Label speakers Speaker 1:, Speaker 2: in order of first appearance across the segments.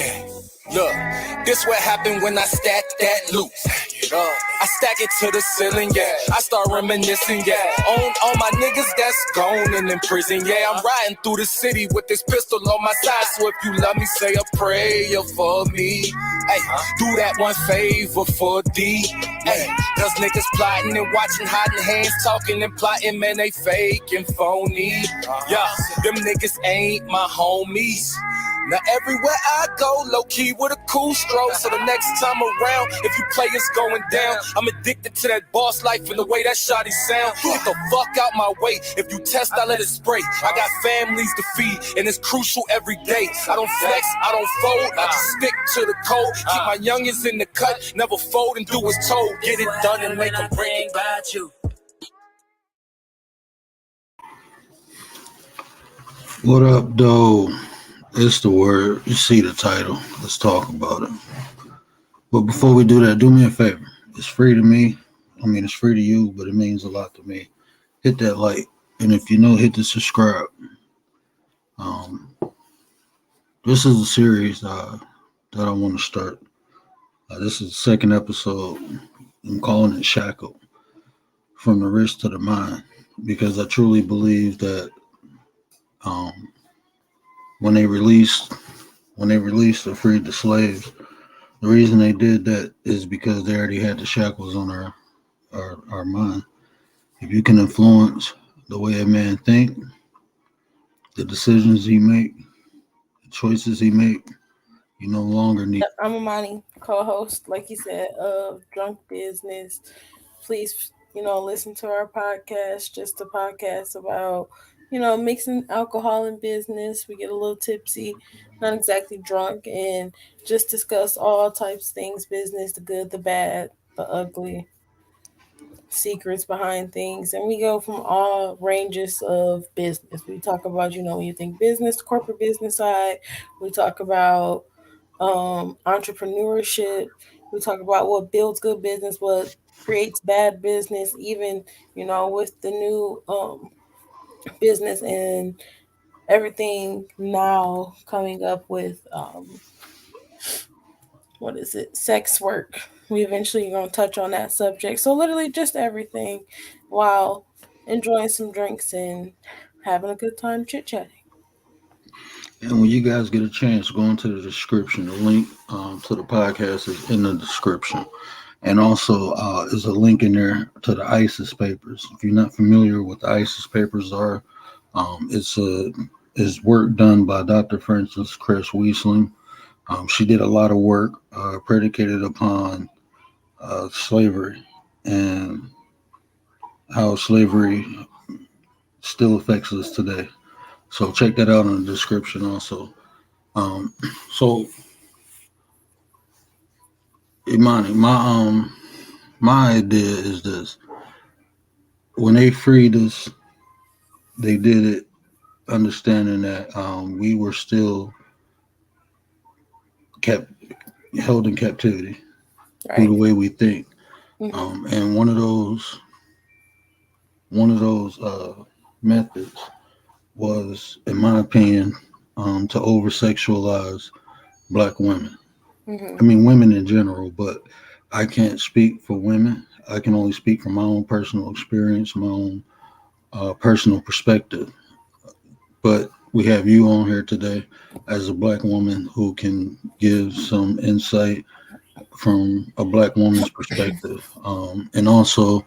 Speaker 1: Yeah. Look, this what happened when I stack that loot. I stack it to the ceiling, yeah. I start reminiscing, yeah. On all my niggas that's gone and in prison, yeah. I'm riding through the city with this pistol on my side. So if you love me, say a prayer for me. Hey, do that one favor for thee. Hey, those niggas plotting and watching, hiding hands, talking and plotting, man, they fake and phony. Yeah, them niggas ain't my homies. Now everywhere I go, low-key with a cool stroke. So the next time around, if you play it's going down, I'm addicted to that boss life and the way that shawty sound. Get the fuck out my way. If you test, I let it spray. I got families to feed, and it's crucial every day. I don't flex, I don't fold, I just stick to the code. Keep my youngins in the cut, never fold and do as told. Get it done and make them bring it back you.
Speaker 2: What up, though? It's the word. You see the title. Let's talk about it. But before we do that, do me a favor. It's free to me. I mean, it's free to you, but it means a lot to me. Hit that like. And if you know, hit the subscribe. This is a series that I want to start. This is the second episode. I'm calling it Shackled. From the wrist to the mind. Because I truly believe that when they released or freed the slaves, the reason they did that is because they already had the shackles on our mind. If you can influence the way a man think, the decisions he make, the choices he make, you no longer need.
Speaker 3: I'm Amani, co-host, like you said, of Drunk Business. Please, listen to our podcast, just a podcast about, mixing alcohol and business. We get a little tipsy, not exactly drunk, and just discuss all types of things, business, the good, the bad, the ugly, secrets behind things. And we go from all ranges of business. We talk about, when you think business, corporate business side. We talk about entrepreneurship. We talk about what builds good business, what creates bad business, even, with the new business and everything now coming up with what is it, sex work. We eventually going to touch on that subject. So literally just everything while enjoying some drinks and having a good time chit-chatting.
Speaker 2: And when you guys get a chance, go into the description. The link to the podcast is in the description. And also, there's a link in there to the ISIS papers. If you're not familiar with the ISIS papers are, it's work done by Dr. Frances Cress Wheatland. She did a lot of work predicated upon slavery and how slavery still affects us today. So check that out in the description also. So Imani, my idea is this: when they freed us, they did it understanding that we were still kept held in captivity through the way we think. And one of those methods was, in my opinion, to over sexualize black women. I mean, women in general, but I can't speak for women. I can only speak from my own personal experience, my own personal perspective. But we have you on here today as a black woman who can give some insight from a black woman's perspective. And also,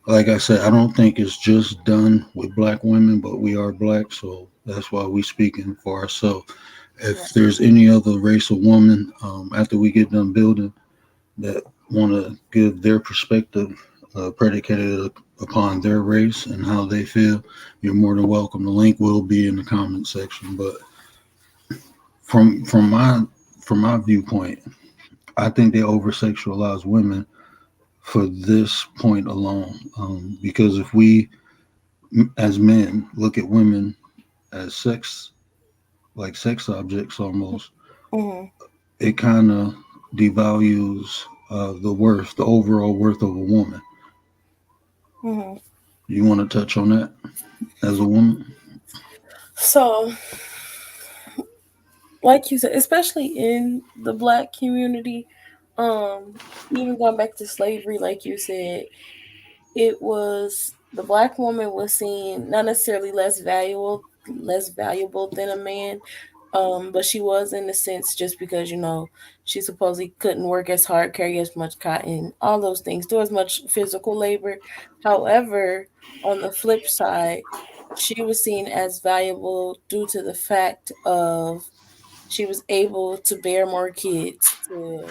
Speaker 2: like I said, I don't think it's just done with black women, but we are black, so that's why we speaking for ourselves. If there's any other race of woman, after we get done building, that want to give their perspective predicated upon their race and how they feel, you're more than welcome. The link will be in the comment section. But from my viewpoint, I think they over sexualize women for this point alone. Because if we, as men, look at women as sex objects almost, it kind of devalues the overall worth of a woman. You want to touch on that as a woman?
Speaker 3: So like you said, especially in the black community, even going back to slavery, like you said, it was the black woman was seen not necessarily less valuable than a man, but she was in a sense just because she supposedly couldn't work as hard, carry as much cotton, all those things, do as much physical labor. However, on the flip side, she was seen as valuable due to the fact of she was able to bear more kids to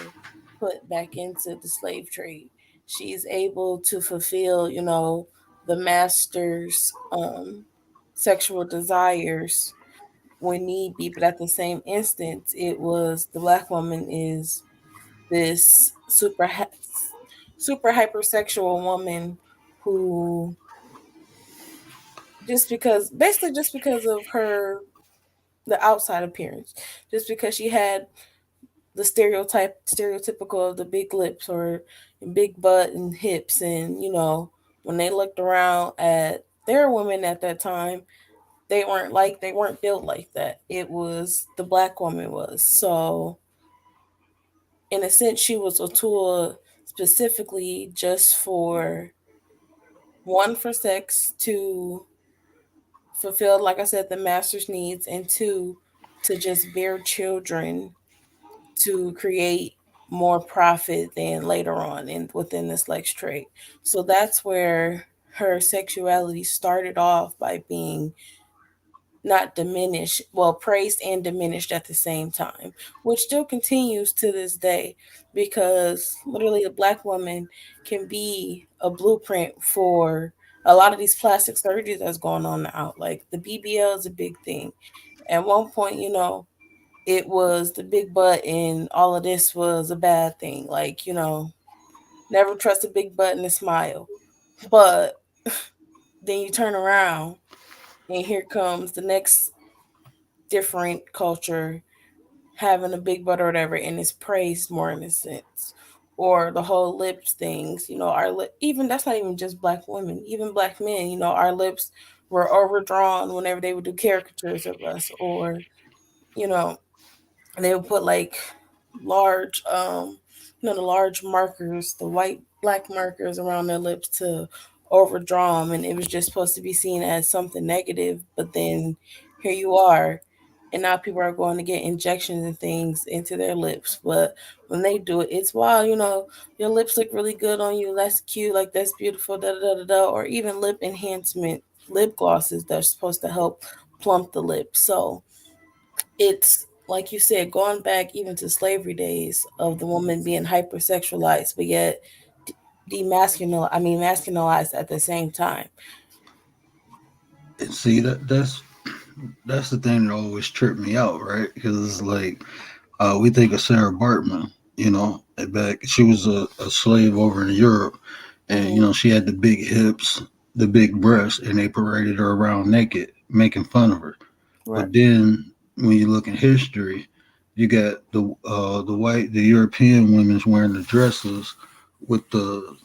Speaker 3: put back into the slave trade. She's able to fulfill, the master's sexual desires when need be, but at the same instance, it was the black woman is this super hypersexual woman who just because of her the outside appearance, just because she had the stereotypical of the big lips or big butt and hips, and when they looked around at their women at that time, they weren't built like that. It was the black woman was. So in a sense, she was a tool specifically just for one, for sex, to fulfill, like I said, the master's needs, and two, to just bear children to create more profit than later on within this slave trade. So that's where her sexuality started off by being not diminished, well, praised and diminished at the same time, which still continues to this day, because literally a black woman can be a blueprint for a lot of these plastic surgeries that's going on now. Like the BBL is a big thing. At one point, it was the big butt and all of this was a bad thing. Like, never trust a big butt and a smile. But then you turn around and here comes the next different culture having a big butt or whatever, and it's praised more in a sense. Or the whole lips things, even that's not even just black women, even black men, our lips were overdrawn whenever they would do caricatures of us, or, you know, they would put like large the large markers, the white black markers around their lips to overdraw them, and it was just supposed to be seen as something negative, but then here you are, and now people are going to get injections and things into their lips. But when they do it, it's wow, your lips look really good on you, that's cute, like that's beautiful, da da da da da. Or even lip enhancement lip glosses that's supposed to help plump the lips. So it's like you said, going back even to slavery days of the woman being hypersexualized, but yet masculinized at the same time.
Speaker 2: And see that's the thing that always tripped me out, right? Because it's like we think of Sarah Bartman, and back she was a slave over in Europe, and
Speaker 3: Hmm.
Speaker 2: she had the big hips, the big breasts, and they paraded her around naked, making fun of her.
Speaker 3: Right.
Speaker 2: But then when you look in history, you got the European women's wearing the dresses with the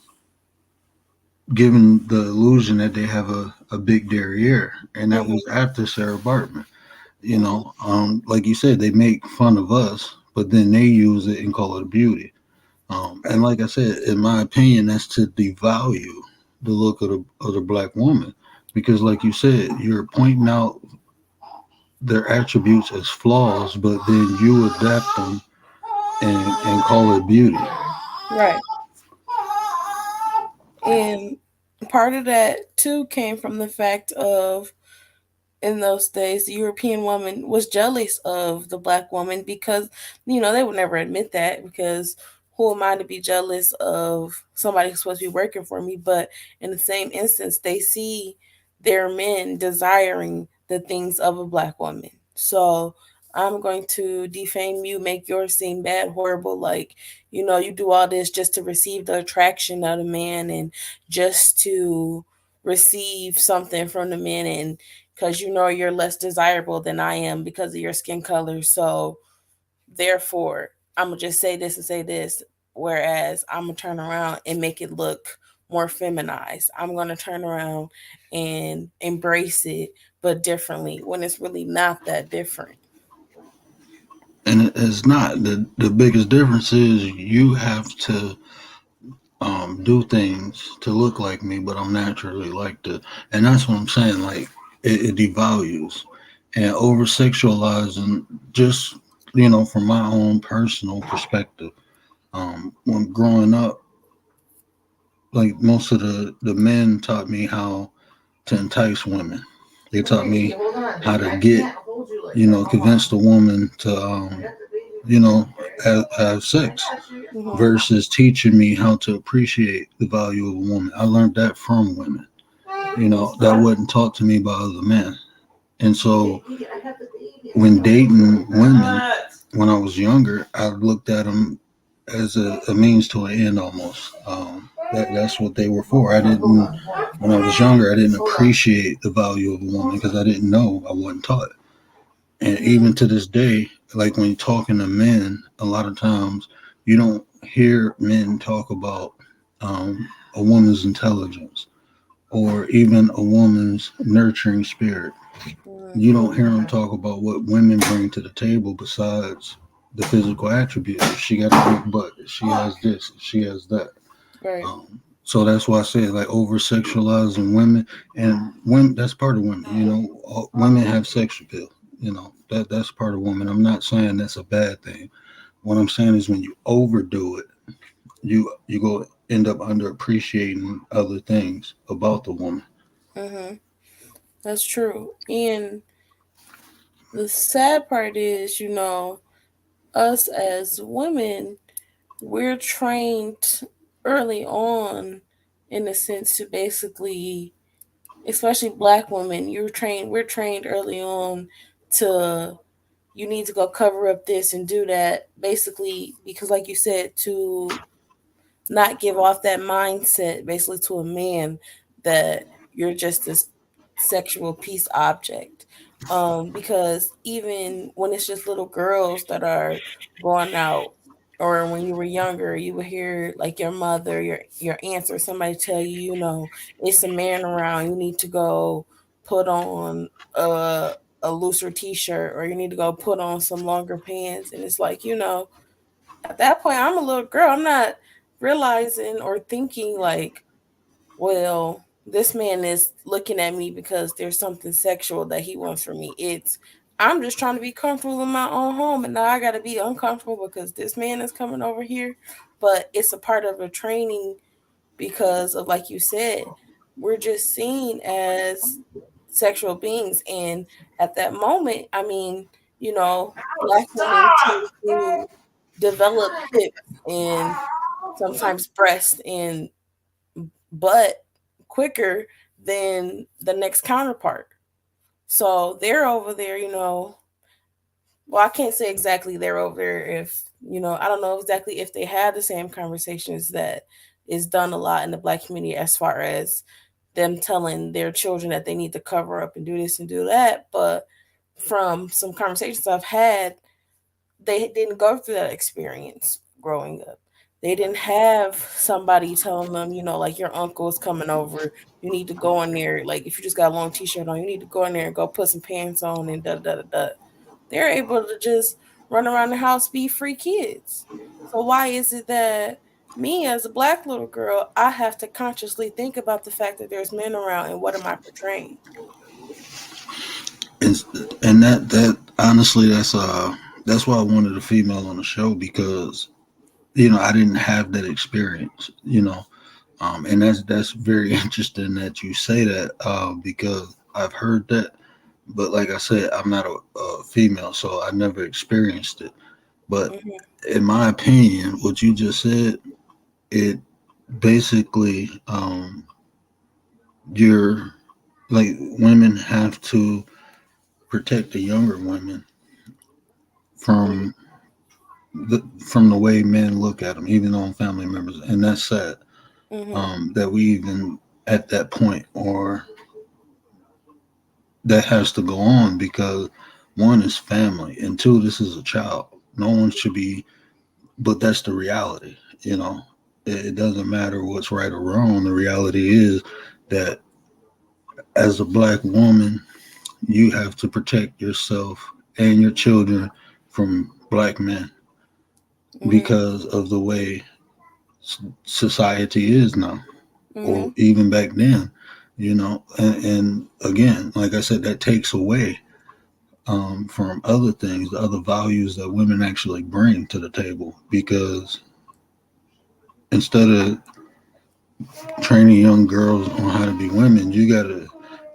Speaker 2: giving the illusion that they have a big derriere, and that
Speaker 3: Hmm.
Speaker 2: was after Sarah Bartman.
Speaker 3: Hmm.
Speaker 2: Like you said, they make fun of us, but then they use it and call it a beauty. And like I said, in my opinion, that's to devalue the look of the black woman, because like you said, you're pointing out their attributes as flaws, but then you adapt them and call it beauty.
Speaker 3: Right. And part of that too came from the fact of, in those days, the European woman was jealous of the black woman because, they would never admit that, because who am I to be jealous of somebody who's supposed to be working for me? But in the same instance, they see their men desiring the things of a black woman. So I'm going to defame you, make yours seem bad, horrible. Like, you do all this just to receive the attraction of the man, and just to receive something from the man, and because you're less desirable than I am because of your skin color. So therefore, I'm gonna just say this and say this. Whereas I'm gonna turn around and make it look more feminized. I'm gonna turn around and embrace it, but differently, when it's really not that different.
Speaker 2: and it's not the biggest difference is you have to do things to look like me, but I'm naturally like the, and that's what I'm saying. Like it devalues and over sexualizing. Just from my own personal perspective, when growing up, like most of the men taught me how to entice women. They taught me how to get, convince the woman to, you know, have sex
Speaker 3: Mm-hmm.
Speaker 2: versus teaching me how to appreciate the value of a woman. I learned that from women, that wasn't taught to me by other men. And so when dating women, when I was younger, I looked at them as a means to an end almost. That's what they were for. When I was younger, I didn't appreciate the value of a woman because I didn't know. I wasn't taught. And
Speaker 3: Mm-hmm.
Speaker 2: even to this day, like when you're talking to men, a lot of times you don't hear men talk about a woman's intelligence or even a woman's nurturing spirit. You
Speaker 3: Mm-hmm.
Speaker 2: don't hear them talk about what women bring to the table besides the physical attributes. She got a big butt. She has this. She has that.
Speaker 3: Right.
Speaker 2: So that's why I say like over sexualizing women, and women, that's part of women. Women have sex appeal. That's part of women. I'm not saying that's a bad thing. What I'm saying is when you overdo it, you go end up underappreciating other things about the woman.
Speaker 3: Mm-hmm. That's true. And the sad part is, us as women, we're trained early on, in a sense, to basically, especially black women, we're trained early on to, you need to go cover up this and do that, basically, because like you said, to not give off that mindset basically to a man that you're just this sexual piece object. Because even when it's just little girls that are going out, or when you were younger, you would hear like your mother, your aunts, or somebody tell you, it's a man around. You need to go put on a looser t-shirt, or you need to go put on some longer pants. And it's like, at that point, I'm a little girl. I'm not realizing or thinking like, well, this man is looking at me because there's something sexual that he wants from me. I'm just trying to be comfortable in my own home, and now I got to be uncomfortable because this man is coming over here. But it's a part of a training because of, like you said, we're just seen as sexual beings. And at that moment, I mean, black women tend to develop hips and sometimes breast and butt quicker than the next counterpart. So they're over there, well, I can't say exactly they're over there if, I don't know exactly if they had the same conversations that is done a lot in the black community, as far as them telling their children that they need to cover up and do this and do that. But from some conversations I've had, they didn't go through that experience growing up. They didn't have somebody telling them, like your uncle is coming over. You need to go in there. Like if you just got a long t-shirt on, you need to go in there and go put some pants on and da da da da. They're able to just run around the house, be free kids. So why is it that me as a black little girl, I have to consciously think about the fact that there's men around and what am I portraying?
Speaker 2: And that honestly, that's why I wanted a female on the show because I didn't have that experience. And that's very interesting that you say that because I've heard that, but like I said, I'm not a female, so I never experienced it. But
Speaker 3: Mm-hmm.
Speaker 2: in my opinion, what you just said, it basically you're like women have to protect the younger women from the way men look at them, even on family members, and that's sad.
Speaker 3: Mm-hmm.
Speaker 2: That we even at that point, or that has to go on because one is family, and two, this is a child. No one should be, but that's the reality. It doesn't matter what's right or wrong. The reality is that as a black woman, you have to protect yourself and your children from black men
Speaker 3: Mhm.
Speaker 2: because of the way society is now, or
Speaker 3: Mhm.
Speaker 2: even back then, and again, like I said, that takes away from other things, the other values that women actually bring to the table. Because instead of training young girls on how to be women, you got to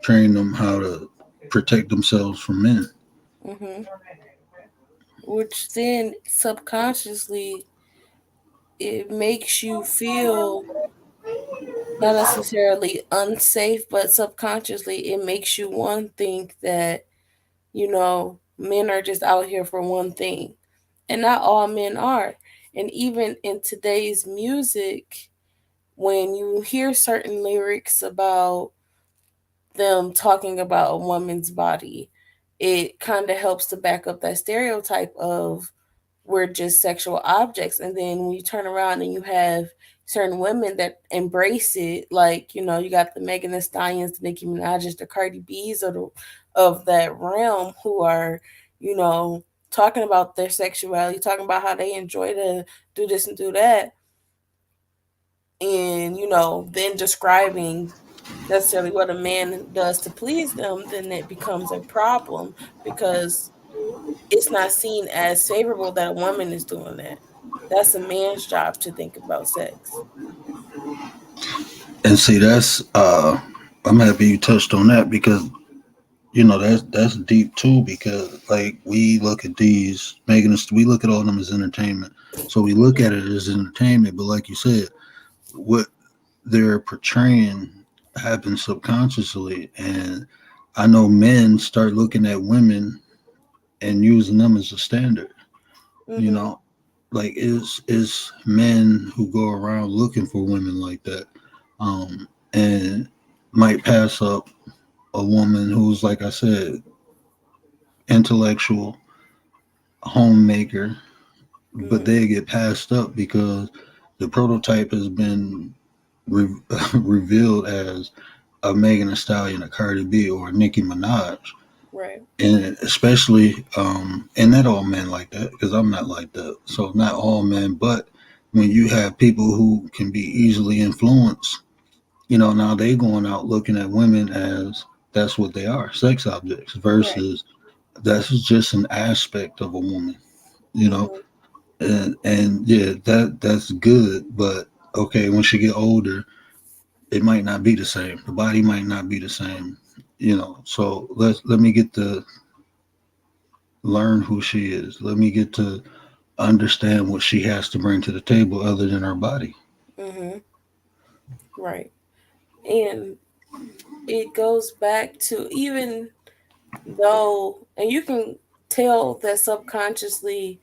Speaker 2: train them how to protect themselves from men.
Speaker 3: Mhm. Which then subconsciously it makes you feel not necessarily unsafe, but subconsciously it makes you one think that, men are just out here for one thing. And not all men are. And even in today's music, when you hear certain lyrics about them talking about a woman's body, it kind of helps to back up that stereotype of we're just sexual objects. And then when you turn around and you have certain women that embrace it, like, you got the Megan Thee Stallions, the Nicki Minaj's, the Cardi B's of that realm who are, you know, talking about their sexuality, talking about how they enjoy to do this and do that, and then describing necessarily what a man does to please them, then it becomes a problem because it's not seen as favorable that a woman is doing that. That's a man's job to think about sex.
Speaker 2: And see, that's I'm happy you touched on that, because that's deep too. Because like we look at these making us, we look at all of them as entertainment. So we look at it as entertainment, but like you said, what they're portraying happens subconsciously. And I know men start looking at women and using them as a standard. You
Speaker 3: Mm-hmm.
Speaker 2: know, like is men who go around looking for women like that, and might pass up a woman who's, like I said, intellectual, homemaker, but
Speaker 3: Mm-hmm.
Speaker 2: they get passed up because the prototype has been re- revealed as a Megan Thee Stallion, a Cardi B, or a Nicki Minaj.
Speaker 3: Right.
Speaker 2: And especially, and not all men like that, because I'm not like that. So not all men, but when you have people who can be easily influenced, now they going out looking at women as that's what they are, sex objects,
Speaker 3: Right.
Speaker 2: versus that's just an aspect of a woman, you know.
Speaker 3: Mm-hmm.
Speaker 2: And yeah, that's good, but okay, when she get older, it might not be the same. The body might not be the same, So let me get to learn who she is. Let me get to understand what she has to bring to the table other than her body.
Speaker 3: Mm-hmm. Right. And it goes back to, even though, and you can tell that subconsciously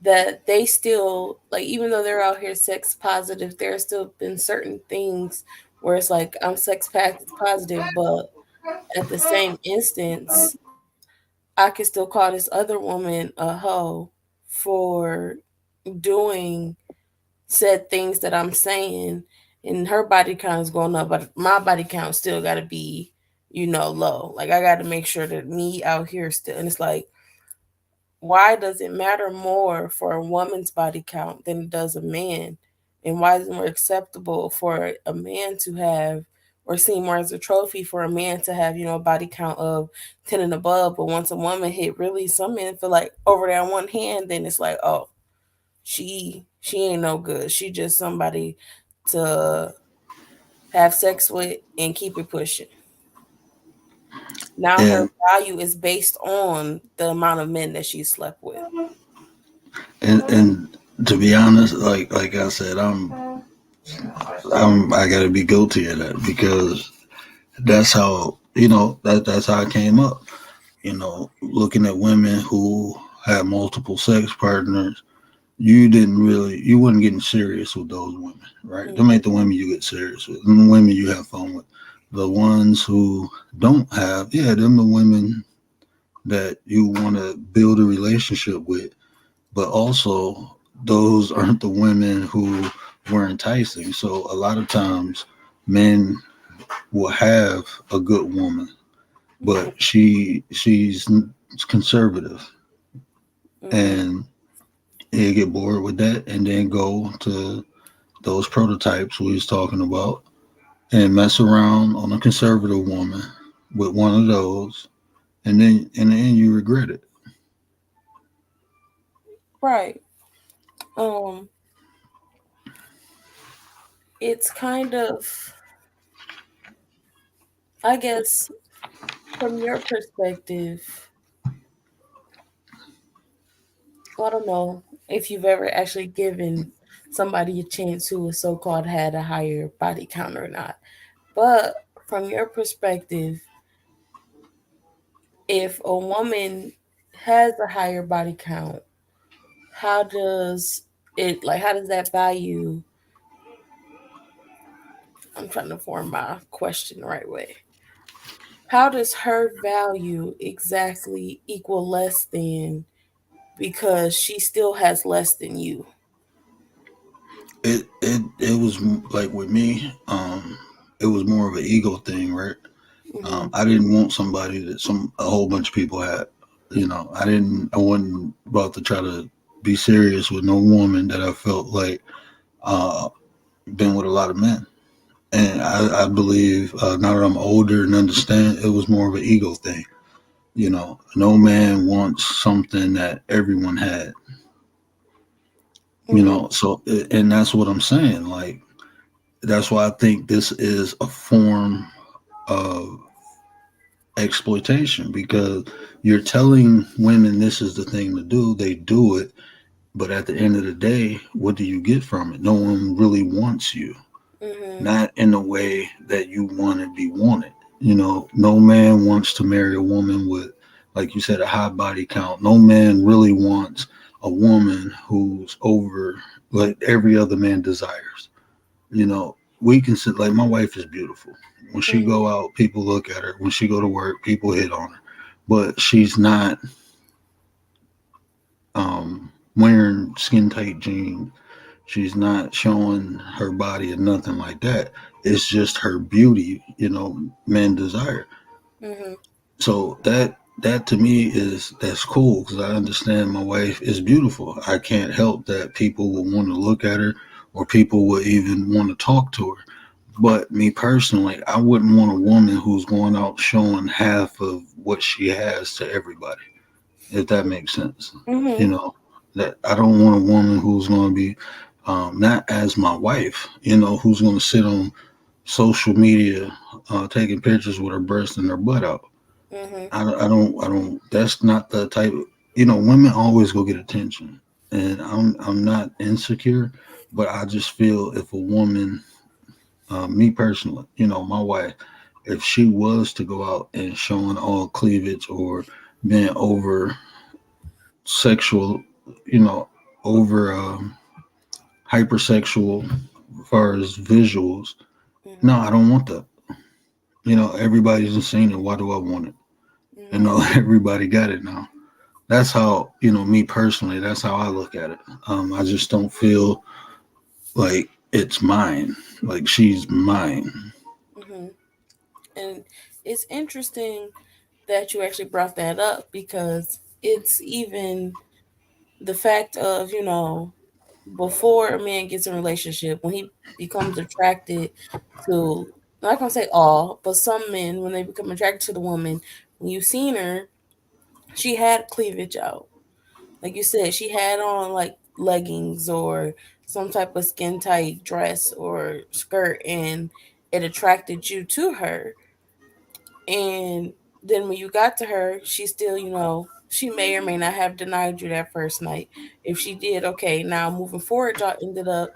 Speaker 3: that they still, like, even though they're out here sex positive, there have still been certain things where it's like I'm sex positive, but at the same instance I could still call this other woman a hoe for doing said things that I'm saying, and her body count is going up, but my body count still got to be, low. Like, I got to make sure that me out here still, and it's like, why does it matter more for a woman's body count than it does a man? And why is it more acceptable for a man to have, or seen more as a trophy for a man to have, a body count of 10 and above? But once a woman hit, really, some men feel like over there on one hand, then it's like, oh, she ain't no good. She just somebody to have sex with and keep it pushing. Now her
Speaker 2: And
Speaker 3: value is based on the amount of men that she slept with.
Speaker 2: and to be honest, like I said, I got to be guilty of that, because that's how that's how I came up. Looking at women who have multiple sex partners, you weren't getting serious with those women, right? Them
Speaker 3: Mm-hmm.
Speaker 2: ain't the women you get serious with. Them the women you have fun with. The ones who don't have, yeah, them the women that you want to build a relationship with. But also, those aren't the women who were enticing. So a lot of times, men will have a good woman, but she's conservative.
Speaker 3: Mhm.
Speaker 2: and he'll get bored with that, and then go to those prototypes we was talking about, and mess around on a conservative woman with one of those, and then in the end you regret it.
Speaker 3: Right. Um, it's kind of, I guess, from your perspective, I don't know if you've ever actually given somebody a chance who was so called had a higher body count or not. But from your perspective, if a woman has a higher body count, how does how does that value? I'm trying to form my question the right way. How does her value exactly equal less than because she still has less than you?
Speaker 2: It was like with me, it was more of an ego thing, right?
Speaker 3: Mm-hmm.
Speaker 2: I didn't want somebody that a whole bunch of people had. I wasn't about to try to be serious with no woman that I felt like uh, been with a lot of men. And I believe now that I'm older and understand, it was more of an ego thing. No man wants something that everyone had.
Speaker 3: Mm-hmm.
Speaker 2: And that's what I'm saying. Like, that's why I think this is a form of exploitation, because you're telling women this is the thing to do, they do it, but at the end of the day, what do you get from it? No one really wants you,
Speaker 3: Mm-hmm.
Speaker 2: not in the way that you want to be wanted. No man wants to marry a woman with, like you said, a high body count. No man really wants a woman who's over like every other man desires. We can sit, like, my wife is beautiful. When she
Speaker 3: Mm-hmm.
Speaker 2: go out, people look at her. When she go to work, people hit on her. But she's not wearing skin tight jeans. She's not showing her body or nothing like that. It's just her beauty, men desire.
Speaker 3: Mm-hmm.
Speaker 2: So that to me that's cool, because I understand my wife is beautiful. I can't help that people will want to look at her, or people will even want to talk to her. But me personally, I wouldn't want a woman who's going out showing half of what she has to everybody, if that makes sense. You
Speaker 3: Mm-hmm.
Speaker 2: know, that I don't want a woman who's going to be not as my wife, who's going to sit on social media taking pictures with her breast and her butt out.
Speaker 3: Mm-hmm.
Speaker 2: I don't. That's not the type. Women always go get attention, and I'm not insecure, but I just feel if a woman, me personally, my wife, if she was to go out and showing all cleavage or being over sexual, you know, over hypersexual as far as visuals, no,
Speaker 3: Mm-hmm.
Speaker 2: I don't want that. Everybody's seen it. Why do I want it?
Speaker 3: Mm-hmm.
Speaker 2: Everybody got it now. That's how, me personally, that's how I look at it. I just don't feel like it's mine. Like, she's mine.
Speaker 3: Mm-hmm. And it's interesting that you actually brought that up because it's even the fact of, before a man gets in a relationship, when he becomes attracted to, I'm not gonna say all, but some men, when they become attracted to the woman, when you've seen her, she had cleavage out. Like you said, she had on like leggings or some type of skin tight dress or skirt, and it attracted you to her. And then when you got to her, she still, she may or may not have denied you that first night. If she did, okay, now moving forward, y'all ended up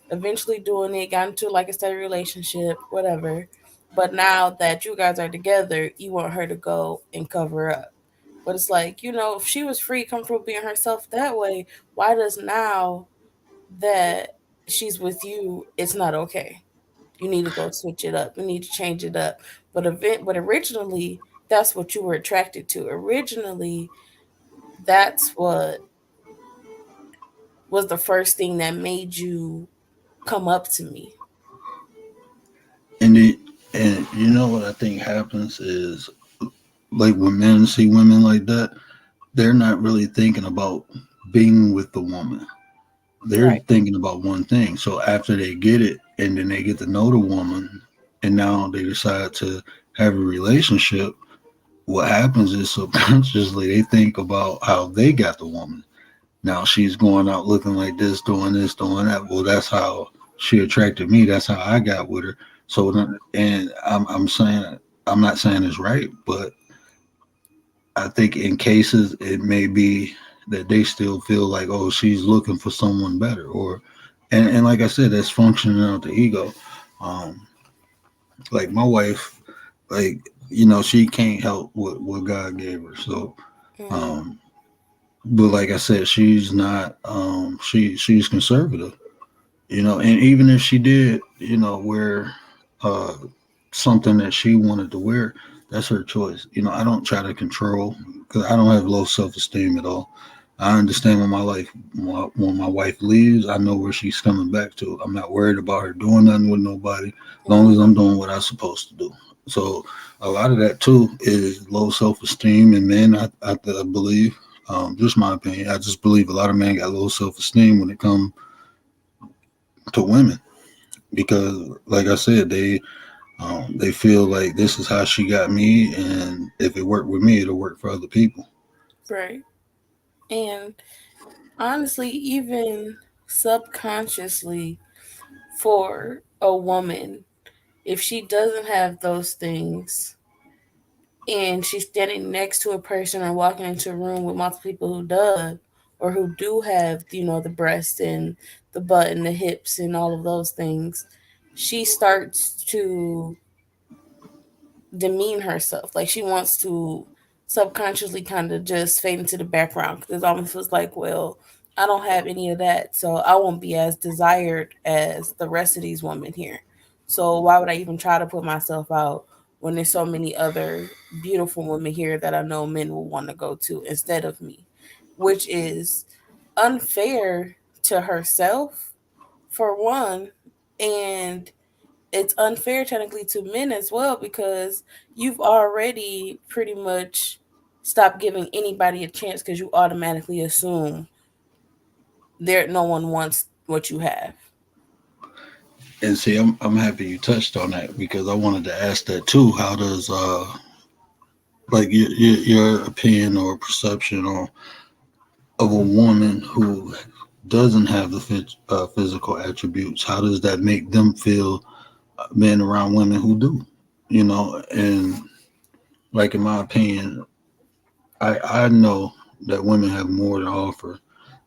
Speaker 3: eventually doing it, got into like a steady relationship, whatever. But now that you guys are together, you want her to go and cover up. But it's like, if she was free, comfortable being herself that way, why does now that she's with you, it's not okay? You need to go switch it up. You need to change it up. But originally, that's what you were attracted to. Originally, that's what was the first thing that made you come up to me.
Speaker 2: And and you know what I think happens is, like, when men see women like that, they're not really thinking about being with the woman. They're
Speaker 3: Right.
Speaker 2: thinking about one thing. So after they get it and then they get to know the woman and now they decide to have a relationship, what happens is subconsciously they think about how they got the woman. Now she's going out looking like this, doing that. Well, that's how she attracted me. That's how I got with her. So, and I'm saying, I'm not saying it's right, but I think in cases it may be that they still feel like, oh, she's looking for someone better, or, and like I said, that's functioning out the ego. Um, like my wife, like she can't help what God gave her. So,
Speaker 3: Mm-hmm.
Speaker 2: um, but like I said, she's not. She's conservative. And even if she did, wear uh, something that she wanted to wear, that's her choice. I don't try to control because I don't have low self esteem at all. I understand when my wife leaves, I know where she's coming back to. I'm not worried about her doing nothing with nobody, as long as I'm doing what I'm supposed to do. So a lot of that too is low self esteem in men. I believe, just my opinion. I just believe a lot of men got low self esteem when it comes to women because, like I said, they feel like this is how she got me, and if it worked with me, it'll work for other people.
Speaker 3: Right. And honestly, even subconsciously, for a woman, if she doesn't have those things and she's standing next to a person or walking into a room with multiple people who does or who do have, the breast and the butt and the hips and all of those things, she starts to demean herself. Like she wants to subconsciously kind of just fade into the background because it almost feels like, well, I don't have any of that, so I won't be as desired as the rest of these women here. So why would I even try to put myself out when there's so many other beautiful women here that I know men will want to go to instead of me, which is unfair to herself for one, and it's unfair technically to men as well because you've already pretty much stopped giving anybody a chance because you automatically assume there no one wants what you have.
Speaker 2: And see, I'm happy you touched on that because I wanted to ask that too. How does like your opinion or perception of a woman who doesn't have the physical attributes? How does that make them feel being around women who do? And like in my opinion, I know that women have more to offer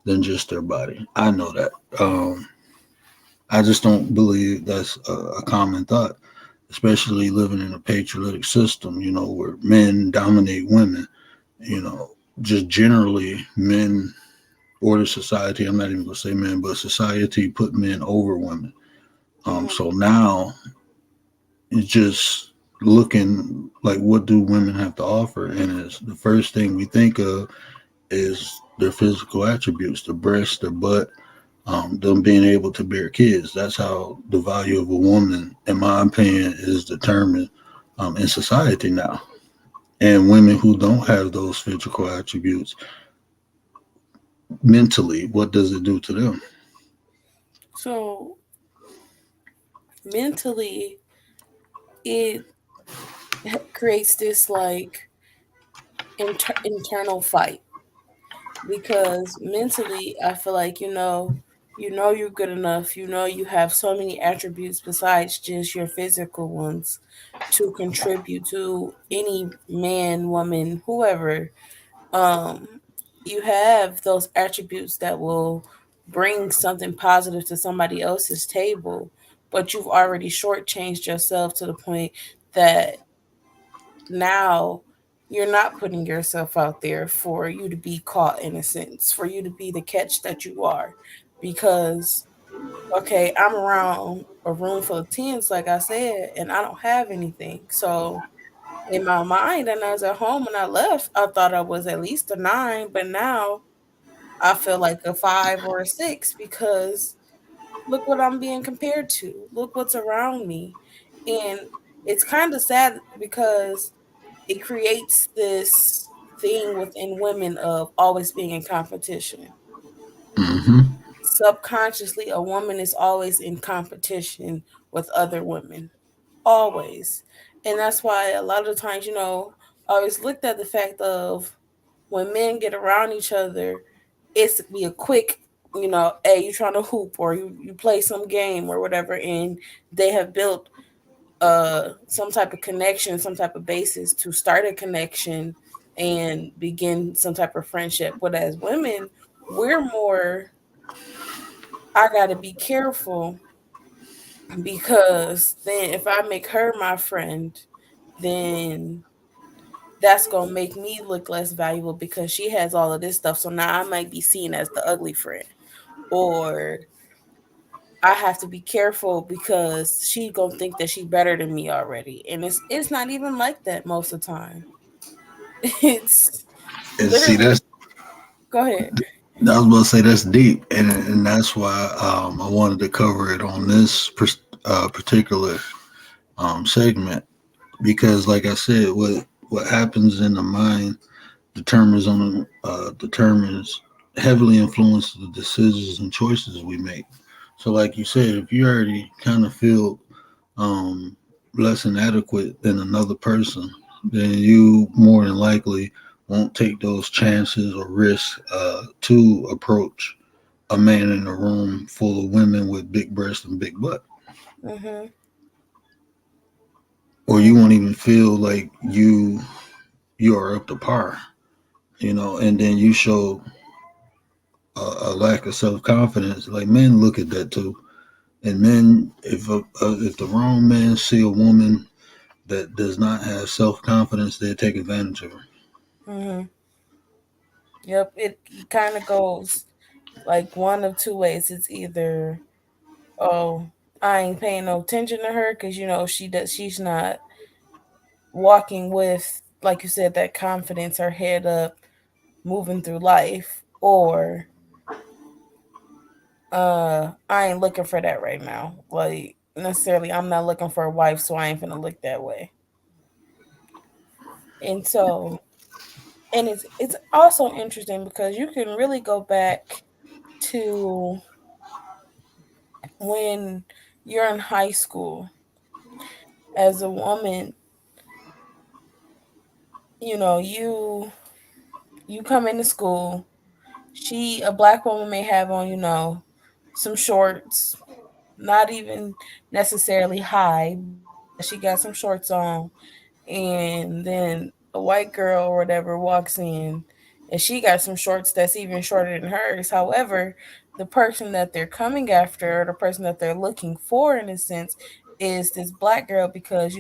Speaker 2: than just their body. I know that. I just don't believe that's a common thought, especially living in a patriotic system, where men dominate women, just generally men or the society, I'm not even going to say men, but society put men over women.
Speaker 3: Mm-hmm.
Speaker 2: So now it's just looking like what do women have to offer? And it's the first thing we think of is their physical attributes, the breast, the butt, them being able to bear kids. That's how the value of a woman, in my opinion, is determined in society now. And women who don't have those physical attributes, mentally, what does it do to them?
Speaker 3: So mentally, it creates this like internal fight because mentally I feel like you know you're good enough, you have so many attributes besides just your physical ones to contribute to any man, woman, whoever. um you have those attributes that will bring something positive to somebody else's table, but you've already shortchanged yourself to the point that now you're not putting yourself out there for you to be caught, in a sense, for you to be the catch that you are. Because, okay, I'm around a room full of tens, like I said, and I don't have anything. So, in my mind, and I was at home and I left, I thought I was at least a nine, but now I feel like a five or a six because look what I'm being compared to. Look what's around me. And it's kind of sad because it creates this thing within women of always being in competition.
Speaker 2: Mm-hmm.
Speaker 3: Subconsciously, a woman is always in competition with other women, always. And that's why a lot of times, I always looked at the fact of when men get around each other, it's be a quick, hey, you trying to hoop or you play some game or whatever, and they have built some type of connection, some type of basis to start a connection and begin some type of friendship. But as women, we're more, I gotta be careful because then if I make her my friend, then that's gonna make me look less valuable because she has all of this stuff. So now I might be seen as the ugly friend. Or I have to be careful because she gonna think that she better than me already. And it's not even like that most of the time. It's
Speaker 2: And see,
Speaker 3: literally,
Speaker 2: that's
Speaker 3: go ahead.
Speaker 2: I was about to say that's deep, and that's why I wanted to cover it on this particular segment because, like I said, what happens in the mind determines heavily influences the decisions and choices we make. So, like you said, if you already kind of feel um, less inadequate than another person, then you more than likely won't take those chances or risks to approach a man in a room full of women with big breasts and big butt.
Speaker 3: Mm-hmm.
Speaker 2: Or you won't even feel like you are up to par, and then you show a lack of self confidence. Like men look at that too, and men, if the wrong man see a woman that does not have self confidence, they take advantage of her.
Speaker 3: Mm-hmm. Yep. It kind of goes like one of two ways. It's either, oh, I ain't paying no attention to her because she's not walking with, like you said, that confidence, her head up, moving through life, or I ain't looking for that right now. Like necessarily, I'm not looking for a wife, so I ain't gonna look that way. And so, and it's also interesting because you can really go back to when you're in high school as a woman. You come into school. A black woman may have on, some shorts, not even necessarily high, but she got some shorts on, and then a white girl or whatever walks in and she got some shorts that's even shorter than hers. However, the person that they're coming after, or the person that they're looking for in a sense, is this black girl because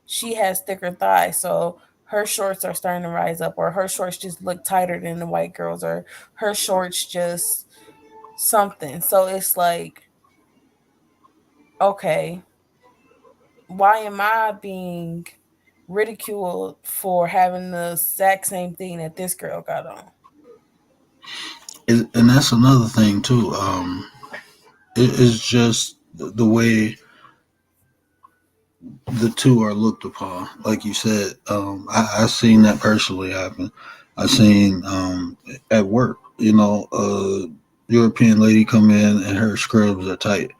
Speaker 3: she has thicker thighs. So her shorts are starting to rise up, or her shorts just look tighter than the white girls, or her shorts just something. So it's like, okay, why am I being ridiculed for having the exact same thing that this girl got on?
Speaker 2: And that's another thing too. It's just the way the two are looked upon. Like you said, I seen that personally happen. I seen at work, a European lady come in and her scrubs are tight,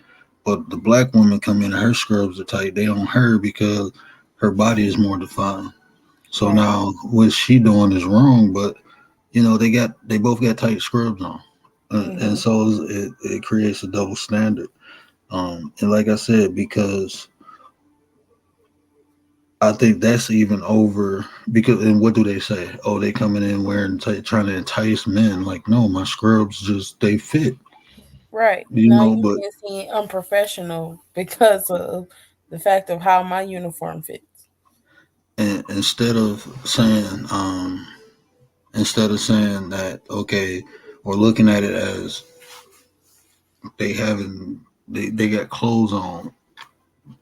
Speaker 2: but the black woman come in and her scrubs are tight. They on her because her body is more defined. So
Speaker 3: Right.
Speaker 2: now what she doing is wrong, but they both got tight scrubs on, and
Speaker 3: Hmm.
Speaker 2: so it creates a double standard. And like I said, because I think that's even over because and what do they say? Oh, they coming in wearing trying to entice men. Like, no, my scrubs just they fit,
Speaker 3: Right.
Speaker 2: you
Speaker 3: Now
Speaker 2: know.
Speaker 3: you
Speaker 2: But
Speaker 3: can see unprofessional because of the fact of how my uniform fits.
Speaker 2: and instead of saying that okay, or looking at it as they got clothes on,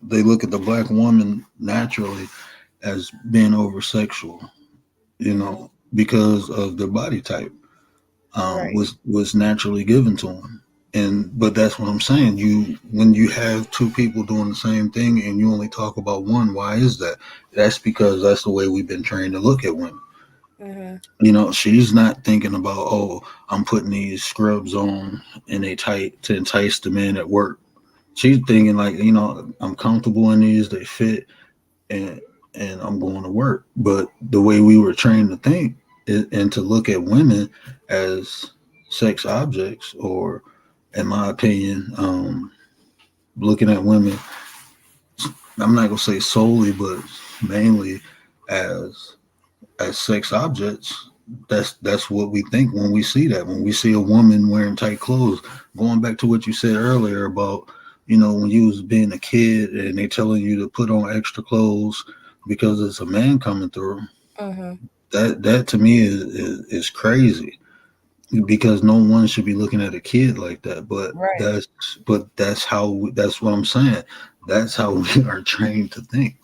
Speaker 2: they look at the black woman naturally as being over sexual,
Speaker 3: Hmm.
Speaker 2: because of their body type.
Speaker 3: Right.
Speaker 2: Was naturally given to them. And but that's what I'm saying. When you have two people doing the same thing and you only talk about one, why is that? That's because that's the way we've been trained to look at women.
Speaker 3: Mhm.
Speaker 2: She's not thinking about, oh, I'm putting these scrubs on and they tight to entice the men at work. She's thinking like, I'm comfortable in these, they fit, and I'm going to work. But the way we were trained to think and to look at women as sex objects, or, in my opinion, looking at women, I'm not gonna say solely, but mainly as sex objects. That's what we think when we see that. When we see a woman wearing tight clothes. Going back to what you said earlier about, when you was being a kid and they telling you to put on extra clothes because it's a man coming through.
Speaker 3: Mhm.
Speaker 2: That to me is crazy, because no one should be looking at a kid like that. But
Speaker 3: Right.
Speaker 2: that's what I'm saying. That's how we are trained to think,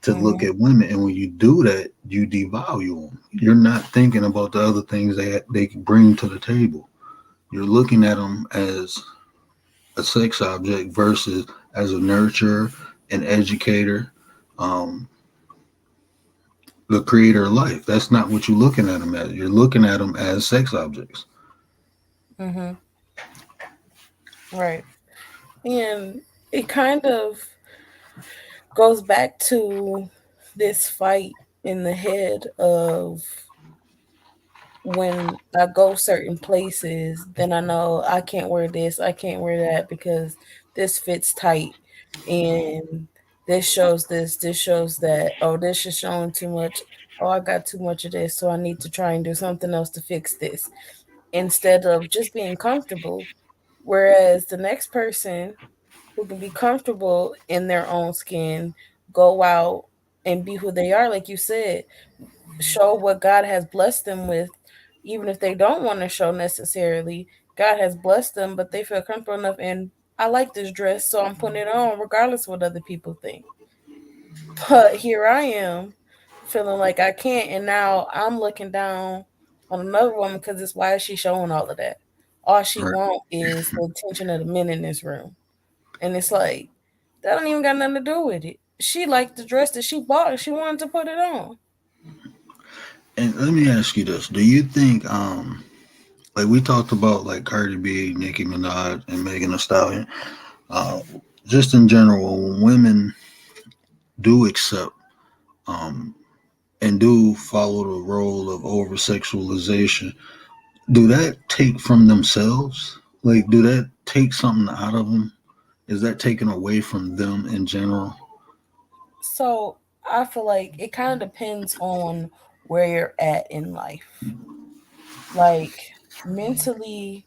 Speaker 2: to look
Speaker 3: Mhm.
Speaker 2: at women. And when you do that, you devalue them. You're not thinking about the other things they can bring to the table. You're looking at them as a sex object versus as a nurturer, an educator, um, the creator of life. That's not what you're looking at them as. You're looking at them as sex objects.
Speaker 3: Mhm. Right. And it kind of goes back to this fight in the head of when I go certain places, then I know I can't wear this, I can't wear that because this fits tight, and this shows this, this shows that. Oh, this is showing too much. Oh, I got too much of this, so I need to try and do something else to fix this instead of just being comfortable. Whereas the next person who can be comfortable in their own skin, go out and be who they are, like you said, show what God has blessed them with, even if they don't want to show necessarily. God has blessed them, but they feel comfortable enough. And I like this dress, so I'm putting it on, regardless of what other people think. But here I am, feeling like I can't, and now I'm looking down on another woman because it's why is she showing all of that? All she
Speaker 2: Right.
Speaker 3: want is the attention of the men in this room, and it's like that don't even got nothing to do with it. She liked the dress that she bought, and she wanted to put it on.
Speaker 2: And let me ask you this: do you think, like we talked about, like Cardi B, Nicki Minaj, and Megan Thee Stallion, uh, just in general, when women do accept, um, and do follow the role of over sexualization, do that take from themselves? Like, do that take something out of them? Is that taken away from them in general?
Speaker 3: So I feel like it kind of depends on where you're at in life. Like mentally,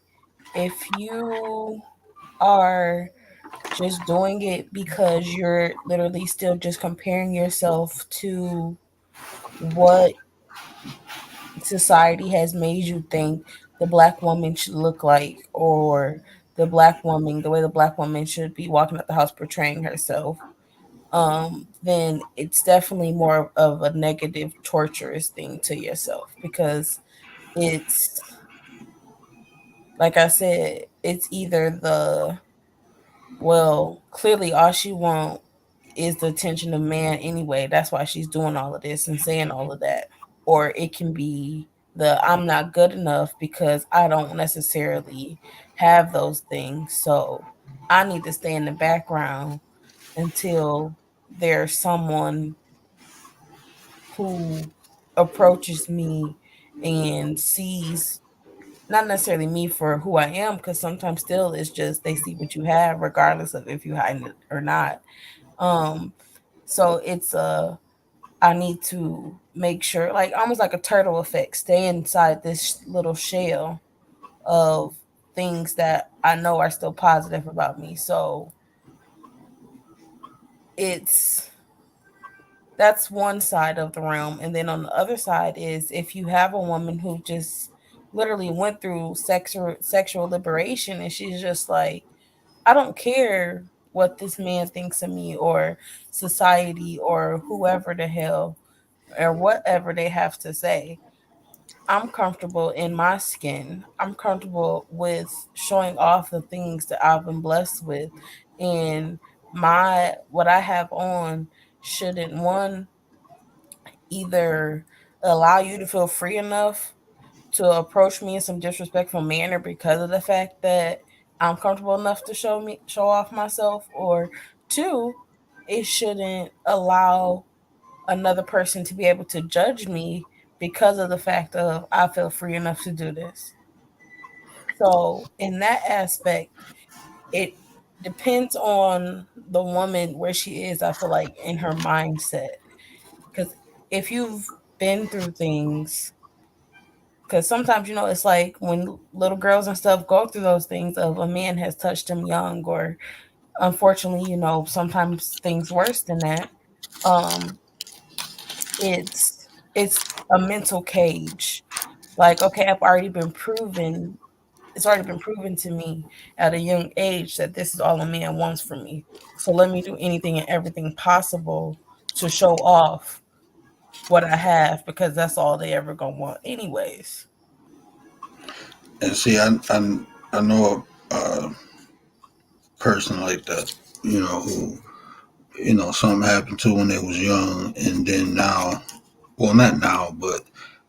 Speaker 3: if you are just doing it because you're literally still just comparing yourself to what society has made you think the black woman should look like, or the black woman, the way the black woman should be walking out the house portraying herself, then it's definitely more of a negative, torturous thing to yourself because it's like I said, it's either the well, clearly all she want is the attention of man anyway. That's why she's doing all of this and saying all of that. Or it can be the I'm not good enough because I don't necessarily have those things. So I need to stay in the background until there's someone who approaches me and sees not necessarily me for who I am, because sometimes still it's just they see what you have, regardless of if you hide it or not. Um, so it's I need to make sure, like almost like a turtle effect, stay inside this little shell of things that I know are still positive about me. So it's that's one side of the realm. And then on the other side is if you have a woman who just literally went through sexual liberation and she's just like, I don't care what this man thinks of me or society or whoever the hell or whatever they have to say. I'm comfortable in my skin. I'm comfortable with showing off the things that I've been blessed with. And my what I have on shouldn't one either allow you to feel free enough to approach me in some disrespectful manner because of the fact that I'm comfortable enough to show off myself, or two, it shouldn't allow another person to be able to judge me because of the fact of I feel free enough to do this. So in that aspect, it depends on the woman where she is, I feel like, in her mindset. Because if you've been through things, because sometimes, it's like when little girls and stuff go through those things of a man has touched them young, or unfortunately, sometimes things worse than that. Um, it's a mental cage. Like, okay, it's already been proven to me at a young age that this is all a man wants from me. So let me do anything and everything possible to show off what I have, because that's all they ever gonna want anyways.
Speaker 2: And see, I know a person like that, who, something happened to when they was young, and then now, well, not now, but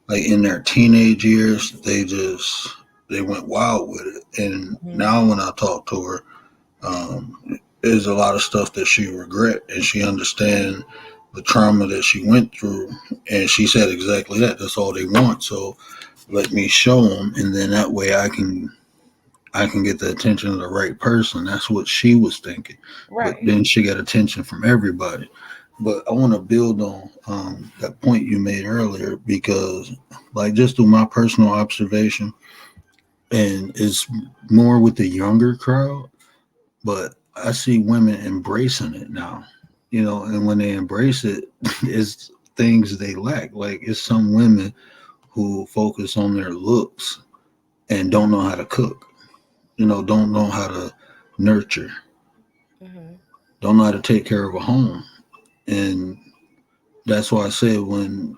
Speaker 2: like in their teenage years, they went wild with it. And
Speaker 3: Hmm.
Speaker 2: now when I talk to her, there's a lot of stuff that she regret, and she understand the trauma that she went through, and she said exactly that. That's all they want. So let me show them, and then that way I can get the attention of the right person. That's what she was thinking. But
Speaker 3: Right.
Speaker 2: then she got attention from everybody. But I want to build on that point you made earlier, because, like, just through my personal observation, and it's more with the younger crowd, but I see women embracing it now, and when they embrace it, it's things they lack. Like, it's some women who focus on their looks and don't know how to cook, don't know how to nurture,
Speaker 3: Hmm.
Speaker 2: don't know how to take care of a home. And that's why I said, when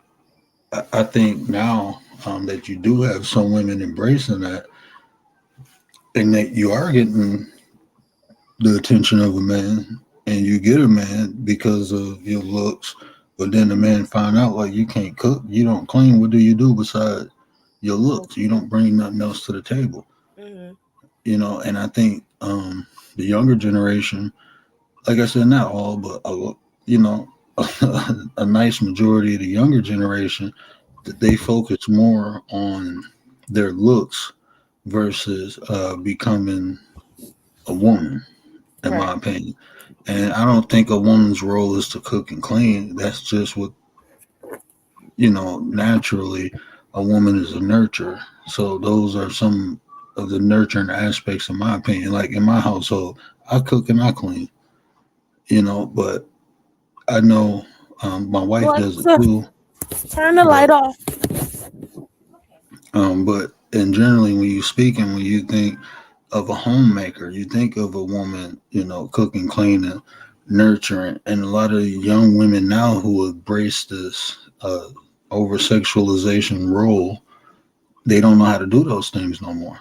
Speaker 2: I think now, that you do have some women embracing that, and that you are getting the attention of a man, and you get a man because of your looks, but then the man find out, like, you can't cook, you don't clean, what do you do besides your looks? You don't bring nothing else to the table,
Speaker 3: Hmm.
Speaker 2: and I think the younger generation, like I said, not all, but you know, a nice majority of the younger generation, that they focus more on their looks versus becoming a woman, in my
Speaker 3: Right.
Speaker 2: opinion. And I don't think a woman's role is to cook and clean. That's just what, naturally, a woman is a nurturer. So those are some of the nurturing aspects, in my opinion. Like in my household, I cook and I clean, but I know my wife does it
Speaker 3: Alexa,
Speaker 2: too.
Speaker 3: turn the light
Speaker 2: But
Speaker 3: off.
Speaker 2: but and generally, when you speak and when you think of a homemaker, you think of a woman, cooking, cleaning, nurturing, and a lot of young women now who embrace this over sexualization role, they don't know how to do those things no more.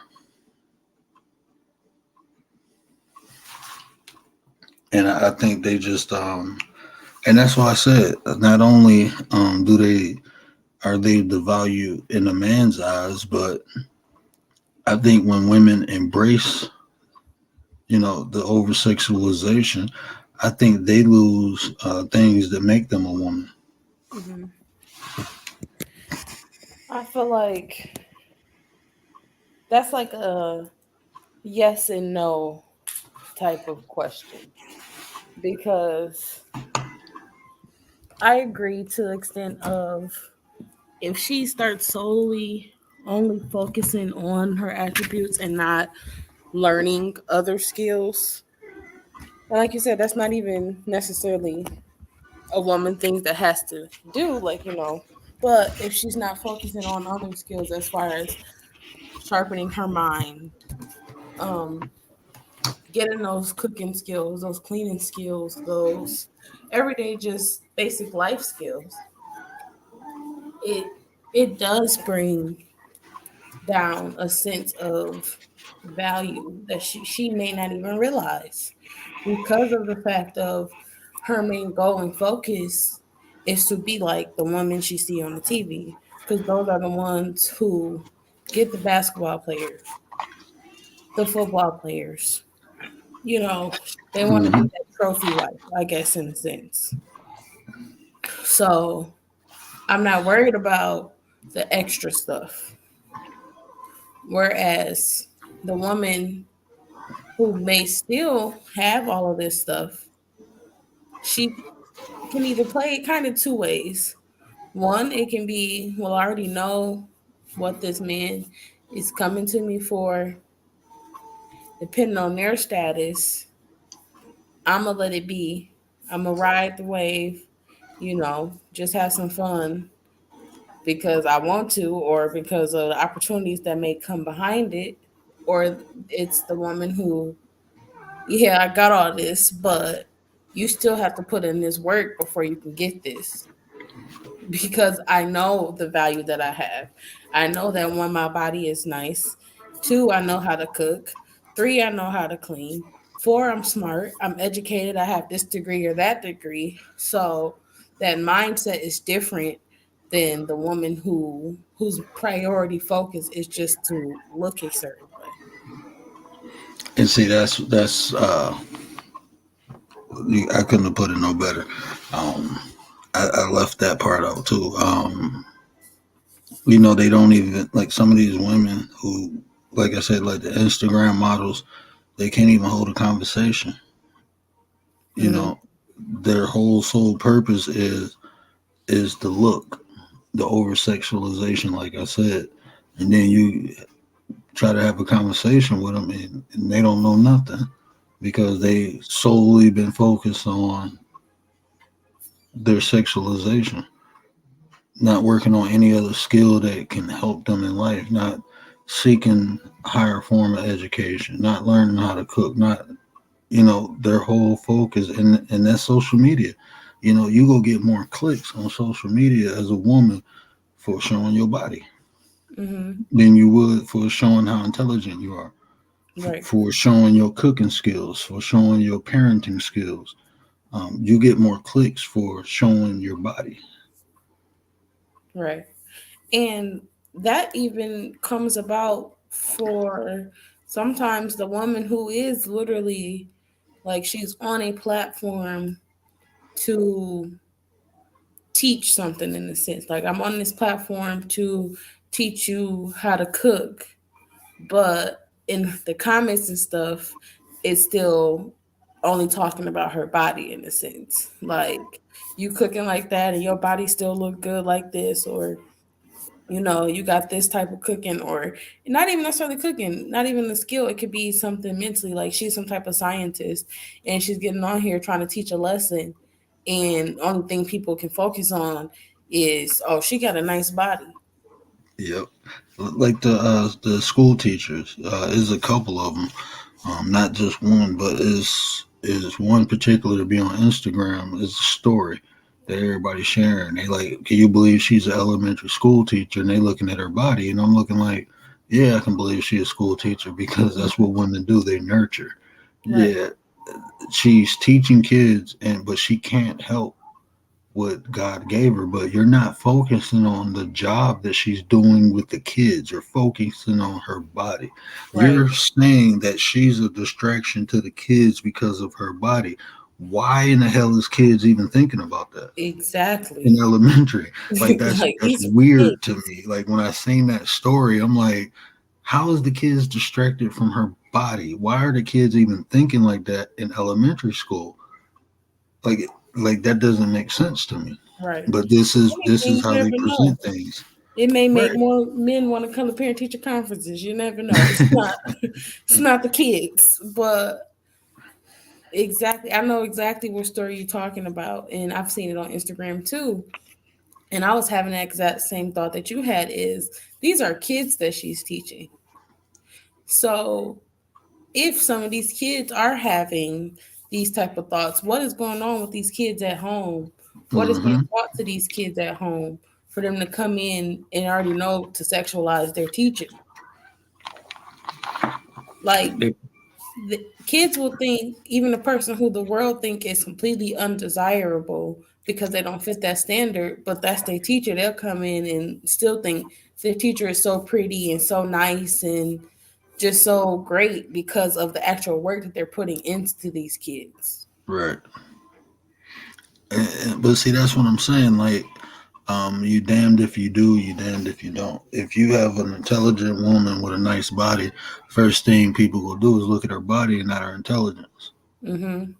Speaker 2: And I think they just, and that's why I said, not only do they are they the value in a man's eyes, but I think when women embrace, the over sexualization, I think they lose things that make them a woman.
Speaker 3: Hmm. I feel like that's like a yes and no type of question, because I agree to the extent of, if she starts solely only focusing on her attributes and not learning other skills, and like you said, that's not even necessarily a woman thing that has to do, like, but if she's not focusing on other skills as far as sharpening her mind, um, getting those cooking skills, those cleaning skills, those everyday just basic life skills, it it does bring down a sense of value that she may not even realize, because of the fact of her main goal and focus is to be like the woman she see on the TV. because those are the ones who get the basketball players, the football players. You know, they want to be
Speaker 2: Hmm.
Speaker 3: that trophy wife, I guess, in a sense. So I'm not worried about the extra stuff. Whereas the woman who may still have all of this stuff, she can either play it kind of two ways. One, it can be, well, I already know what this man is coming to me for. Depending on their status, I'm going to let it be. I'm going to ride the wave, just have some fun because I want to, or because of the opportunities that may come behind it. Or it's the woman who, yeah, I got all this, but you still have to put in this work before you can get this. Because I know the value that I have. I know that one, my body is nice. Two, I know how to cook. Three, I know how to clean. Four, I'm smart. I'm educated. I have this degree or that degree. So that mindset is different than the woman whose priority focus is just to look a certain way.
Speaker 2: And see, that's I couldn't have put it no better. Um, I left that part out too. They don't even like some of these women who, like I said, like the Instagram models, they can't even hold a conversation. You
Speaker 3: Mm-hmm.
Speaker 2: know, their whole sole purpose is the look, the over sexualization, like I said, and then you try to have a conversation with them, and they don't know nothing because they solely been focused on their sexualization, not working on any other skill that can help them in life, not seeking higher form of education, not learning how to cook, not their whole focus and that's social media. You go get more clicks on social media as a woman for showing your body
Speaker 3: Mm-hmm.
Speaker 2: than you would for showing how intelligent you are,
Speaker 3: Right.
Speaker 2: for showing your cooking skills, for showing your parenting skills. You get more clicks for showing your body.
Speaker 3: Right. And that even comes about for sometimes the woman who is literally like she's on a platform to teach something in a sense. Like I'm on this platform to teach you how to cook, but in the comments and stuff, it's still only talking about her body in a sense. Like you cooking like that and your body still look good like this, or you got this type of cooking, or not even necessarily cooking, not even the skill. It could be something mentally, like she's some type of scientist and she's getting on here trying to teach a lesson. And only thing people can focus on is, oh, she got a nice body.
Speaker 2: Yep. Like the school teachers, is a couple of them, not just one, but is one particular to be on Instagram is a story that everybody's sharing. They like, can you believe she's an elementary school teacher? And they looking at her body, and I'm looking like, yeah, I can believe she's a school teacher because that's what women do. They nurture.
Speaker 3: Right.
Speaker 2: Yeah, she's teaching kids, and but she can't help what God gave her, but you're not focusing on the job that she's doing with the kids. You're focusing on her body.
Speaker 3: Right.
Speaker 2: You're saying that she's a distraction to the kids because of her body. Why in the hell is kids even thinking about that in
Speaker 3: Exactly.
Speaker 2: elementary? Like
Speaker 3: Like
Speaker 2: that's
Speaker 3: these are
Speaker 2: weird to
Speaker 3: kids.
Speaker 2: me. Like when I seen that story, I'm like, how is the kids distracted from her body? Why are the kids even thinking like that in elementary school? Like that doesn't make sense to me.
Speaker 3: Right.
Speaker 2: But this is
Speaker 3: Anything, you
Speaker 2: how they
Speaker 3: never know.
Speaker 2: present things.
Speaker 3: It may make
Speaker 2: Right.
Speaker 3: more men want to come to parent teacher conferences. You never know. It's not it's not the kids, but exactly. I know exactly what story you're talking about, and I've seen it on Instagram too. And I was having that exact same thought that you had is these are kids that she's teaching. So if some of these kids are having these type of thoughts, what is going on with these kids at home? What is being
Speaker 2: Mm-hmm.
Speaker 3: taught to these kids at home for them to come in and already know to sexualize their teacher? Like the kids will think, even a person who the world think is completely undesirable because they don't fit that standard, but that's their teacher. They'll come in and still think their teacher is so pretty and so nice and just so great because of the actual work that they're putting into these kids.
Speaker 2: Right. But see, that's what I'm saying. Like, you damned if you do, you damned if you don't. If you have an intelligent woman with a nice body, first thing people will do is look at her body and not her intelligence.
Speaker 3: Mm-hmm.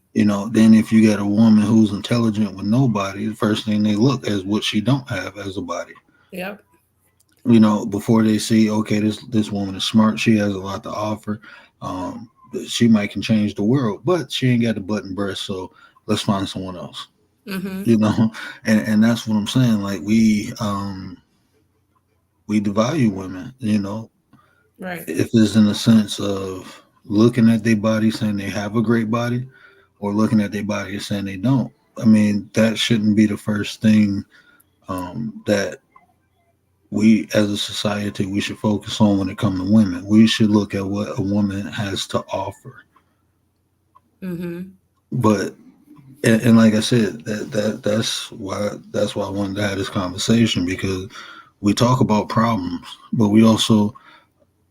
Speaker 2: Then if you got a woman who's intelligent with no body, the first thing they look is what she don't have as a body.
Speaker 3: Yep.
Speaker 2: Before they see, okay, this woman is smart, she has a lot to offer. Um, she might can change the world, but she ain't got the button breast, so let's find someone else.
Speaker 3: Mm-hmm.
Speaker 2: You know, and that's what I'm saying. Like we devalue women.
Speaker 3: Right.
Speaker 2: If it's in the sense of looking at their body saying they have a great body, or looking at their body and saying they don't. I mean, that shouldn't be the first thing that we as a society we should focus on when it comes to women. We should look at what a woman has to offer.
Speaker 3: Mm-hmm.
Speaker 2: But and like I said, that's why I wanted to have this conversation, because we talk about problems, but we also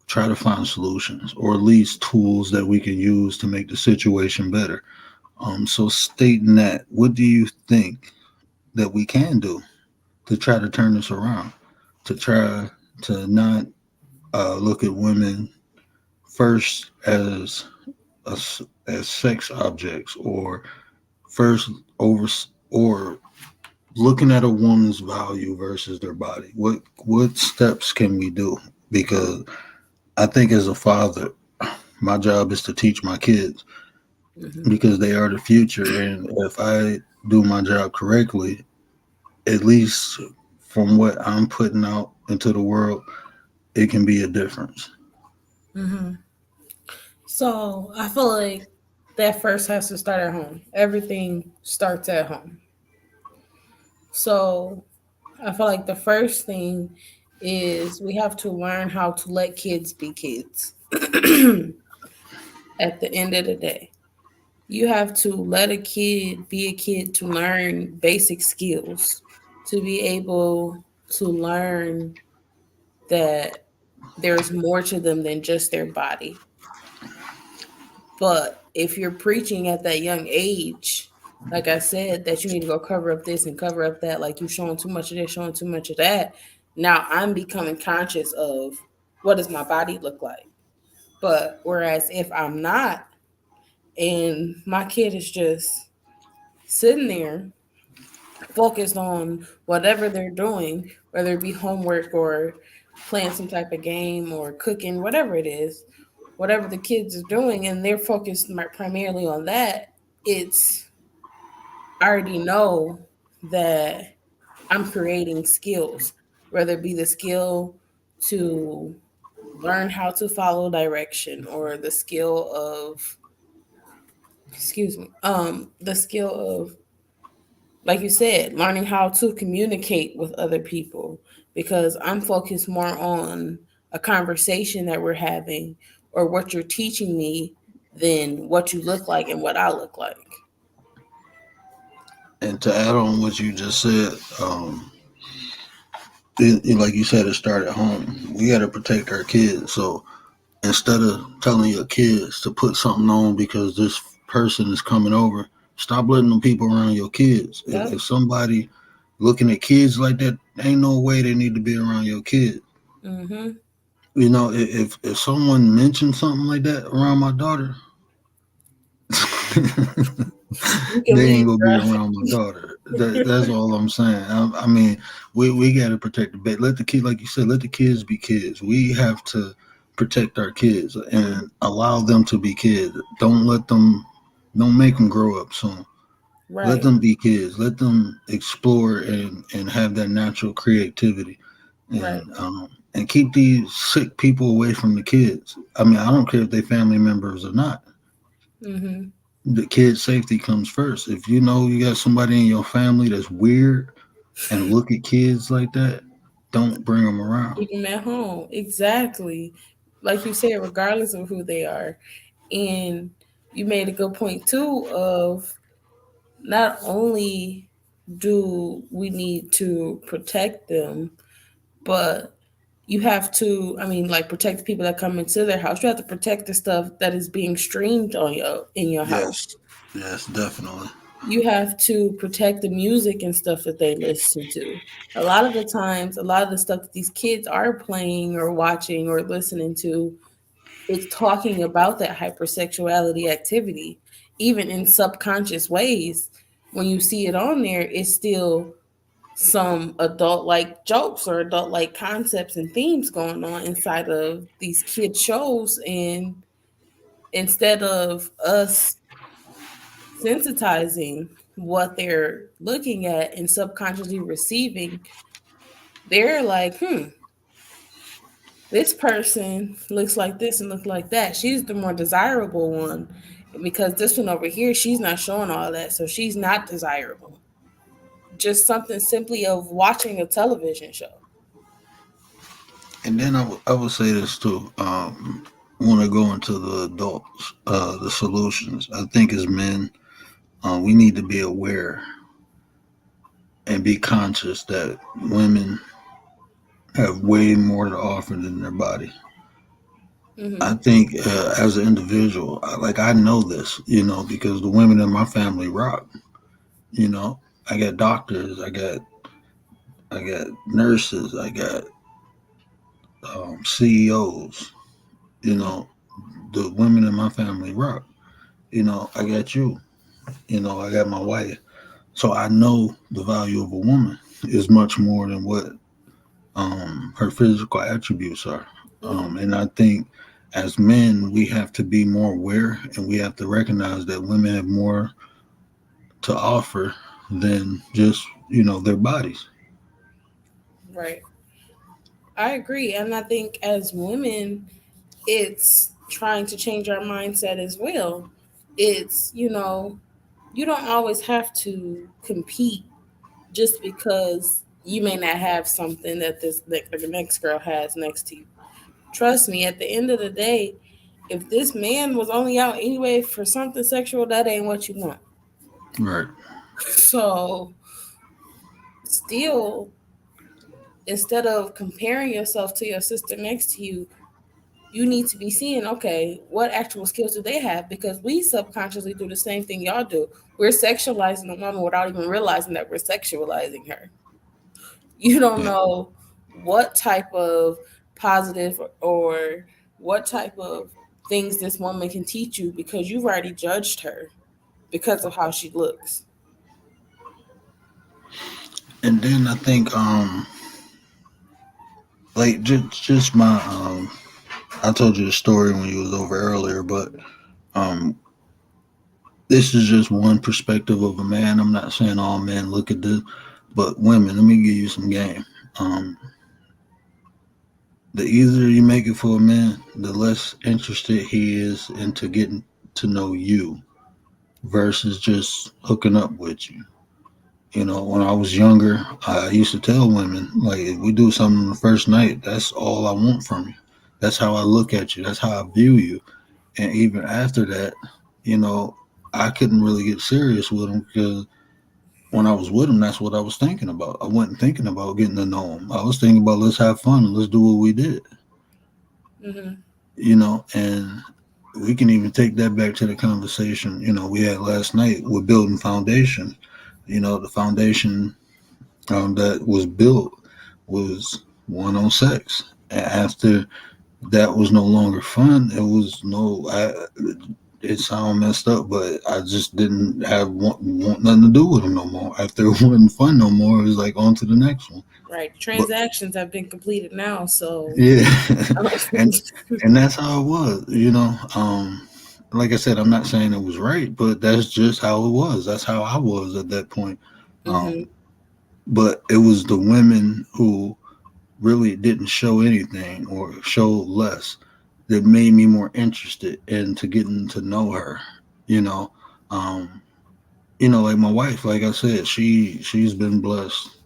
Speaker 2: try to find solutions, or at least tools that we can use to make the situation better. So stating that, what do you think that we can do to try to turn this around? To try to not look at women first as sex objects, or first over, or looking at a woman's value versus their body. What steps can we do? Because I think as a father, my job is to teach my kids,
Speaker 3: Mm-hmm.
Speaker 2: because they are the future, and if I do my job correctly, at least from what I'm putting out into the world, it can be a difference.
Speaker 3: Mm-hmm. So I feel like that first has to start at home. Everything starts at home. So I feel like the first thing is we have to learn how to let kids be kids. At the end of the day, you have to let a kid be a kid to learn basic skills, to be able to learn that there's more to them than just their body. But if you're preaching at that young age, like I said, that you need to go cover up this and cover up that, like you showing too much of this, showing too much of that, now I'm becoming conscious of what does my body look like. But whereas if I'm not, and my kid is just sitting there focused on whatever they're doing, whether it be homework or playing some type of game or cooking, whatever it is, whatever the kids are doing, and they're focused primarily on that, it's I already know that I'm creating skills, whether it be the skill to learn how to follow direction or the skill of the skill of, like you said, learning how to communicate with other people, because I'm focused more on a conversation that we're having or what you're teaching me than what you look like and what I look like.
Speaker 2: And to add on what you just said, like you said, it started at home. We got to protect our kids. So instead of telling your kids to put something on because this person is coming over, stop letting them people around your kids. If
Speaker 3: Yep.
Speaker 2: somebody looking at kids like that, ain't no way they need to be around your kids.
Speaker 3: Mm-hmm.
Speaker 2: If someone mentions something like that around my daughter,
Speaker 3: You can
Speaker 2: they
Speaker 3: leave,
Speaker 2: ain't gonna be
Speaker 3: bro.
Speaker 2: around my daughter. That's all I'm saying. I mean, we got to protect the baby. Let the kid, like you said, let the kids be kids. We have to protect our kids and allow them to be kids. Don't make them grow up soon. Let
Speaker 3: Right,
Speaker 2: them be kids. Let them explore and have that natural creativity,
Speaker 3: right.
Speaker 2: and keep these sick people away from the kids. I mean, I don't care if they family members or not.
Speaker 3: Mm-hmm.
Speaker 2: The kid's safety comes first. If you know you got somebody in your family that's weird and look at kids like that, don't bring them around.
Speaker 3: Keep them at home. Exactly. Like you said, regardless of who they are. And you made a good point too of not only do we need to protect them, but you have to, I mean, like protect the people that come into their house. You have to protect the stuff that is being streamed on your in your house.
Speaker 2: Yes, yes, definitely.
Speaker 3: You have to protect the music and stuff that they listen to. A lot of the times, a lot of the stuff that these kids are playing or watching or listening to, it's talking about that hypersexuality activity, even in subconscious ways. When you see it on there, it's still some adult like jokes or adult like concepts and themes going on inside of these kid shows. And instead of us sensitizing what they're looking at and subconsciously receiving, they're like, this person looks like this and looks like that. She's the more desirable one because this one over here, she's not showing all that. So she's not desirable. Just something simply of watching a television show.
Speaker 2: And then I would say this too. Want to go into the adults, the solutions. I think as men, we need to be aware and be conscious that women have way more to offer than their body. I
Speaker 3: Mm-hmm.
Speaker 2: think as an individual, like I know this, because the women in my family rock. You know, I got doctors, I got nurses, I got CEOs. You
Speaker 3: Mm-hmm.
Speaker 2: know, the women in my family rock. I got you. I got my wife. So I know the value of a woman is much more than what her physical attributes are.
Speaker 3: Mm-hmm.
Speaker 2: And I think as men, we have to be more aware and we have to recognize that women have more to offer than just, their bodies.
Speaker 3: Right. I agree. And I think as women, it's trying to change our mindset as well. It's, you don't always have to compete just because you may not have something that the next girl has next to you. Trust me, at the end of the day, if this man was only out anyway for something sexual, that ain't what you want.
Speaker 2: Right.
Speaker 3: So, still, instead of comparing yourself to your sister next to you, you need to be seeing, okay, what actual skills do they have? Because we subconsciously do the same thing y'all do. We're sexualizing a woman without even realizing that we're sexualizing her. You don't
Speaker 2: Yeah.
Speaker 3: know what type of positive or what type of things this woman can teach you because you've already judged her because of how she looks.
Speaker 2: And then I think, like just my, I told you the story when you was over earlier, but um, this is just one perspective of a man. I'm not saying all men look at this, but women. Let me give you some game. Um, the easier you make it for a man, the less interested he is into getting to know you versus just hooking up with you. When I was younger, I used to tell women, like, if we do something on the first night, that's all I want from you. That's how I look at you. That's how I view you. And even after that, you know, I couldn't really get serious with them because when I was with them, that's what I was thinking about. I wasn't thinking about getting to know them. I was thinking about let's have fun and let's do what we did,
Speaker 3: Mm-hmm.
Speaker 2: and we can even take that back to the conversation, we had last night with building foundation. The foundation that was built was one on sex. And after that was no longer fun, it was no, it sounded messed up, but I just didn't want nothing to do with him no more. After it wasn't fun no more, it was like on to the next one.
Speaker 3: Right.
Speaker 2: But
Speaker 3: Transactions have been completed now, so
Speaker 2: yeah, and and that's how it was. Like I said, I'm not saying it was right, but that's just how it was. That's how I was at that point.
Speaker 3: mm-hmm.
Speaker 2: Um, but it was the women who really didn't show anything or show less that made me more interested into getting to know her. You know, um, like my wife, like I said, she's been blessed.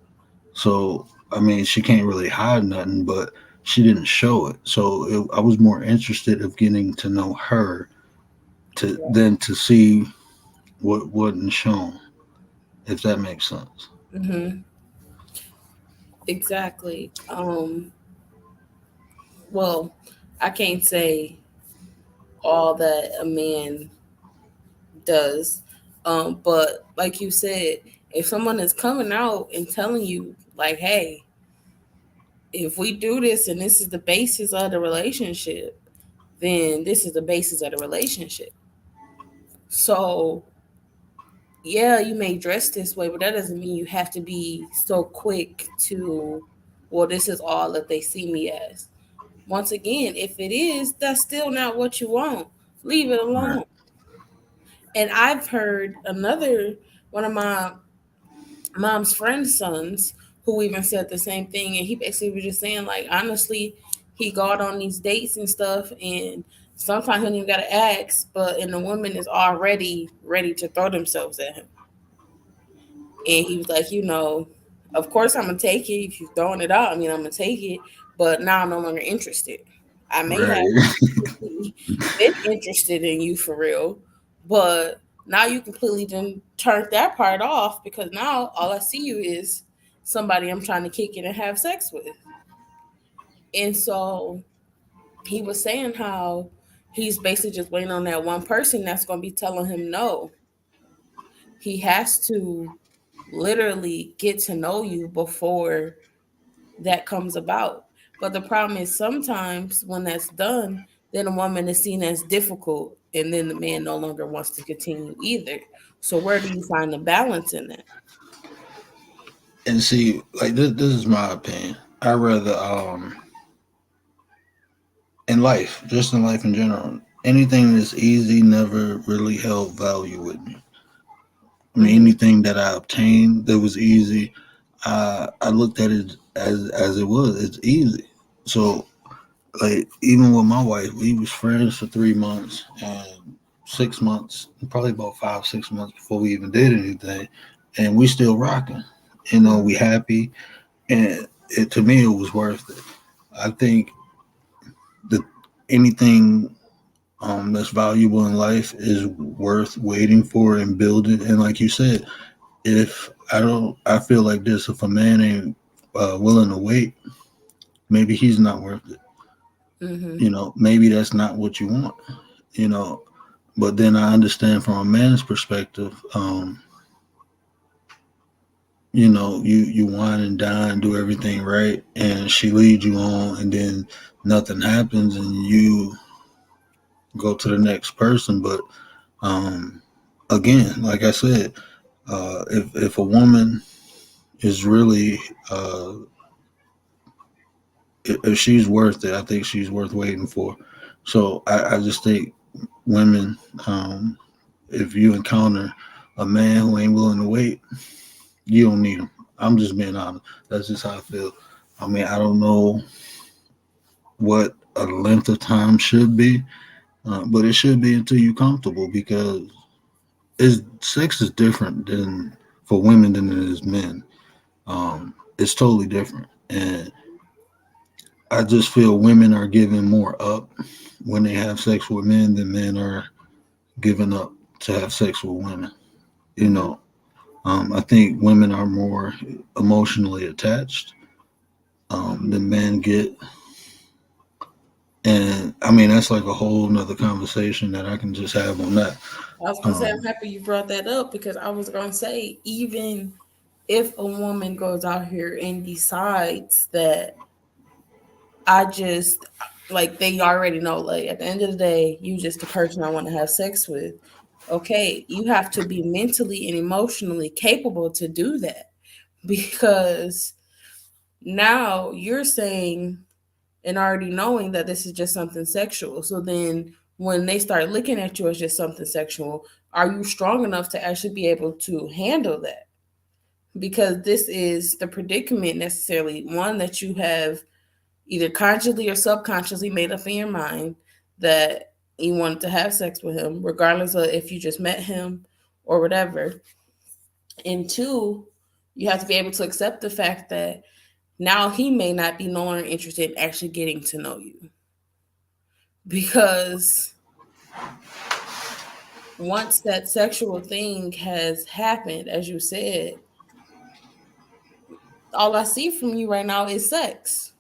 Speaker 2: So I mean, she can't really hide nothing, but she didn't show it. So I was more interested of getting to know her to than to see what wasn't shown. If that makes sense.
Speaker 3: Mm-hmm. Exactly. Well, I can't say all that a man does. But like you said, if someone is coming out and telling you, like, hey, if we do this and this is the basis of the relationship, then this is the basis of the relationship. So, yeah, you may dress this way, but that doesn't mean you have to be so quick to, well, this is all that they see me as. Once again, if it is, that's still not what you want. Leave it
Speaker 2: Right.
Speaker 3: alone. And I've heard another one of my mom's friend's sons who even said the same thing, and he basically was just saying, like, honestly, he go out on these dates and stuff, and sometimes he don't even gotta ask, but and the woman is already ready to throw themselves at him. And he was like, of course I'm gonna take it. If you're throwing it out, I mean, I'm gonna take it, but now I'm no longer interested. I may have
Speaker 2: Right.
Speaker 3: previously been interested in you for real, but now you completely done turned that part off because now all I see you is somebody I'm trying to kick it and have sex with. And so he was saying how he's basically just waiting on that one person that's going to be telling him no. He has to literally get to know you before that comes about. But the problem is sometimes when that's done, then a woman is seen as difficult and then the man no longer wants to continue either. So where do you find the balance in that?
Speaker 2: And see, like this is my opinion. I rather in life, just in life in general, anything that's easy never really held value with me. I mean,
Speaker 3: Mm-hmm.
Speaker 2: anything that I obtained that was easy, I looked at it as it was. It's easy. So, like, even with my wife, we was friends for 3 months and 6 months, probably about 5 6 months before we even did anything, and we still rocking. You know, we happy, and to me, it was worth it. I think that anything that's valuable in life is worth waiting for and building. And like you said, if I feel like this. If a man ain't willing to wait, maybe he's not worth it.
Speaker 3: Mm-hmm.
Speaker 2: You know, maybe that's not what you want. You know, but then I understand from a man's perspective. You know, you wine and dine, do everything right, and she leads you on, and then nothing happens, and you go to the next person. But um, again, like I said, if a woman is really if she's worth it, I think she's worth waiting for. So I just think women, if you encounter a man who ain't willing to wait, you don't need him. I'm just being honest. That's just how I feel. I mean, I don't know what a length of time should be, but it should be until you're comfortable because sex is different than for women than it is men. It's totally different, and I just feel women are giving more up when they have sex with men than men are giving up to have sex with women. You
Speaker 3: Mm-hmm.
Speaker 2: know, I think women are more emotionally attached than men get. And I mean, that's like a whole nother conversation that I can just have on that.
Speaker 3: I was gonna say I'm
Speaker 2: Um,
Speaker 3: happy you brought that up because I was gonna say even if a woman goes out here and decides that I just like they already know like at the end of the day you just the person I want to have sex with. Okay, you have to be mentally and emotionally capable to do that because now you're saying and already knowing that this is just something sexual. So then when they start looking at you as just something sexual, are you strong enough to actually be able to handle that? Because this is the predicament necessarily one that you have either consciously or subconsciously made up in your mind that you wanted to have sex with him, regardless of if you just met him or whatever. And two, you have to be able to accept the fact that now he may not be no longer interested in actually getting to know you. Because once that sexual thing has happened, as you said, all I see from you right now is sex.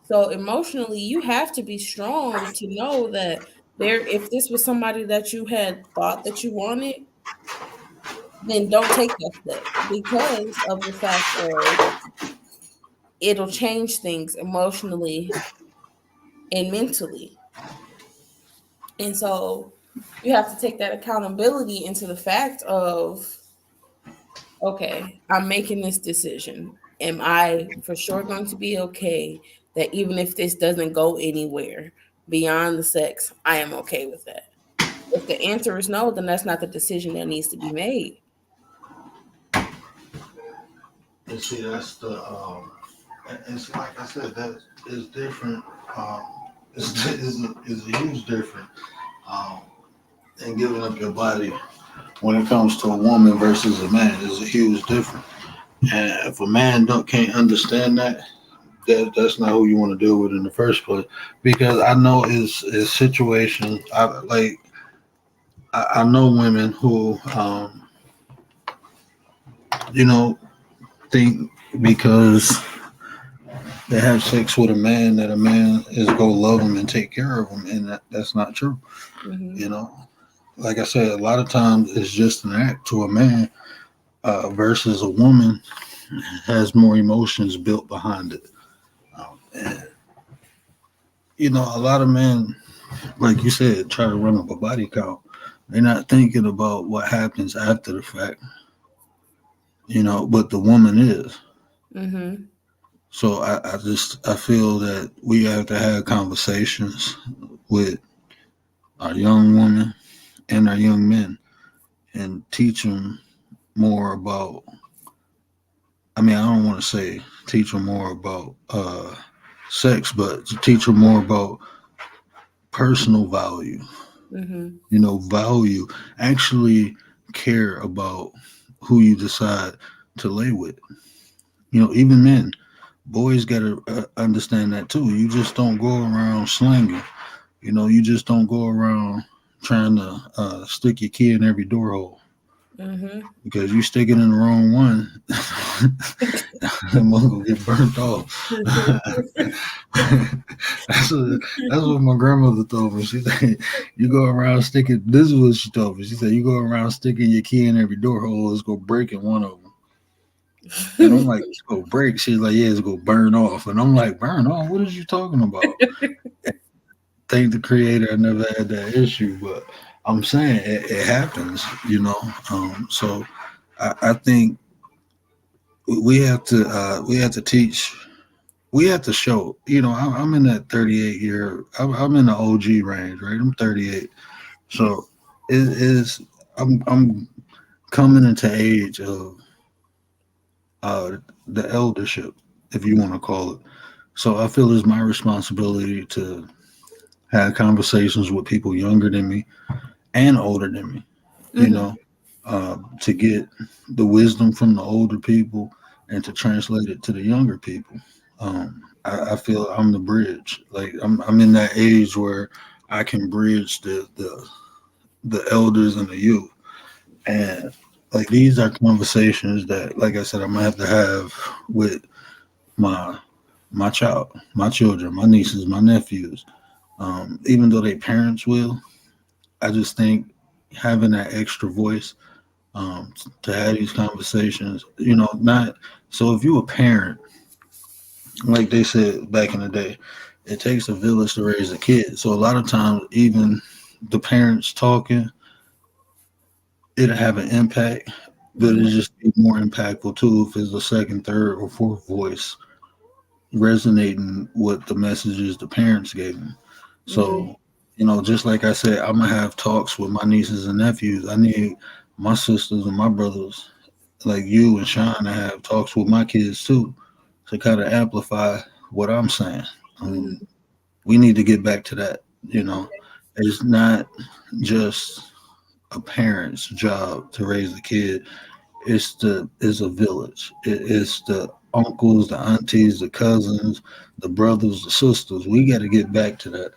Speaker 3: So emotionally, you have to be strong to know that there, if this was somebody that you had thought that you wanted, then don't take that step because of the fact of it'll change things emotionally and mentally. And so you have to take that accountability into the fact of, okay, I'm making this decision. Am I for sure going to be okay that even if this doesn't go anywhere beyond the sex, I am okay with that? If the answer is no, then that's not the decision that needs to be made.
Speaker 2: And see, that's the and it's like I said, that is different. Um, is a huge difference. Um, and giving up your body when it comes to a woman versus a man is a huge difference. And if a man don't can't understand that, that's not who you want to deal with in the first place. Because I know is situations. I know women who you know think because they have sex with a man that a man is gonna love them and take care of them, and that's not true.
Speaker 3: Mm-hmm.
Speaker 2: You know, like I said, a lot of times it's just an act to a man versus a woman has more emotions built behind it. And, a lot of men, like you said, try to run up a body count. They're not thinking about what happens after the fact, but the woman is.
Speaker 3: Mm-hmm.
Speaker 2: So I feel that we have to have conversations with our young women and our young men and teach them more about. I mean, I don't want to say teach them more about sex, but to teach them more about personal value.
Speaker 3: Mm-hmm.
Speaker 2: Value. Actually care about who you decide to lay with. Even men, boys got to understand that too. You just don't go around slinging. You just don't go around trying to stick your key in every door hole
Speaker 3: Mm-hmm.
Speaker 2: because you stick it in the wrong one, that mother will get burnt off. That's what my grandmother told me. She said, "You go around sticking." This is what she told me. She said, "You go around sticking your key in every door hole, it's gonna break in one of them." And I'm like, "It's gonna break." She's like, "Yeah, it's gonna burn off." And I'm like, "Burn off? What are you talking about?" Thank the creator, I never had that issue, but I'm saying it happens. So I think we have to teach. We have to show. I'm in that 38 year. I'm in the OG range, right? I'm 38, so it is. I'm coming into age of the eldership, if you want to call it. So I feel it's my responsibility to have conversations with people younger than me and older than me. You
Speaker 3: Mm-hmm.
Speaker 2: know, to get the wisdom from the older people and to translate it to the younger people. I feel I'm the bridge. Like I'm in that age where I can bridge the elders and the youth. And like these are conversations that, like I said, I'm gonna have to have with my my children, my nieces, my nephews. Even though they parents will, I just think having that extra voice to have these conversations, not so if you a parent, like they said back in the day, it takes a village to raise a kid. So a lot of times, even the parents talking, it'll have an impact, but
Speaker 3: Mm-hmm.
Speaker 2: it just be more impactful too if it's a second, third, or fourth voice resonating with the messages the parents gave them.
Speaker 3: Mm-hmm.
Speaker 2: So, just like I said, I'm gonna have talks with my nieces and nephews. I need my sisters and my brothers, like you and Sean, to have talks with my kids too, to kind of amplify what I'm saying. Um,
Speaker 3: Mm-hmm.
Speaker 2: we need to get back to that. It's not just a parent's job to raise a kid. It's a village. It's the uncles, the aunties, the cousins, the brothers, the sisters. We got to get back to that.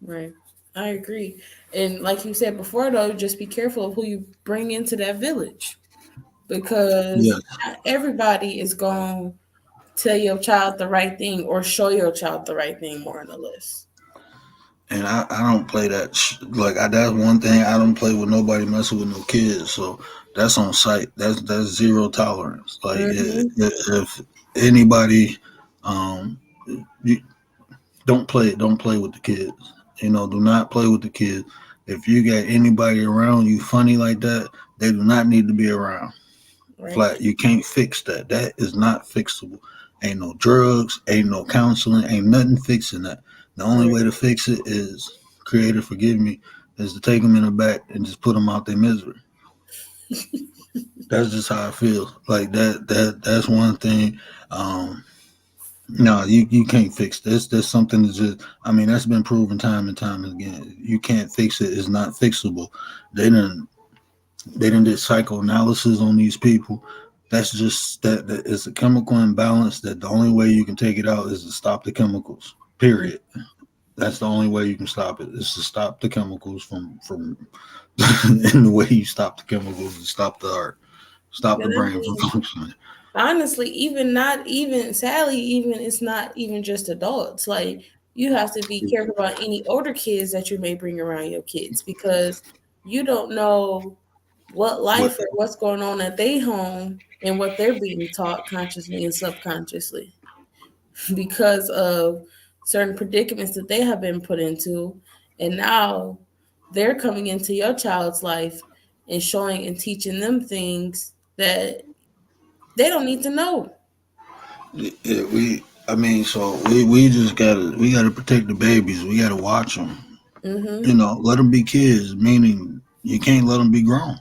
Speaker 3: Right. I agree. And like you said before, though, just be careful of who you bring into that village. because
Speaker 2: Yes.
Speaker 3: not everybody is going to tell your child the right thing or show your child the right thing more on the list.
Speaker 2: And I don't play that. That's one thing I don't play with nobody messing with no kids. So that's on site. That's zero tolerance.
Speaker 3: Mm-hmm.
Speaker 2: If anybody, um, you don't play with the kids. Do not play with the kids. If you got anybody around you funny like that, they do not need to be around.
Speaker 3: Right.
Speaker 2: Flat. You can't fix that. That is not fixable. Ain't no drugs, ain't no counseling, ain't nothing fixing that. The only way
Speaker 3: Right.
Speaker 2: to fix it is, Creator forgive me, is to take them in the back and just put them out their misery. That's just how I feel. Like that's one thing. Um, no, you can't fix this. That's something that's just. I mean, that's been proven time and time again. You can't fix it. It's not fixable. They didn't They didn't did psychoanalysis on these people. That's just that it's a chemical imbalance that the only way you can take it out is to stop the chemicals. Period. That's the only way you can stop it. Is to stop the chemicals from and the way you stop the chemicals is stop the heart, stop
Speaker 3: But
Speaker 2: the
Speaker 3: I
Speaker 2: brain from
Speaker 3: mean,
Speaker 2: functioning.
Speaker 3: honestly, even not even sadly, even it's not even just adults. Like you have to be careful about any older kids that you may bring around your kids because you don't know what
Speaker 2: What
Speaker 3: life or what's going on at their home and what they're being taught consciously and subconsciously because of certain predicaments that they have been put into. And now they're coming into your child's life and showing and teaching them things that they don't need to know.
Speaker 2: we I mean, so we just gotta protect the babies. We gotta watch them.
Speaker 3: Mm-hmm.
Speaker 2: Let them be kids. Meaning you can't let them be grown.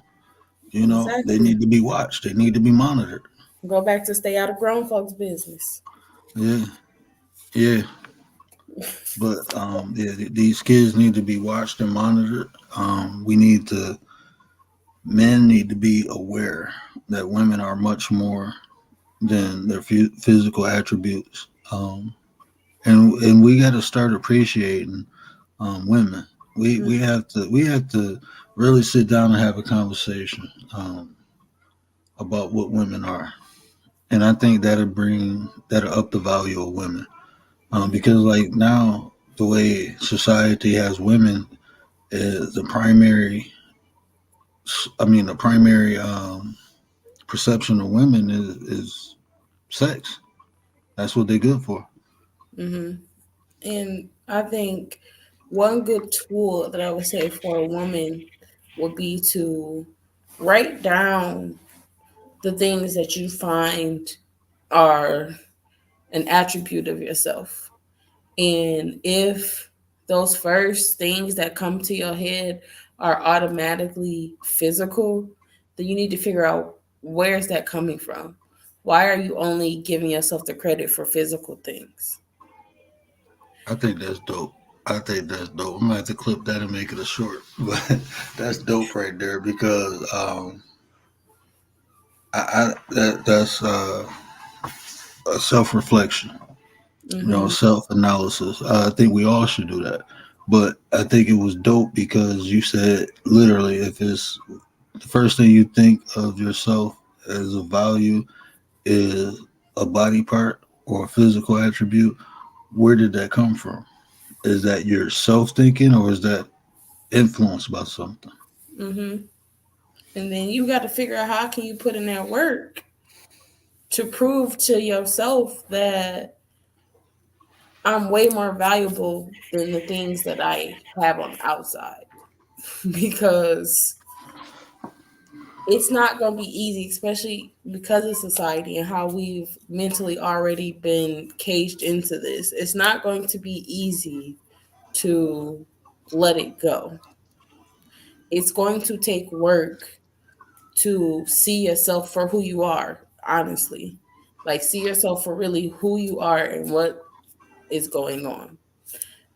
Speaker 2: They
Speaker 3: Exactly.
Speaker 2: need to be watched. They need to be monitored.
Speaker 3: Go back to stay out of grown folks' business.
Speaker 2: Yeah, yeah. But yeah, these kids need to be watched and monitored. Men need to be aware that women are much more than their physical attributes. And we got to start appreciating women. We have to really sit down and have a conversation about what women are, and I think that'll up the value of women. Because like now, the way society has women is the primary perception of women is sex. That's what they're good for.
Speaker 3: Mm-hmm. And I think one good tool that I would say for a woman would be to write down the things that you find are an attribute of yourself. And if those first things that come to your head are automatically physical, then you need to figure out where's that coming from? Why are you only giving yourself the credit for physical things?
Speaker 2: I think that's dope. I think that's dope. I'm gonna have to clip that and make it a short, but that's dope right there because that's a self reflection.
Speaker 3: Mm-hmm.
Speaker 2: Self analysis. I think we all should do that. But I think it was dope because you said literally, if it's the first thing you think of yourself as a value is a body part or a physical attribute, where did that come from? Is that your self thinking or is that influenced by something?
Speaker 3: Mm-hmm. And then you got to figure out how can you put in that work to prove to yourself that I'm way more valuable than the things that I have on the outside. Because it's not going to be easy, especially because of society and how we've mentally already been caged into this. It's not going to be easy to let it go. It's going to take work to see yourself for who you are, honestly. Like, see yourself for really who you are and what is going on.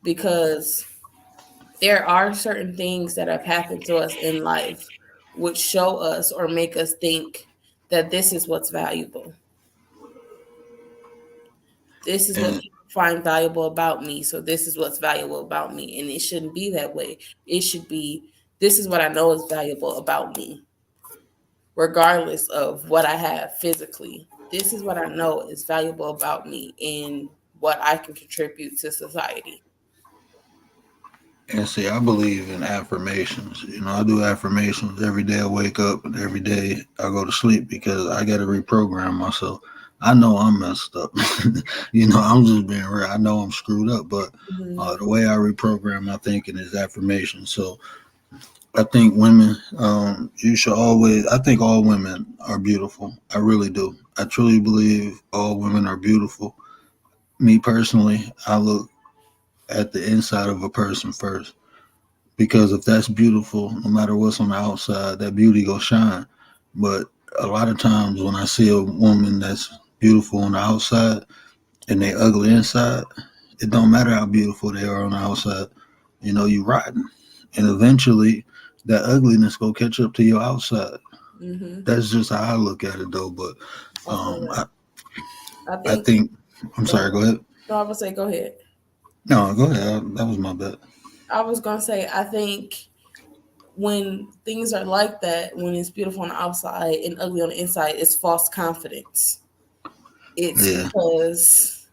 Speaker 3: Because there are certain things that have happened to us in life which show us or make us think that this is what's valuable. This is what
Speaker 2: And
Speaker 3: people find valuable about me. So this is what's valuable about me. And it shouldn't be that way. It should be this is what I know is valuable about me. regardless of what I have physically. This is what I know is valuable about me and what I can contribute to society.
Speaker 2: And see, I believe in affirmations. I do affirmations every day. I wake up and every day I go to sleep because I got to reprogram myself. I know I'm messed up. I'm just being real. I know I'm screwed up, but
Speaker 3: Mm-hmm.
Speaker 2: the way I reprogram my thinking is affirmation. So I think women, you should always, I think all women are beautiful. I really do. I truly believe all women are beautiful. Me personally, I look at the inside of a person first because if that's beautiful, no matter what's on the outside, that beauty go shine. But a lot of times when I see a woman that's beautiful on the outside and they ugly inside, it don't matter how beautiful they are on the outside. You rotten, and eventually that ugliness go catch up to your outside.
Speaker 3: Mm-hmm.
Speaker 2: That's just how I look at it, though. But
Speaker 3: I feel
Speaker 2: um,
Speaker 3: that.
Speaker 2: I,
Speaker 3: I
Speaker 2: I
Speaker 3: think.
Speaker 2: think I'm
Speaker 3: Go
Speaker 2: sorry.
Speaker 3: ahead.
Speaker 2: Go ahead.
Speaker 3: No, I would say go ahead.
Speaker 2: No, go ahead. That was my bet.
Speaker 3: I was gonna say I think when things are like that, when it's beautiful on the outside and ugly on the inside, it's false confidence. It's
Speaker 2: Yeah,
Speaker 3: because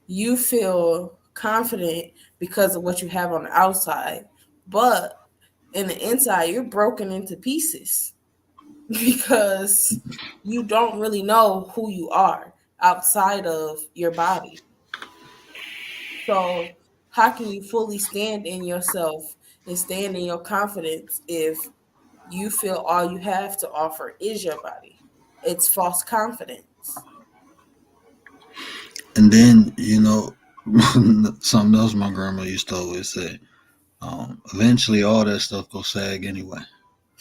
Speaker 3: you feel confident because of what you have on the outside, but in the inside, you're broken into pieces because you don't really know who you are outside of your body. So, how can you fully stand in yourself and stand in your confidence if you feel all you have to offer is your body? It's false confidence.
Speaker 2: and then something else my grandma used to always say. Eventually, all that stuff go sag anyway.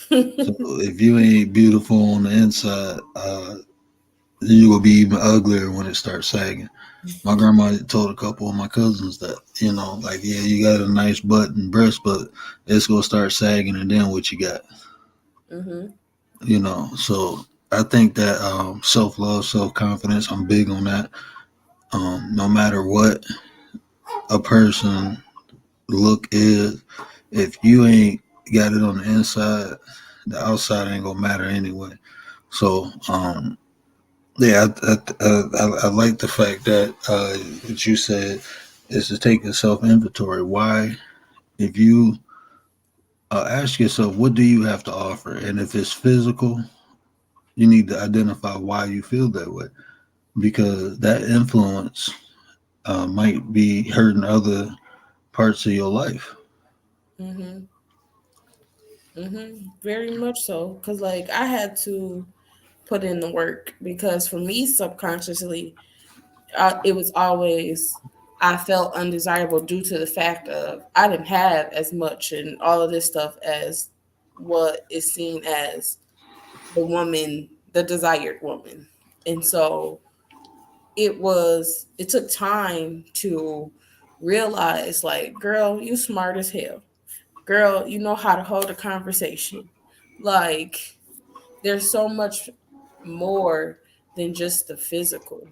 Speaker 2: So if you ain't beautiful on the inside, you will be even uglier when it starts sagging. My grandma told a couple of my cousins that, like, yeah, you got a nice butt and breast, but it's gonna start sagging, and then what you got,
Speaker 3: Mm-hmm.
Speaker 2: So I think that self love, self confidence, I'm big on that. No matter what a person look is, if you ain't got it on the inside, the outside ain't gonna matter anyway. So, yeah, I like the fact that what you said is to take a self inventory. Why, if you ask yourself, what do you have to offer, and if it's physical, you need to identify why you feel that way because that influence might be hurting other parts of your life.
Speaker 3: Mm-hmm. Mm-hmm. Very much so. Because, like, I had to put in the work because for me, subconsciously, it was always, I felt undesirable due to the fact of I didn't have as much and all of this stuff as what is seen as the woman, the desired woman. And so it took time to realize, like, girl, you smart as hell. Girl, you know how to hold a conversation. Like, there's so much more than just the physical.
Speaker 2: Yeah.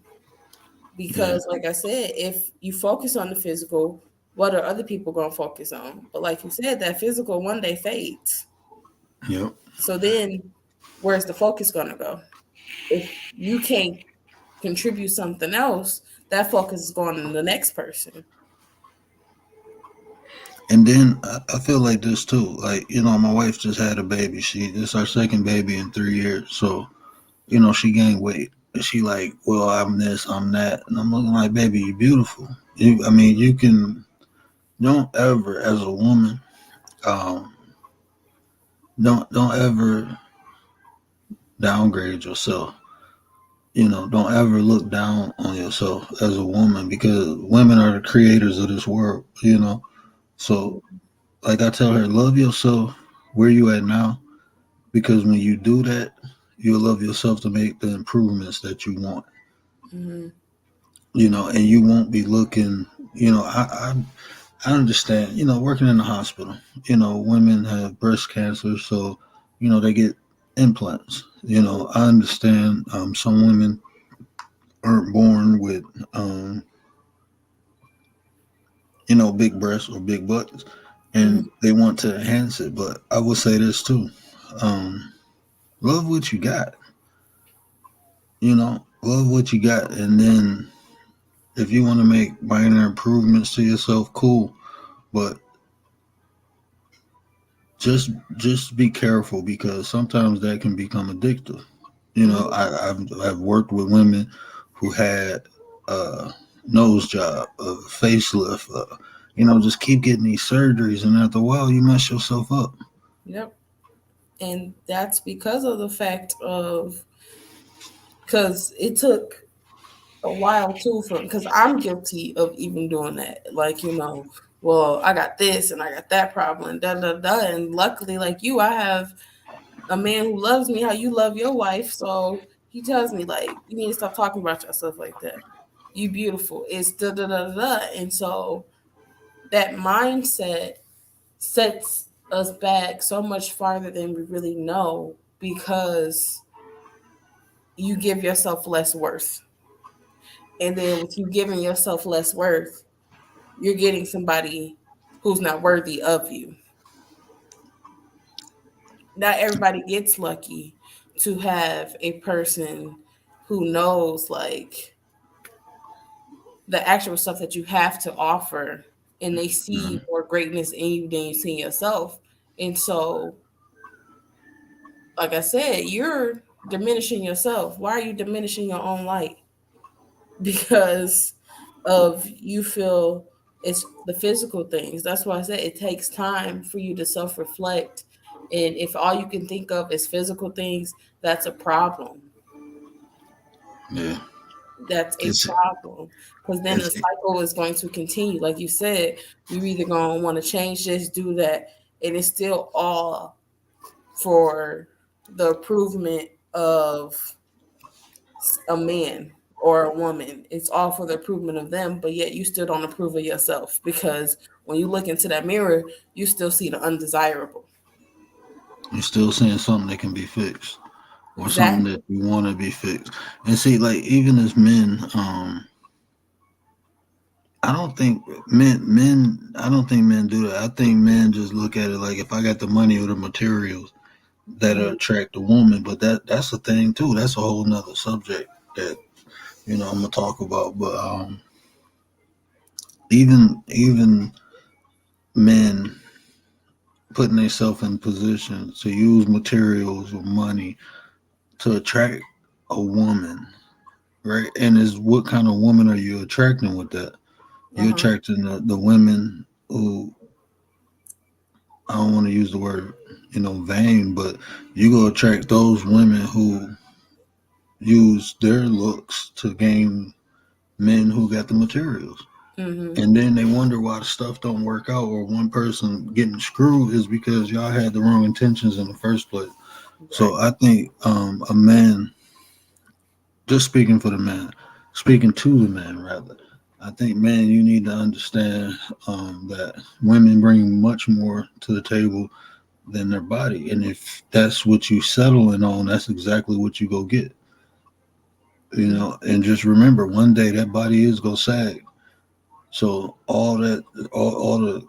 Speaker 3: Because, like I said, if you focus on the physical, what are other people going to focus on? But, like you said, that physical one day fades.
Speaker 2: Yep.
Speaker 3: So then, where's the focus going to go? If you can't contribute something else, that focus is going to the next person.
Speaker 2: And then I feel like this too. Like, my wife just had a baby. This our second baby in 3 years. So, she gained weight. And she like, well, I'm this, I'm that. And I'm looking like, baby, you beautiful. You can, don't ever, as a woman, um, don't ever downgrade yourself. Don't ever look down on yourself as a woman because women are the creators of this world. So, like I tell her, love yourself where you at now because when you do that, you'll love yourself to make the improvements that you want.
Speaker 3: Mm-hmm.
Speaker 2: And you won't be looking. I understand. Working in the hospital, women have breast cancer, so they get implants. I understand. Some women aren't born with big breasts or big butts,
Speaker 3: Mm-hmm.
Speaker 2: and they want to enhance it. But I will say this too. Um, Love what you got. Love what you got, and then if you want to make minor improvements to yourself, cool. But just be careful because sometimes that can become addictive. I've worked with women who had a nose job, a facelift, just keep getting these surgeries, and after a while, you mess yourself up.
Speaker 3: Yep. And that's because of the fact of, because it took a while too for, because I'm guilty of even doing that. Like, well, I got this and I got that problem, and da da da. And luckily, like you, I have a man who loves me how you love your wife. So he tells me, like, you need to stop talking about yourself like that. You beautiful. It's da da da da. And so that mindset sets us back so much farther than we really know, because you give yourself less worth. And then with you giving yourself less worth, you're getting somebody who's not worthy of you. Not everybody gets lucky to have a person who knows, like, the actual stuff that you have to offer, and they see
Speaker 2: Mhm.
Speaker 3: more greatness in you than you see in yourself. And so, like I said, you're diminishing yourself. Why are you diminishing your own light? Because of, you feel it's the physical things. That's why I said it takes time for you to self-reflect. And if all you can think of is physical things, that's a problem.
Speaker 2: Yeah,
Speaker 3: That's a
Speaker 2: it's
Speaker 3: problem, because then the
Speaker 2: it's
Speaker 3: cycle is going to continue. Like you said, you're either going to want to change this, do that, and it's still all for the improvement of a man or a woman. It's all for the improvement of them, but yet you still don't approve of yourself, because when you look into that mirror, you still see the undesirable.
Speaker 2: you're still seeing something that can be fixed or something
Speaker 3: Exactly.
Speaker 2: that you want to be fixed. And see, like even as men, I don't think I don't think men do that. I think men just look at it like if I got the money or the materials that'll
Speaker 3: Mhm.
Speaker 2: attract a woman. But that's a thing too. That's a whole nother subject that I'm gonna talk about. But even men putting themselves in position to use materials or money to attract a woman, right? And is what kind of woman are you attracting with that? You're
Speaker 3: Uh-huh.
Speaker 2: attracting the women who, I don't want to use the word, vain, but you go attract those women who use their looks to gain men who got the materials.
Speaker 3: Mhm.
Speaker 2: And then they wonder why the stuff don't work out, or one person getting screwed is because y'all had the wrong intentions in the first place. So
Speaker 3: Right.
Speaker 2: I think a man, just speaking for the man, speaking to the man rather, I think, man, you need to understand that women bring much more to the table than their body. And if that's what you settling on, that's exactly what you go get. And just remember, one day that body is gonna sag. So all the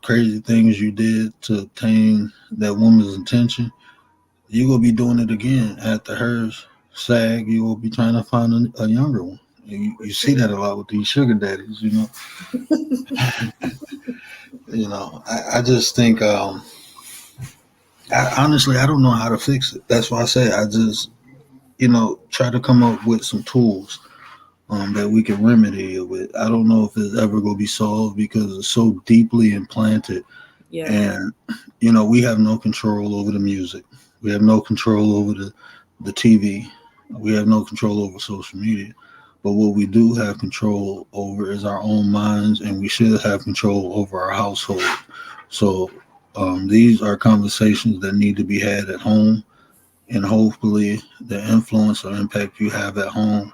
Speaker 2: crazy things you did to obtain that woman's attention, you gonna be doing it again after hers sag. You will be trying to find a younger one. You see that a lot with these sugar daddies. I just think, honestly, I don't know how to fix it. That's why I say I just try to come up with some tools that we can remedy it with. I don't know if it's ever going to be solved because it's so deeply implanted.
Speaker 3: Yeah.
Speaker 2: And, we have no control over the music. We have no control over the TV. We have no control over social media. But what we do have control over is our own minds, and we should have control over our household. So these are conversations that need to be had at home, and hopefully the influence or impact you have at home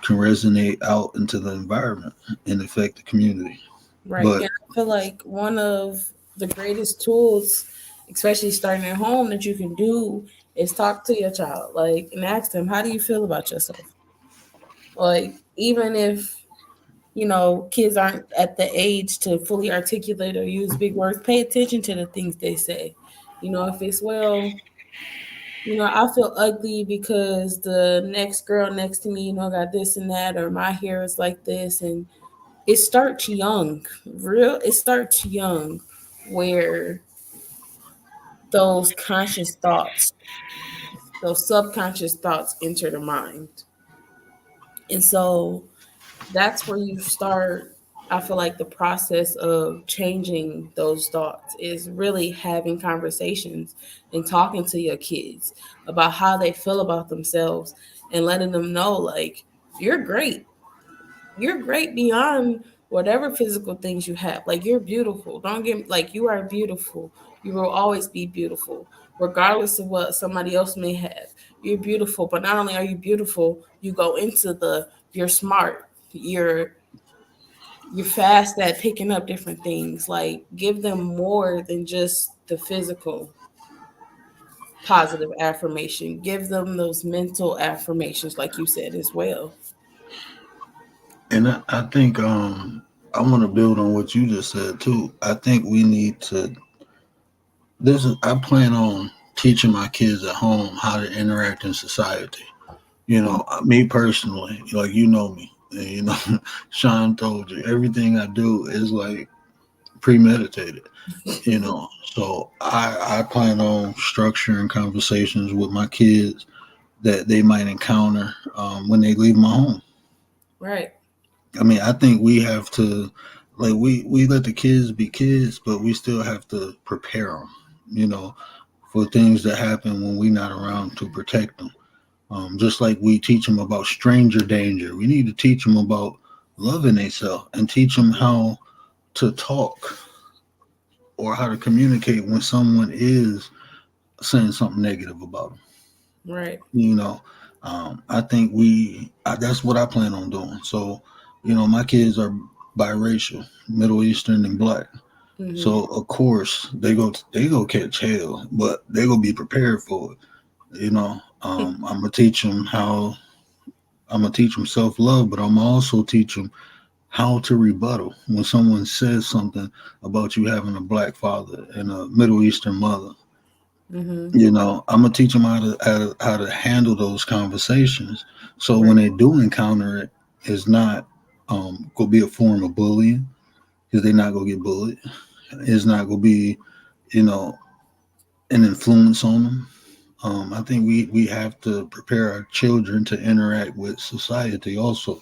Speaker 2: can resonate out into the environment and affect the community.
Speaker 3: Right. And
Speaker 2: But
Speaker 3: I feel like one of the greatest tools, especially starting at home, that you can do is talk to your child, like, and ask them, how do you feel about yourself? Like, even if, kids aren't at the age to fully articulate or use big words, pay attention to the things they say. If it's, well, I feel ugly because the next girl next to me, got this and that, or my hair is like this. And it starts young, it starts young, where those conscious thoughts, those subconscious thoughts enter the mind. And so that's where you start. I feel like the process of changing those thoughts is really having conversations and talking to your kids about how they feel about themselves, and letting them know, like, you're great. You're great beyond whatever physical things you have. Like, you're beautiful. Don't get, like, you are beautiful. You will always be beautiful, regardless of what somebody else may have. You're beautiful, but not only are you beautiful, you go into the you're smart. You're fast at picking up different things. Like, give them more than just the physical positive affirmation. Give them those mental affirmations, like you said as well.
Speaker 2: And I think I want to build on what you just said too. I think we need to. This is I plan on teaching my kids at home how to interact in society. Me personally, like me, and, Sean told you everything I do is like premeditated. So I plan on structuring conversations with my kids that they might encounter when they leave my home.
Speaker 3: Right.
Speaker 2: I mean, I think we have to, like, we let the kids be kids, but we still have to prepare them, you know, for things that happen when we're not around to protect them. Just like we teach them about stranger danger, we need to teach them about loving themselves and teach them how to talk or how to communicate when someone is saying something negative about them.
Speaker 3: Right.
Speaker 2: You know, I think that's what I plan on doing. So, my kids are biracial, Middle Eastern and black.
Speaker 3: Mm-hmm.
Speaker 2: So of course they go catch hell, but they gonna be prepared for it. I'm gonna teach them self love, but I'm also teach them how to rebuttal when someone says something about you having a black father and a Middle Eastern mother.
Speaker 3: Mm-hmm.
Speaker 2: I'm gonna teach them how to handle those conversations. So when
Speaker 3: Right.
Speaker 2: they do encounter it, it's not gonna be a form of bullying because they're not gonna get bullied. It's not gonna be you know an influence on them. I think we have to prepare our children to interact with society also,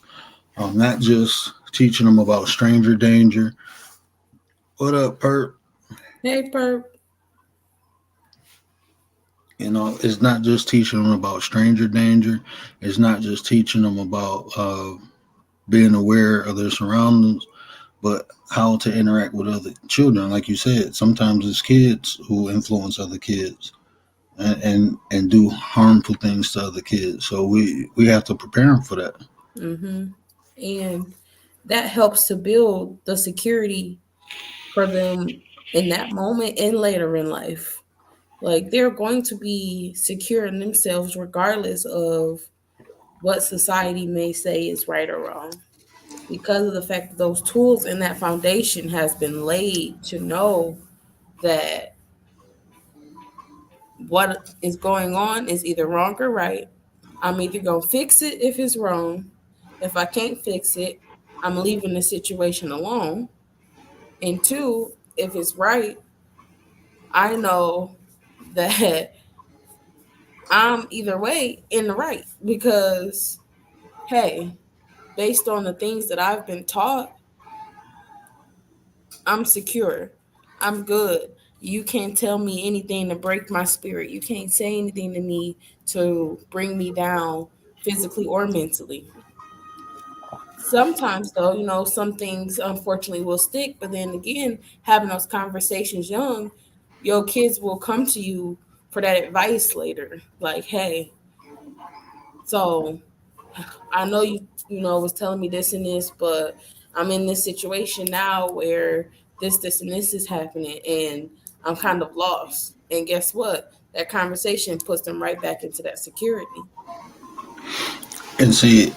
Speaker 2: not just teaching them about stranger danger. What up, Perp?
Speaker 3: Hey, Perp.
Speaker 2: It's not just teaching them about stranger danger. It's not just teaching them about being aware of their surroundings, but how to interact with other children. Like you said, sometimes it's kids who influence other kids and do harmful things to other kids. So we have to prepare them for that.
Speaker 3: Mm-hmm. And that helps to build the security for them in that moment and later in life. Like, they're going to be secure in themselves regardless of what society may say is right or wrong, because of the fact that those tools and that foundation has been laid to know that what is going on is either wrong or right. I'm either going to fix it if it's wrong. If I can't fix it, I'm leaving the situation alone. And two, if it's right, I know that I'm either way in the right, because, hey, based on the things that I've been taught, I'm secure. I'm good. You can't tell me anything to break my spirit. You can't say anything to me to bring me down physically or mentally. Sometimes, though, some things unfortunately will stick, but then again, having those conversations young, your kids will come to you for that advice later. Like, hey, so I know you was telling me this and this, but I'm in this situation now where this, and this is happening, and I'm kind of lost. And guess what? That conversation puts them right back into that security.
Speaker 2: And see,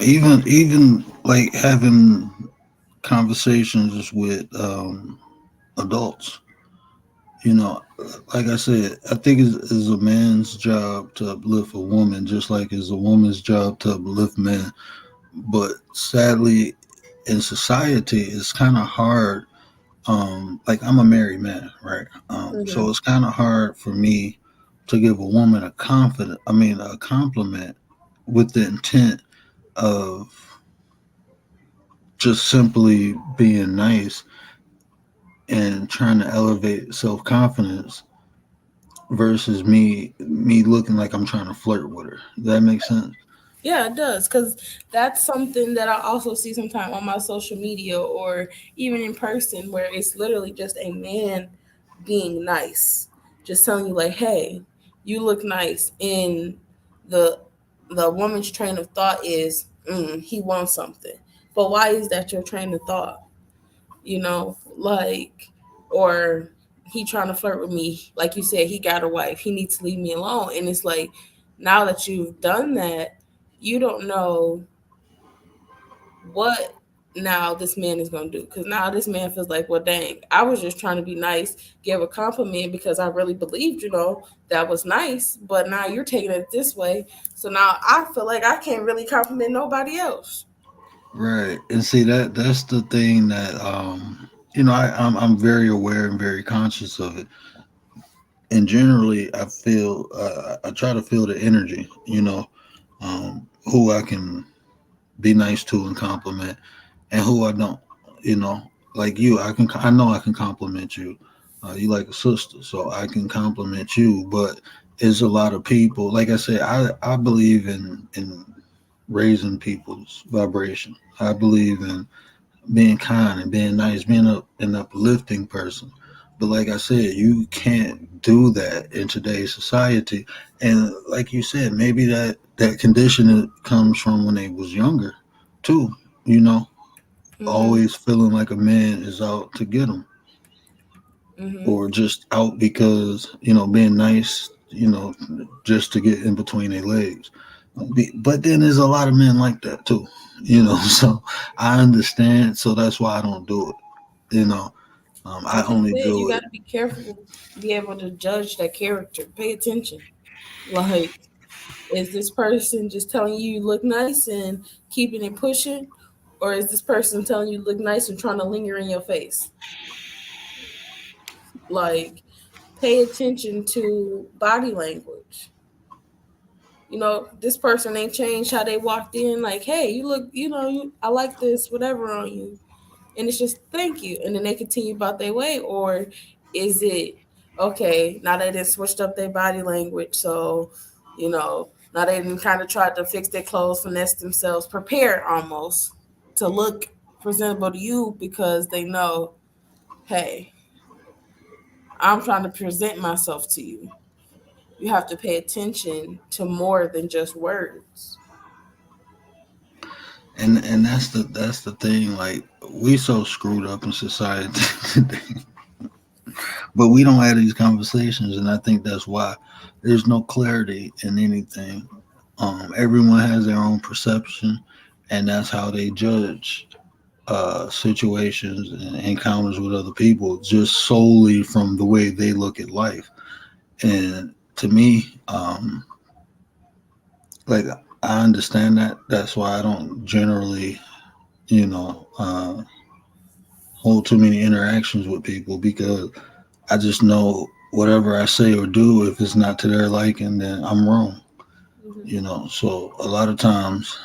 Speaker 2: even like having conversations with adults. You know, like I said, I think it's a man's job to uplift a woman, just like it's a woman's job to uplift men. But sadly, in society, it's kind of hard. Like I'm a married man, right? So
Speaker 3: Hmm.
Speaker 2: it's kind of hard for me to give a woman a compliment with the intent of just simply being nice and trying to elevate self confidence versus me looking like I'm trying to flirt with her. Does that make sense?
Speaker 3: Yeah, it does. Because that's something that I also see sometimes on my social media or even in person, where it's literally just a man being nice, just telling you like, "Hey, you look nice," and the the woman's train of thought is, "He wants something." But why is that your train of thought? Like, or he trying to flirt with me, like you said, he got a wife, he needs to leave me alone. And it's like, now that you've done that, you don't know what now this man is going to do, because now this man feels like, well, dang, I was just trying to be nice, give a compliment because I really believed, that was nice, but now you're taking it this way. So now I feel like I can't really compliment nobody else.
Speaker 2: Right. And see that's the thing that I'm very aware and very conscious of it. And generally I try to feel the energy, who I can be nice to and compliment and who I don't, you know. Like you, I know I can compliment you. You like a sister, so I can compliment you, but it's a lot of people. Like I said, I believe in raising people's vibration. I believe in being kind and being nice, being an uplifting person. But like I said, you can't do that in today's society. And like you said, maybe that condition comes from when they was younger, too. You know,
Speaker 3: Mm-hmm.
Speaker 2: always feeling like a man is out to get them,
Speaker 3: Mm-hmm.
Speaker 2: or just out because being nice, just to get in between their legs. But then there's a lot of men like that too, So I understand. So that's why I don't do it. You know, I
Speaker 3: Like you
Speaker 2: only
Speaker 3: said, you
Speaker 2: do
Speaker 3: got
Speaker 2: it.
Speaker 3: to be careful, be able to judge that character, pay attention. Like, is this person just telling you look nice and keeping it pushing? Or is this person telling you look nice and trying to linger in your face? Like, pay attention to body language. This person ain't changed how they walked in. Like, hey, you look, I like this, whatever on you. And it's just thank you. And then they continue about their way. Or is it, okay, now they done switched up their body language. So, now they done kind of tried to fix their clothes, finesse themselves, prepare almost to look presentable to you because they know, hey, I'm trying to present myself to you. You have to pay attention to more than just words.
Speaker 2: And that's the thing. Like we so screwed up in society today, but we don't have these conversations, and I think that's why there's no clarity in anything. Everyone has their own perception, and that's how they judge situations and encounters with other people just solely from the way they look at life. And to me, like I understand that. That's why I don't generally, you know, uh, hold too many interactions with people because I just know whatever I say or do, if it's not to their liking, then I'm wrong.
Speaker 3: Hmm.
Speaker 2: So a lot of times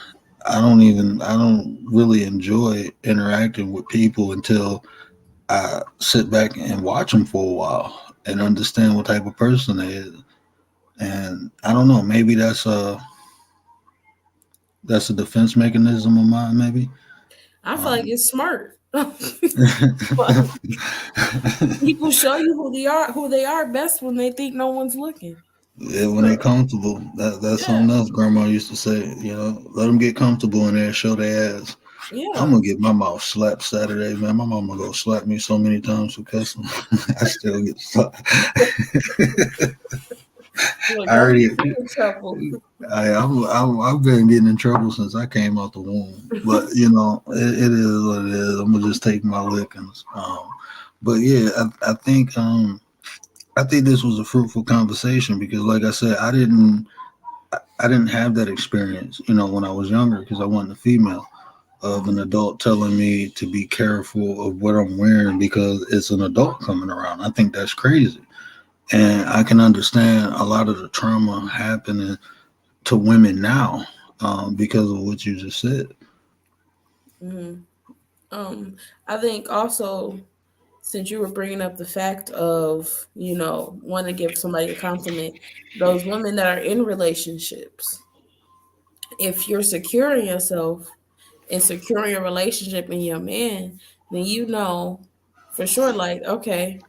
Speaker 2: I don't really enjoy interacting with people until I sit back and watch them for a while and understand what type of person they is. And I don't know, maybe that's a defense mechanism of mine, maybe.
Speaker 3: I feel like
Speaker 2: Um,
Speaker 3: it's smart. Like, people show you who they are best when they think no one's looking.
Speaker 2: yeah, when they
Speaker 3: So,
Speaker 2: comfortable, that's
Speaker 3: yeah,
Speaker 2: something else. Grandma used to say, let them get comfortable in there, show their ass. I'm
Speaker 3: yeah.
Speaker 2: gonna get my mouth slapped Saturday, man. My mama go slap me so many times for cussing. I still get slapped.
Speaker 3: Look,
Speaker 2: I
Speaker 3: don't
Speaker 2: already,
Speaker 3: get me in trouble.
Speaker 2: I've been getting in trouble since I came out the womb. But it is what it is. I'm gonna just take my lickings. But yeah, I think I think this was a fruitful conversation because, like I said, I didn't have that experience, when I was younger because I wasn't a female of an adult telling me to be careful of what I'm wearing because it's an adult coming around. I think that's crazy. And I can understand a lot of the trauma happening to women now because of what you just said.
Speaker 3: Hmm. I think also, since you were bringing up the fact of, wanting to give somebody a compliment, those women that are in relationships, if you're securing yourself and securing your relationship and your man, then for sure, like, okay,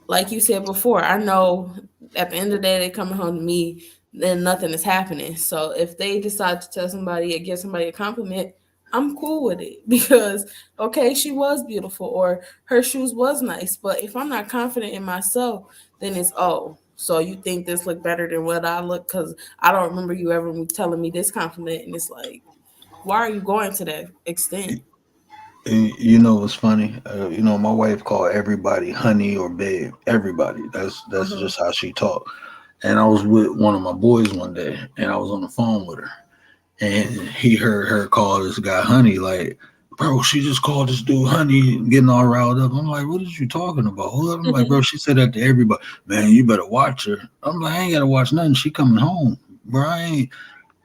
Speaker 3: like you said before, I know at the end of the day, they coming home to me, then nothing is happening. So if they decide to tell somebody or give somebody a compliment, I'm cool with it because, okay, she was beautiful or her shoes was nice. But if I'm not confident in myself, then it's, oh, so you think this look better than what I look? Because I don't remember you ever telling me this compliment. And it's like, why are you going to that extent?
Speaker 2: And you know what's funny? My wife called everybody honey or babe. Everybody. That's
Speaker 3: Hmm.
Speaker 2: just how she talked. And I was with one of my boys one day, and I was on the phone with her, and he heard her call this guy honey, like, bro, she just called this dude honey, getting all riled up. I'm like, what is you talking about? I'm like, bro, she said that to everybody. Man, you better watch her. I'm like, I ain't gotta watch nothing. She coming home, bro.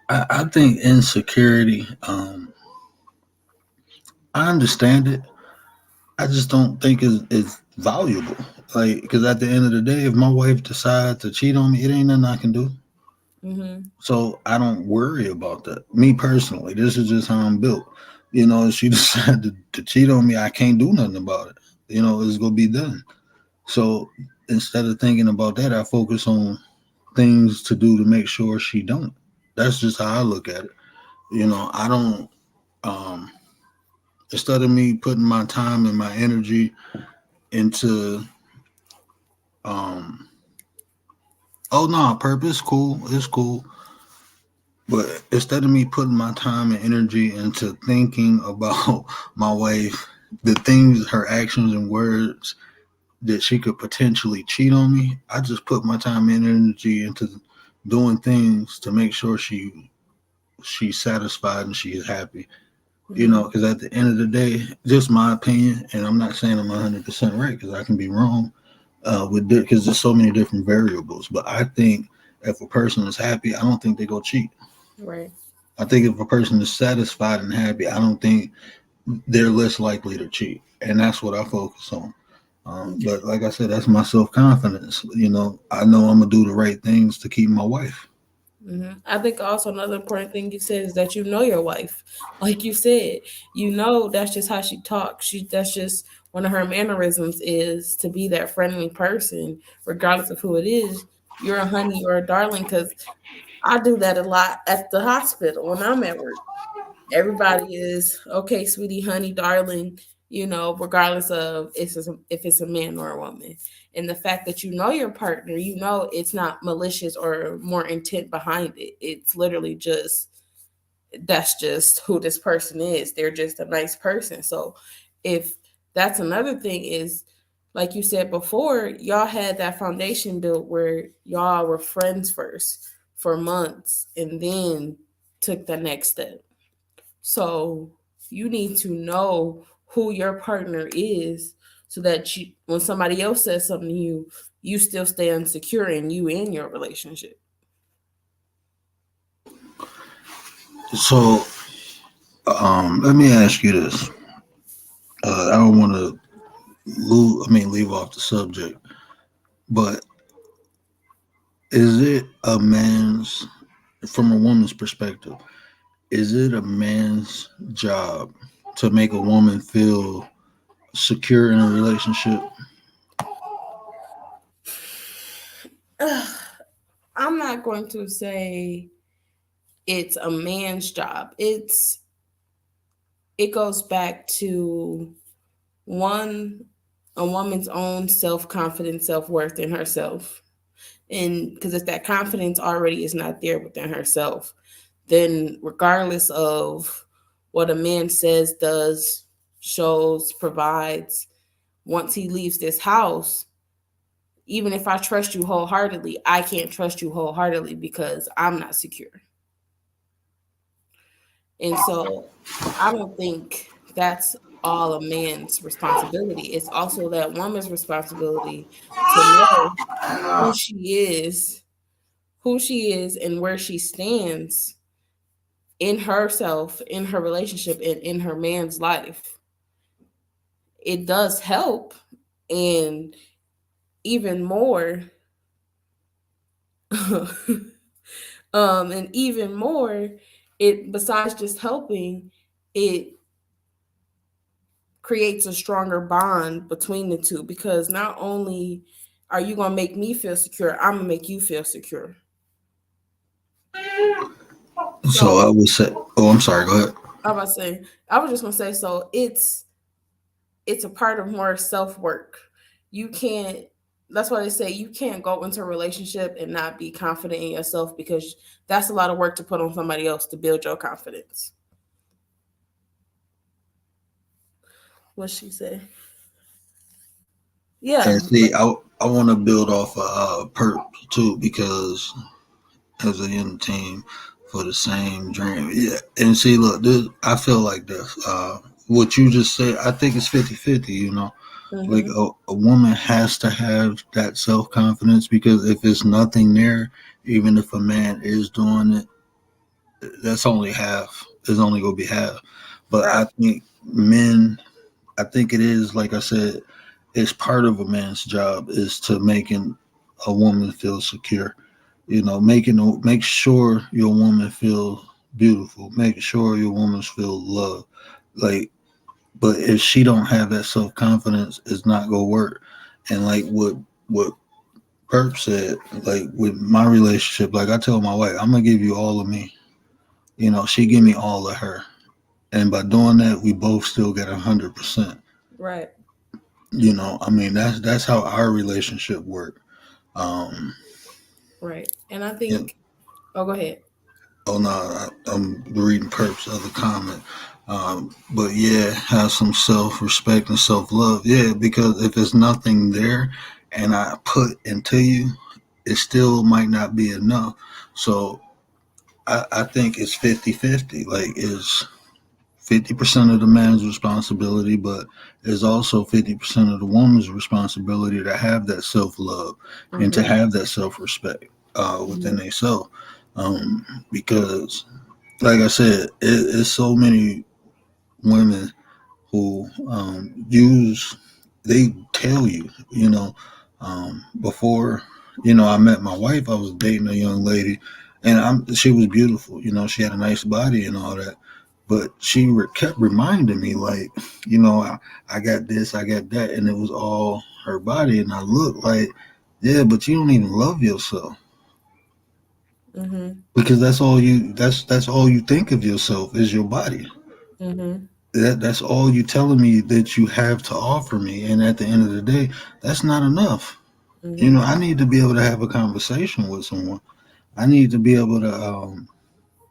Speaker 2: I think insecurity. I understand it. I just don't think it's valuable. Like, because at the end of the day, if my wife decides to cheat on me, it ain't nothing I can do.
Speaker 3: Hmm.
Speaker 2: So I don't worry about that. Me personally, this is just how I'm built. If she decided to cheat on me, I can't do nothing about it. It's gonna be done. So instead of thinking about that, I focus on things to do to make sure she don't. That's just how I look at it. I don't. Um, Instead of me putting my time and my energy into, um, oh no, purpose, cool, it's cool. But instead of me putting my time and energy into thinking about my wife, the things, her actions and words that she could potentially cheat on me, I just put my time and energy into doing things to make sure she's satisfied and she is happy.
Speaker 3: Hmm.
Speaker 2: Because at the end of the day, just my opinion, and I'm not saying I'm 100% right because I can be wrong because there's so many different variables. But I think if a person is happy, I don't think they go cheat.
Speaker 3: Right.
Speaker 2: I think if a person is satisfied and happy, I don't think they're less likely to cheat, and that's what I focus on. But like I said, that's my self confidence. I know I'm gonna do the right things to keep my wife.
Speaker 3: I think also another important thing you said is that you know your wife. Like you said, that's just how she talks. That's just one of her mannerisms is to be that friendly person, regardless of who it is. You're a honey or a darling, because I do that a lot at the hospital when I'm at work. Everybody is okay, sweetie, honey, darling, regardless of if it's a man or a woman. And the fact that you know your partner, it's not malicious or more intent behind it. It's literally just that's just who this person is. They're just a nice person. So if that's another thing is, like you said before, y'all had that foundation built where y'all were friends first for months and then took the next step. So you need to know who your partner is so that when somebody else says something to you, you still stay unsecure in you and your relationship.
Speaker 2: So let me ask you this. I don't want to leave off the subject, but is it a man's, from a woman's perspective, is it a man's job to make a woman feel secure in a relationship?
Speaker 3: I'm not going to say it's a man's job. It goes back to one a woman's own self-confidence, self-worth in herself. And because if that confidence already is not there within herself, then regardless of what a man says, does, shows, provides, once he leaves this house, even if I trust you wholeheartedly, I can't trust you wholeheartedly because I'm not secure. And so I don't think that's all a man's responsibility. It's also that woman's responsibility to know who she is, who she is, and where she stands in herself, in her relationship, and in her man's life. It does help, and even more, and even more, it besides just helping, it creates a stronger bond between the two because not only are you gonna make me feel secure, I'm gonna make you feel secure.
Speaker 2: So I
Speaker 3: So
Speaker 2: would say, oh, I'm sorry. Go ahead.
Speaker 3: I was saying, I was just gonna say, so it's a part of more self work. You can't. That's why they say you can't go into a relationship and not be confident in yourself because that's a lot of work to put on somebody else to build your confidence. What she say? Yeah.
Speaker 2: And see, I want to build off of Perp too because as a young team for the same dream. Yeah. And see, look, I feel like this. What you just said, I think it's 50-50, you know. Like
Speaker 3: Mm-hmm.
Speaker 2: a woman has to have that self confidence because if it's nothing there, even if a man is doing it, that's only half. It's only gonna be half. But
Speaker 3: Right.
Speaker 2: I think men, I think it is like I said, it's part of a man's job is to making a woman feel secure. You know, make sure your woman feel beautiful. Make sure your woman feel loved. Like, but if she don't have that self confidence, it's not gonna work. And like what Perp said, like with my relationship, like I tell my wife, I'm gonna give you all of me. You know, she give me all of her, and by doing that, we both still get 100%.
Speaker 3: Right.
Speaker 2: You know, I mean that's how our relationship worked. Um,
Speaker 3: Right. And I
Speaker 2: yeah.
Speaker 3: think. Oh, go ahead.
Speaker 2: Oh no, I'm reading Perp's other comment. But yeah, have some self respect and self love. Yeah, because if there's nothing there, and I put into you, it still might not be enough. So I think it's 50-50. Like it's 50% of the man's responsibility, but it's also 50% of the woman's responsibility to have that self love and to
Speaker 3: Mm-hmm.
Speaker 2: have that self respect within
Speaker 3: Mm-hmm.
Speaker 2: themselves. Because, like I said, it's so many women who use, they tell you, before, I met my wife, I was dating a young lady and she was beautiful, she had a nice body and all that. But she kept reminding me, like, I got this, I got that, and it was all her body. And I looked like, yeah, but you don't even love yourself
Speaker 3: Mm-hmm.
Speaker 2: because that's all you think of yourself is your body.
Speaker 3: Mm-hmm.
Speaker 2: That's all you telling me that you have to offer me, and at the end of the day, that's not enough.
Speaker 3: Mm-hmm.
Speaker 2: I need to be able to have a conversation with someone. I need to be able to,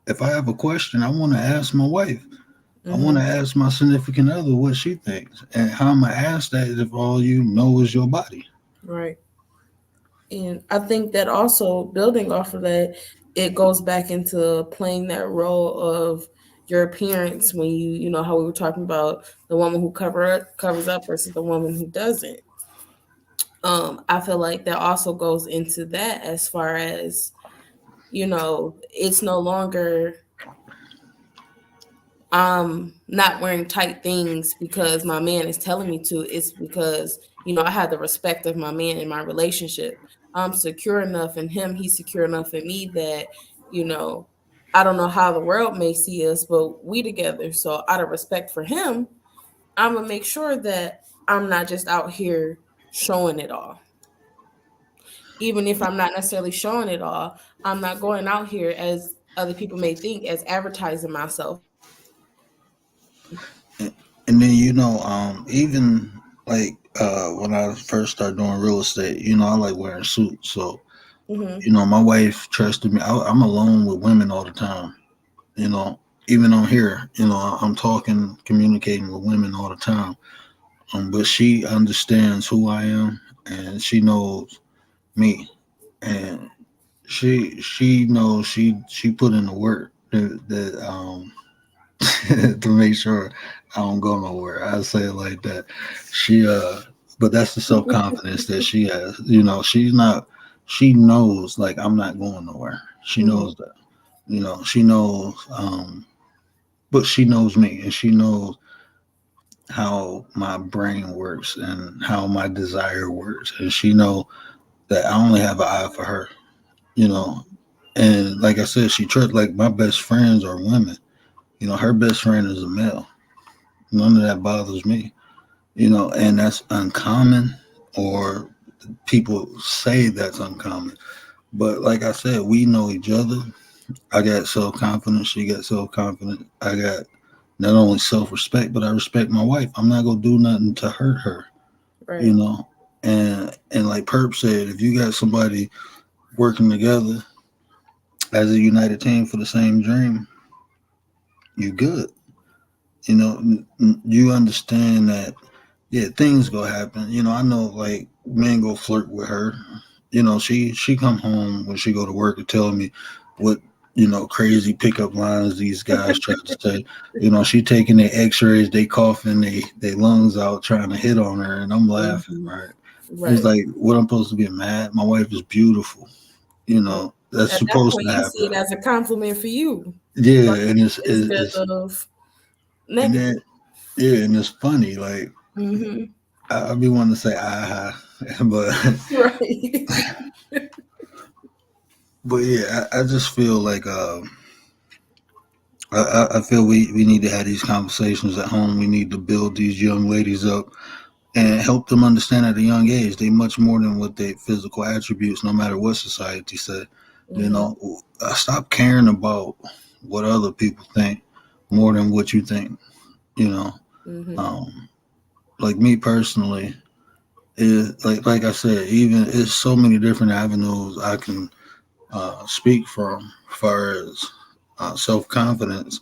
Speaker 2: if I have a question, I want to ask my wife. I want to
Speaker 3: Mm-hmm.
Speaker 2: ask my significant other what she thinks, and how am I ask that if all you know is your body?
Speaker 3: Right. And I think that also building off of that, it goes back into playing that role of your appearance when you know how we were talking about the woman who covers up versus the woman who doesn't. I feel like that also goes into that as far as it's no longer not wearing tight things because my man is telling me to. It's because, I have the respect of my man in my relationship. I'm secure enough in him, he's secure enough in me that, you know, I don't know how the world may see us, but we together. So out of respect for him, I'm gonna make sure that I'm not just out here showing it all. Even if I'm not necessarily showing it all, I'm not going out here as other people may think as advertising myself.
Speaker 2: And then even like when I first started doing real estate, I like wearing suits. So
Speaker 3: Mm-hmm.
Speaker 2: my wife trusted me. I'm alone with women all the time. You know, even on here, I'm talking, communicating with women all the time. But she understands who I am, and she knows. me, and she knows she put in the work that to make sure I don't go nowhere. I say it like that. She but that's the self confidence that she has. You know, she's not. She knows like I'm not going nowhere. She
Speaker 3: Mhm.
Speaker 2: knows that. You know, she knows. But she knows me, and she knows how my brain works and how my desire works, and she know that I only have an eye for her. You know, and like I said, she trusts. Like my best friends are women. You know, her best friend is a male. None of that bothers me. You know, and that's uncommon, or people say that's uncommon. But like I said, we know each other. I got self confidence. She got self confidence. I got not only self respect, but I respect my wife. I'm not gonna do nothing to hurt her. You
Speaker 3: Right.
Speaker 2: know, and like Perp said, if you got somebody working together as a united team for the same dream, you good. You know, you understand that. Yeah, things go happen. You know, I know like men go flirt with her. You know, she come home when she go to work and tell me what crazy pickup lines these guys try to say. You know, she taking their X-rays, they coughing, they lungs out, trying to hit on her, and I'm laughing.
Speaker 3: Mhm.
Speaker 2: Right? It's
Speaker 3: Right.
Speaker 2: like, what I'm supposed to be mad? My wife is beautiful. You know, that's
Speaker 3: At that
Speaker 2: supposed
Speaker 3: point,
Speaker 2: to
Speaker 3: you see
Speaker 2: happen.
Speaker 3: it as a compliment for you,
Speaker 2: Yeah,
Speaker 3: right?
Speaker 2: and
Speaker 3: Instead of
Speaker 2: and
Speaker 3: negative.
Speaker 2: then yeah, and it's funny. Like
Speaker 3: Hmm.
Speaker 2: I be wanting to say aha, but
Speaker 3: Right.
Speaker 2: but yeah, I just feel like I feel we need to have these conversations at home. We need to build these young ladies up and help them understand at a young age they much more than what their physical attributes, no matter what society said. You
Speaker 3: Hmm.
Speaker 2: know, stop caring about what other people think more than what you think. You know,
Speaker 3: Hmm.
Speaker 2: um, like me personally, is like I said, even it's so many different avenues I can speak from, as far as self confidence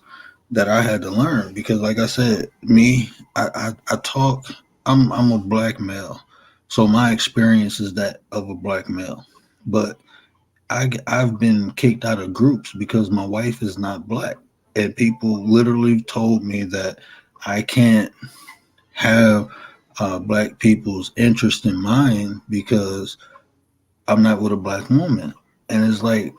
Speaker 2: that I had to learn because, like I said, me, I talk. I'm a black male, so my experience is that of a black male. But I've been kicked out of groups because my wife is not black, and people literally told me that I can't have black people's interest in mind because I'm not with a black woman. And it's like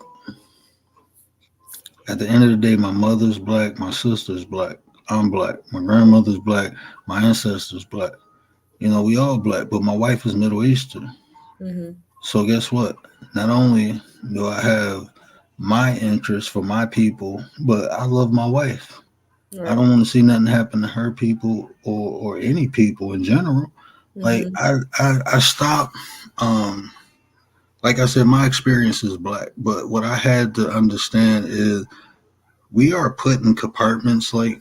Speaker 2: at the end of the day, my mother's black, my sister's black, I'm black, my grandmother's black, my ancestors black. You know, we all black, but my wife is Middle Eastern.
Speaker 3: Hmm.
Speaker 2: So guess what? Not only do I have my interest for my people, but I love my wife. I
Speaker 3: Right.
Speaker 2: don't want to see nothing happen to her people or any people in general. Like
Speaker 3: Hmm.
Speaker 2: I stopped. Um, like I said, my experience is black, but what I had to understand is we are put in compartments like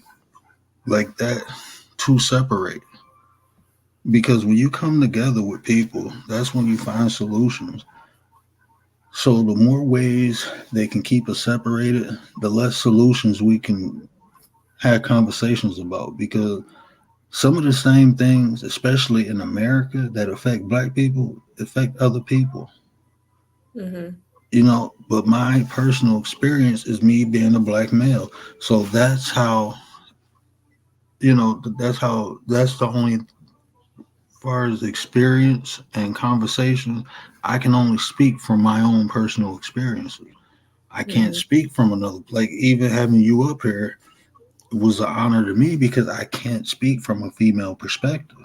Speaker 2: that to separate. Because when you come together with people, that's when you find solutions. So the more ways they can keep us separated, the less solutions we can have conversations about. Because some of the same things, especially in America, that affect black people, affect other people.
Speaker 3: Hmm.
Speaker 2: You know, but my personal experience is me being a black male. So that's how, that's the only far as experience and conversation, I can only speak from my own personal experiences. I can't
Speaker 3: Hmm.
Speaker 2: speak from another. Like even having you up here was an honor to me because I can't speak from a female perspective,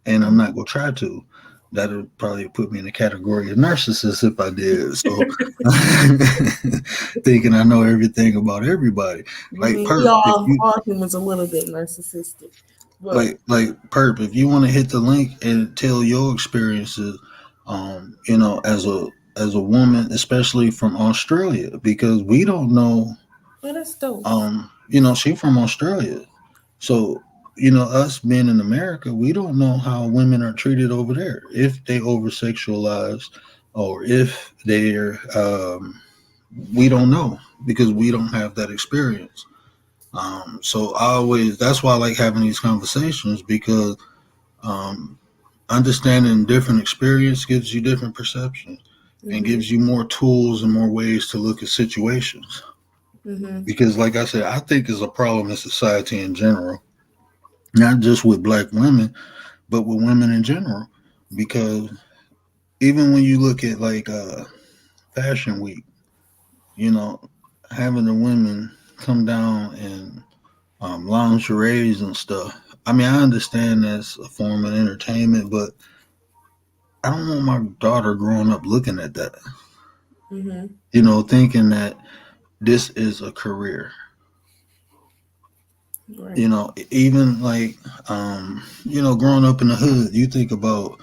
Speaker 2: and I'm not gonna try to. That would probably put me in the category of narcissist if I did. So thinking I know everything about everybody, like
Speaker 3: We
Speaker 2: Perp. If
Speaker 3: all humans a little bit narcissistic, but
Speaker 2: like Perp, if you want to hit the link and tell your experiences, as a woman, especially from Australia, because we don't know,
Speaker 3: that's dope.
Speaker 2: she from Australia, so us being in America, we don't know how women are treated over there, if they over sexualized, or if they're, we don't know because we don't have that experience. So that's why I like having these conversations because um, understanding different experience gives you different perceptions. and gives you more tools and more ways to look at situations. Because, like I said, I think it's a problem in society in general, not just with black women, but with women in general. Because even when you look at like Fashion Week, you know, having the women come down and lingeries and stuff. I mean, I understand that's a form of entertainment, but I don't want my daughter growing up looking at that. Thinking that this is a career.
Speaker 3: Right.
Speaker 2: Even like, growing up in the hood, you think about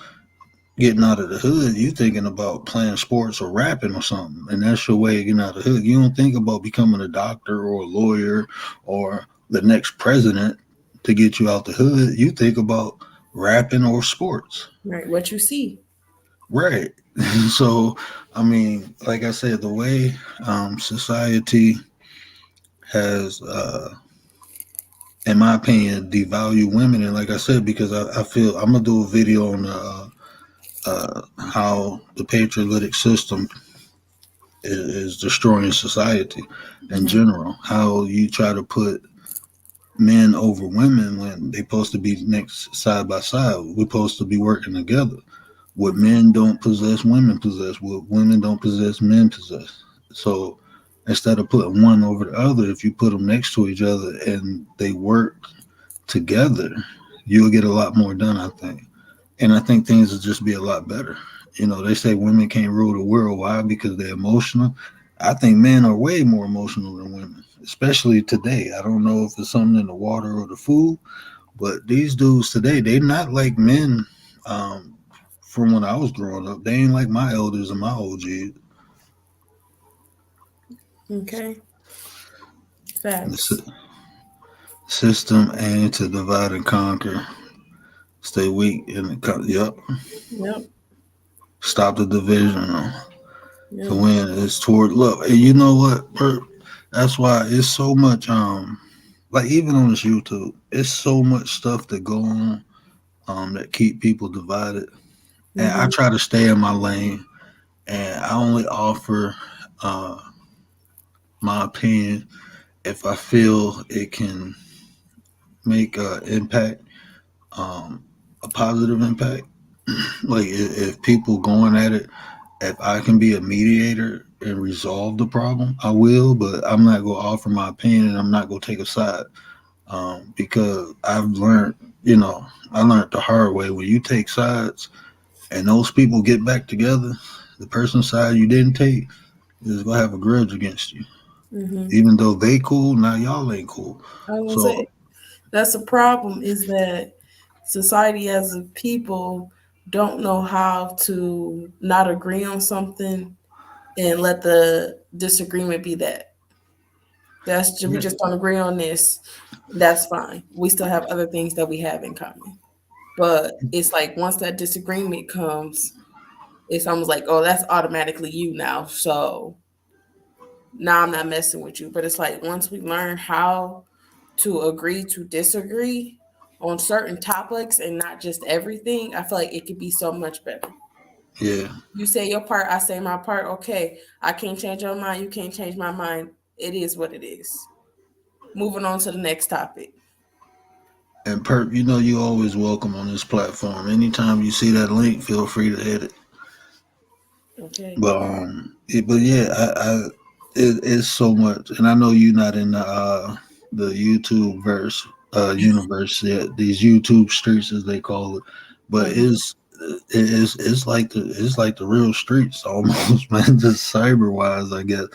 Speaker 2: getting out of the hood, you thinking about playing sports or rapping or something, and that's your way of getting out of the hood. You don't think about becoming a doctor or a lawyer or the next president to get you out the hood. You think about rapping or sports.
Speaker 3: Right. What you see.
Speaker 2: Right. So, I mean, like I said, the way society has, in my opinion, devalued women, and like I said, because I feel I'm gonna do a video on how the patriotic system is destroying society in general. How you try to put men over women when they're supposed to be next side by side. We're supposed to be working together. What men don't possess, women possess. What women don't possess, men possess. So instead of putting one over the other, if you put them next to each other and they work together, you'll get a lot more done, I think. And I think things will just be a lot better. They say women can't rule the world. Why? Because they're emotional. I think men are way more emotional than women, especially today. I don't know if it's something in the water or the food, but these dudes today, they're not like men um, from when I was growing up. They ain't like my elders and my OGs.
Speaker 3: Okay.
Speaker 2: The
Speaker 3: Facts.
Speaker 2: system aimed to divide and conquer. Stay weak in yep.
Speaker 3: Yep.
Speaker 2: Stop the division. To
Speaker 3: Yep.
Speaker 2: win is toward love. And you know what, Perp? That's why it's so much like even on this YouTube, it's so much stuff that go on that keep people divided. And I try to stay in my lane and I only offer uh my opinion if I feel it can make an impact, um a positive impact. Like if people going at it, if I can be a mediator and resolve the problem, I will. But I'm not going to offer my opinion, and I'm not going to take a side because I've learned, I learned the hard way. When you take sides and those people get back together, the person's side you didn't take is going to have a grudge against you, even though they cool. Now y'all ain't cool.
Speaker 3: I was gonna say
Speaker 2: So
Speaker 3: that's the problem is that society as a people don't know how to not agree on something and let the disagreement be that. We
Speaker 2: yeah,
Speaker 3: just don't agree on this. That's fine. We still have other things that we have in common. But it's like once that disagreement comes, it's almost like, oh, that's automatically you now. So now I'm not messing with you. But it's like once we learn how to agree to disagree on certain topics and not just everything, I feel like it could be so much better.
Speaker 2: yeah.
Speaker 3: You say your part, I say my part. Okay, I can't change your mind. You can't change my mind. It is what it is. Moving on to the next topic.
Speaker 2: And Perp, you always welcome on this platform. Anytime you see that link, feel free to hit it.
Speaker 3: Okay.
Speaker 2: But yeah, it's so much, and I know you're not in the YouTube universe yet. These YouTube streets, as they call it, but it's like the real streets almost, man. Just cyber wise, I guess.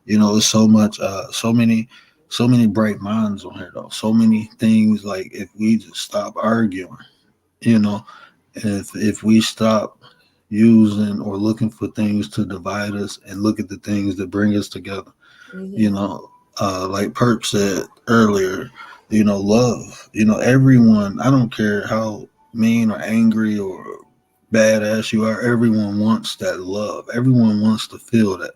Speaker 2: It's so much, so many bright minds on here though. So many things. Like if we just stop arguing, you know, if we stop using or looking for things to divide us and look at the things that bring us together. You
Speaker 3: Mm-hmm.
Speaker 2: know, like Perp said earlier, love. Everyone, I don't care how mean or angry or badass you are, everyone wants that love. Everyone wants to feel that.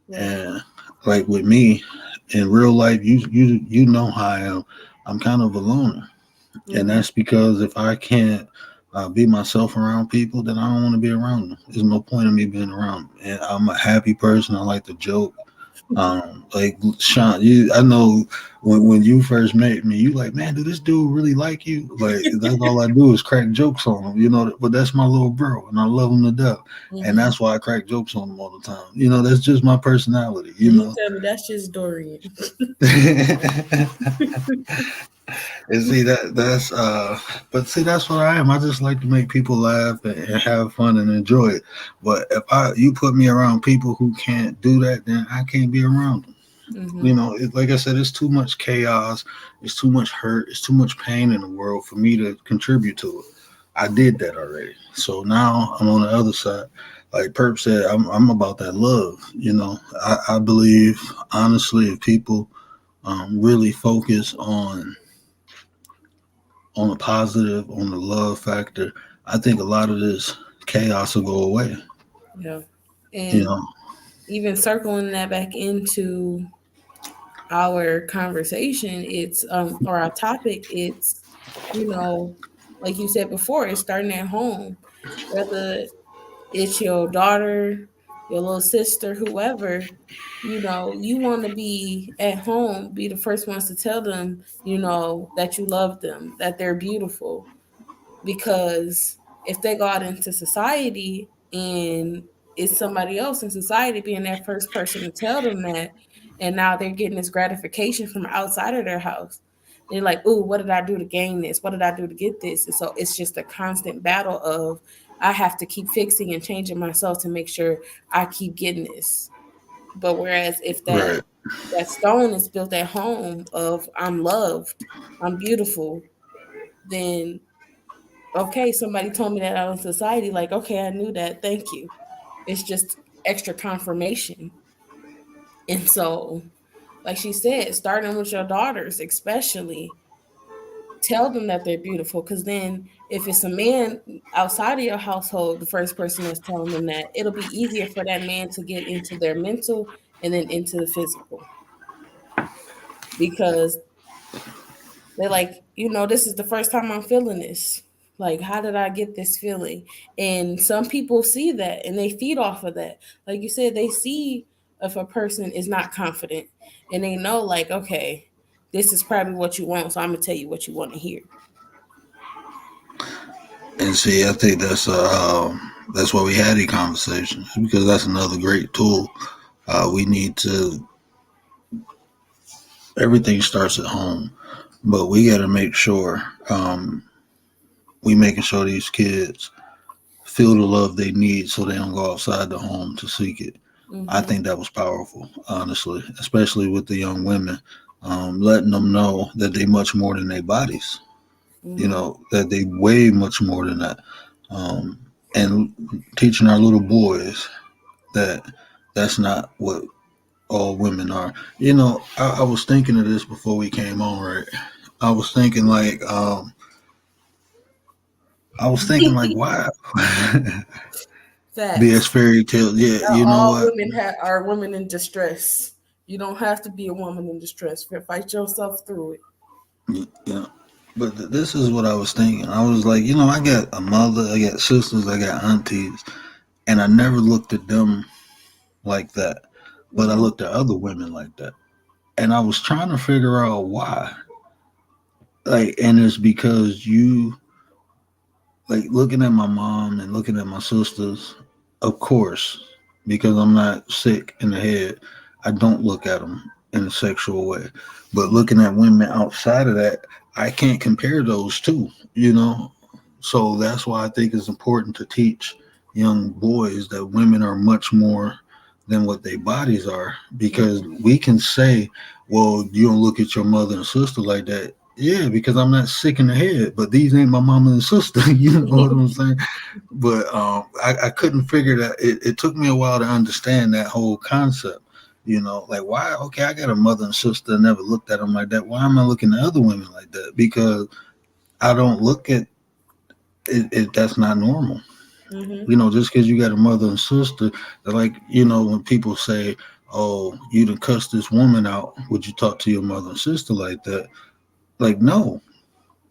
Speaker 3: Right.
Speaker 2: And like with me in real life, you know how I am. I'm kind of a loner. And
Speaker 3: Mm-hmm.
Speaker 2: that's because if I can't be myself around people, then I don't want to be around them. There's no point in me being around them. And I'm a happy person. I like to joke. Like Sean, I know when you first met me, you like, man, do this dude really like you? Like that's all I do is crack jokes on him, But that's my little bro, and I love him to death, and
Speaker 3: Mm-hmm.
Speaker 2: that's why I crack jokes on him all the time. That's just my personality.
Speaker 3: And you tell me that's just Dorian.
Speaker 2: And see but see that's what I am. I just like to make people laugh and have fun and enjoy it. But if you put me around people who can't do that, then I can't be around them.
Speaker 3: Mm-hmm.
Speaker 2: Like I said, it's too much chaos, it's too much hurt, it's too much pain in the world for me to contribute to it. I did that already, so now I'm on the other side. Like Perp said, I'm about that love. I believe honestly, if people really focus on the positive, on the love factor, I think a lot of this chaos will go away.
Speaker 3: Yeah.
Speaker 2: You
Speaker 3: And
Speaker 2: know,
Speaker 3: even circling that back into our conversation, it's or our topic, it's you know, like you said before, it's starting at home. Whether it's your daughter, your little sister, whoever, you want to be at home, be the first ones to tell them, that you love them, that they're beautiful. Because if they go out into society and it's somebody else in society being that first person to tell them that, and now they're getting this gratification from outside of their house, they're like, "Ooh, what did I do to gain this? What did I do to get this?" And so it's just a constant battle of I have to keep fixing and changing myself to make sure I keep getting this. But whereas if that
Speaker 2: right?
Speaker 3: that stone is built at home of I'm loved, I'm beautiful, then okay, somebody told me that out in society, like, okay, I knew that. Thank you. It's just extra confirmation. And so, like she said, starting with your daughters, especially, tell them that they're beautiful. Because then, if it's a man outside of your household, the first person that's telling them that, it'll be easier for that man to get into their mental and then into the physical. Because they're like, this is the first time I'm feeling this. Like, how did I get this feeling? And some people see that and they feed off of that. Like you said, they see if a person is not confident and they know, like, okay, this is probably what you want. So I'm going to tell you what you want to hear.
Speaker 2: And see, I think that's why we had these conversations, because that's another great tool. We need to. Everything starts at home, but we got to make sure we making sure these kids feel the love they need, so they don't go outside the home to seek it. I
Speaker 3: Mm-hmm.
Speaker 2: think that was powerful, honestly, especially with the young women, letting them know that they much more than their bodies.
Speaker 3: Mm-hmm.
Speaker 2: That they weigh much more than that, um, and teaching our little boys that that's not what all women are. I was thinking of this before we came on, right? I was thinking like, why? There's
Speaker 3: Facts.
Speaker 2: fairy tales. Yeah,
Speaker 3: Not
Speaker 2: you know
Speaker 3: all
Speaker 2: what?
Speaker 3: women are women in distress. You don't have to be a woman in distress. Fight yourself through it.
Speaker 2: Yeah. But this is what I was thinking. I was like, I got a mother, I got sisters, I got aunties, and I never looked at them like that. But I
Speaker 3: Mm-hmm.
Speaker 2: looked at other women like that. And I was trying to figure out why. Like, and it's because like looking at my mom and looking at my sisters, of course, because I'm not sick in the head, I don't look at them in a sexual way. But looking at women outside of that, I can't compare those two. So that's why I think it's important to teach young boys that women are much more than what their bodies are, because we can say, well, you don't look at your mother and sister like that. Yeah, because I'm not sick in the head, but these ain't my mama and sister. You know what I'm saying? But I couldn't figure that. It took me a while to understand that whole concept. Like why? Okay, I got a mother and sister. Never looked at them like that. Why am I looking at other women like that? Because I don't look at it. That's not normal.
Speaker 3: Mm-hmm.
Speaker 2: Just because you got a mother and sister, they're like, when people say, "Oh, you done cuss this woman out," would you talk to your mother and sister like that? Like, no,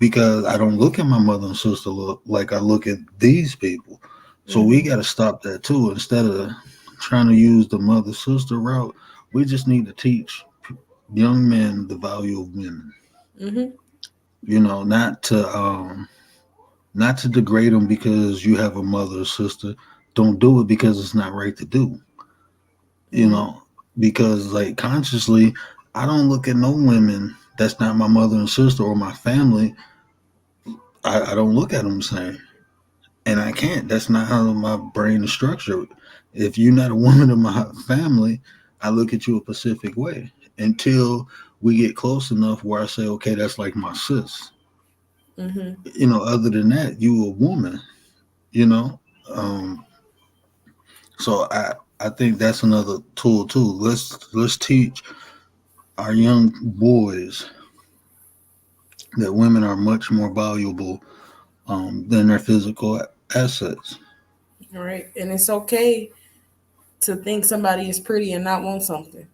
Speaker 2: because I don't look at my mother and sister like I look at these people. So we got to stop that too. Instead of trying to use the mother sister route, we just need to teach young men the value of women.
Speaker 3: Mm-hmm.
Speaker 2: You know, not to degrade them because you have a mother or sister. Don't do it because it's not right to do. You
Speaker 3: Mm-hmm.
Speaker 2: know, because like consciously, I don't look at no women that's not my mother and sister or my family. I don't look at them the same. And I can't. That's not how my brain is structured. If you're not a woman in my family, I look at you a specific way until we get close enough where I say, okay, that's like my sis.
Speaker 3: Mm-hmm.
Speaker 2: You know, other than that, you a woman. You know, um, so I think that's another tool too. Let's teach our young boys that women are much more valuable than their physical assets.
Speaker 3: All right. And it's okay to think somebody is pretty and not want something.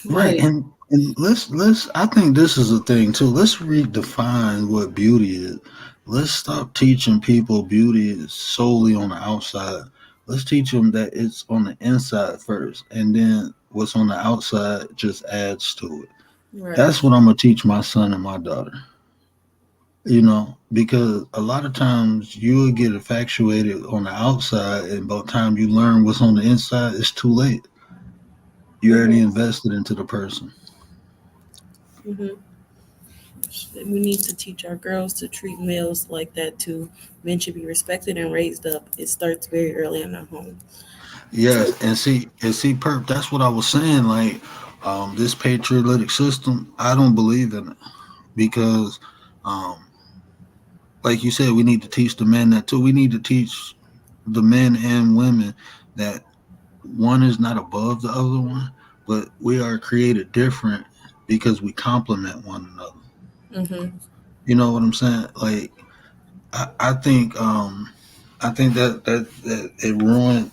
Speaker 2: Right,
Speaker 3: Like,
Speaker 2: and let's I think this is a thing too. Let's redefine what beauty is. Let's stop teaching people beauty is solely on the outside. Let's teach them that it's on the inside first, and then what's on the outside just adds to it.
Speaker 3: right.
Speaker 2: That's what I'm gonna teach my son and my daughter. You know, because a lot of times you'll get infatuated on the outside, and by the time you learn what's on the inside, it's too late. You already
Speaker 3: Mm-hmm.
Speaker 2: invested into the person.
Speaker 3: Mm-hmm. We need to teach our girls to treat males like that too. Men should be respected and raised up. It starts very early in our home. So,
Speaker 2: Yes, and see, perp. That's what I was saying. Like, this patriotic system, I don't believe in it because, um, like you said, we need to teach the men that too. We need to teach the men and women that one is not above the other one, but we are created different because we complement one another.
Speaker 3: mm-hmm.
Speaker 2: You know what I'm saying? Like, I think that it ruined.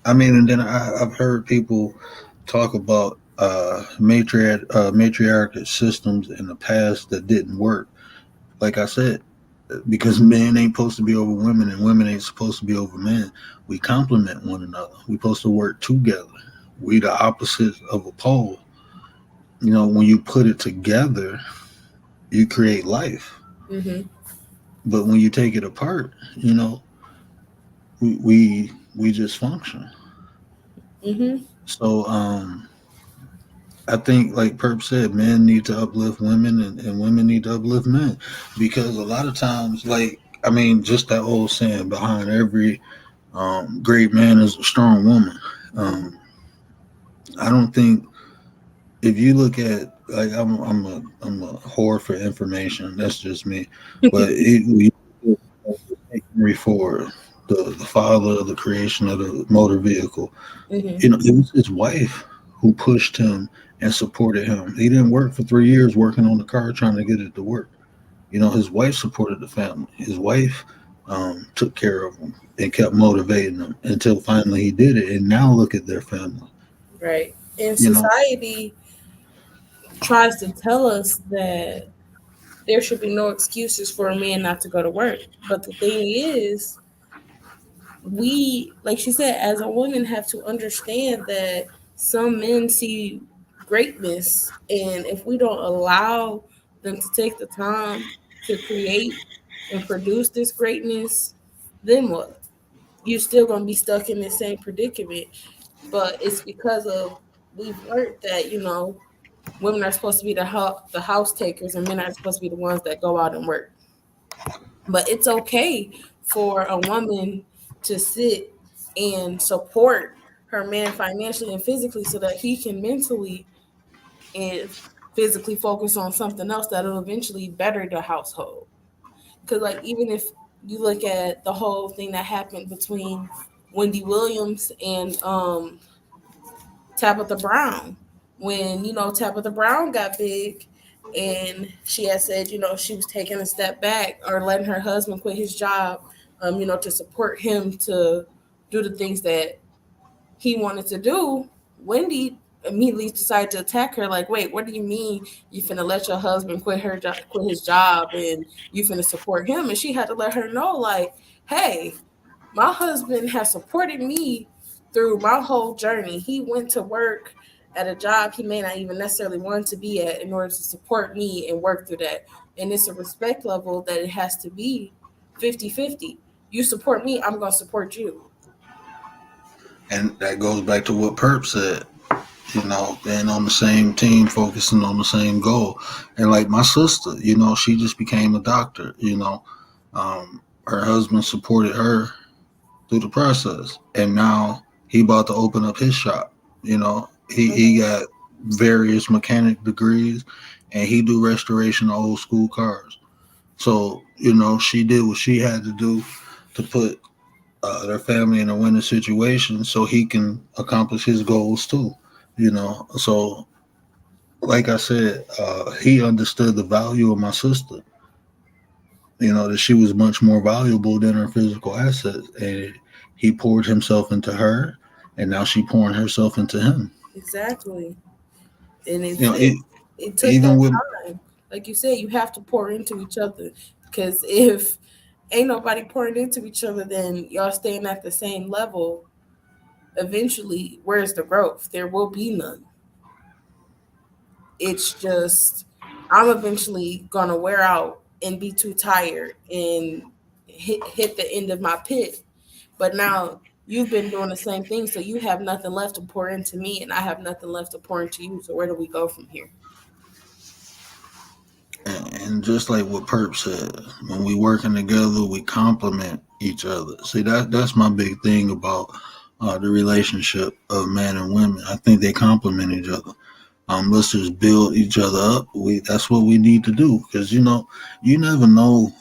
Speaker 2: I mean, and then I've heard people talk about matriarchal systems in the past that didn't work. Like I said, because men ain't supposed to be over women and women ain't supposed to be over men. We complement one another. We supposed to work together. We the opposites of a pole. You know, when you put it together, you create life.
Speaker 3: Mm-hmm.
Speaker 2: But when you take it apart, you know, we just function.
Speaker 3: Mm-hmm.
Speaker 2: So I think, like Perp said, men need to uplift women and women need to uplift men because a lot of times, like, I mean, just that old saying behind every great man is a strong woman. Um, I don't think if you look at like I'm a whore for information. That's just me. But you look at Henry Ford, the father of the creation of the motor vehicle.
Speaker 3: Mm-hmm.
Speaker 2: You know, it was his wife who pushed him and supported him. He didn't work for 3 years working on the car trying to get it to work. You know, his wife supported the family. His wife took care of him and kept motivating him until finally he did it. And now look at their family.
Speaker 3: Right. And
Speaker 2: You know,
Speaker 3: society tries to tell us that there should be no excuses for a man not to go to work. But the thing is, we, like she said, as a woman, have to understand that some men see greatness, and if we don't allow them to take the time to create and produce this greatness, then what? You're still gonna be stuck in the same predicament. But it's because of we've learned that women are supposed to be the house takers, and men are supposed to be the ones that go out and work. But it's okay for a woman to sit and support her man financially and physically so that he can mentally and physically focus on something else that'll eventually better the household. Because, like, even if you look at the whole thing that happened between Wendy Williams and Tabitha Brown, when Tabitha Brown got big, and she had said she was taking a step back or letting her husband quit his job, to support him to do the things that he wanted to do. Wendy immediately decided to attack her. Like, wait, what do you mean you finna let your husband quit his job, and you finna support him? And she had to let her know, like, hey, my husband has supported me through my whole journey. He went to work at a job he may not even necessarily want to be at in order to support me and work through that. And it's a respect level that it has to be 50-50. You support me, I'm going to support you.
Speaker 2: And that goes back to what Perp said. Being on the same team, focusing on the same goal. And like my sister, she just became a doctor. Her husband supported her through the process, and now he about to open up his shop. He
Speaker 3: Mm-hmm.
Speaker 2: got various mechanic degrees, and he do restoration of old school cars. So she did what she had to do to put their family in a winning situation, so he can accomplish his goals too. So like I said, he understood the value of my sister. That she was much more valuable than her physical assets, and he poured himself into her, and now she pouring herself into him.
Speaker 3: Exactly. And
Speaker 2: You know, it,
Speaker 3: it took
Speaker 2: even
Speaker 3: that
Speaker 2: with
Speaker 3: time. Like you said, you have to pour into each other. Because if ain't nobody pouring into each other, then y'all staying at the same level. Eventually, where's the growth? There will be none. It's just I'm eventually gonna wear out and be too tired and hit the end of my pit. But now you've been doing the same thing, so you have nothing left to pour into me, and I have nothing left to pour into you. So where do we go from here?
Speaker 2: and just like what Perp said, when we working together, we complement each other. See, that's my big thing about the relationship of men and women. I think they complement each other. Let's just build each other up. That's what we need to do, because you never know.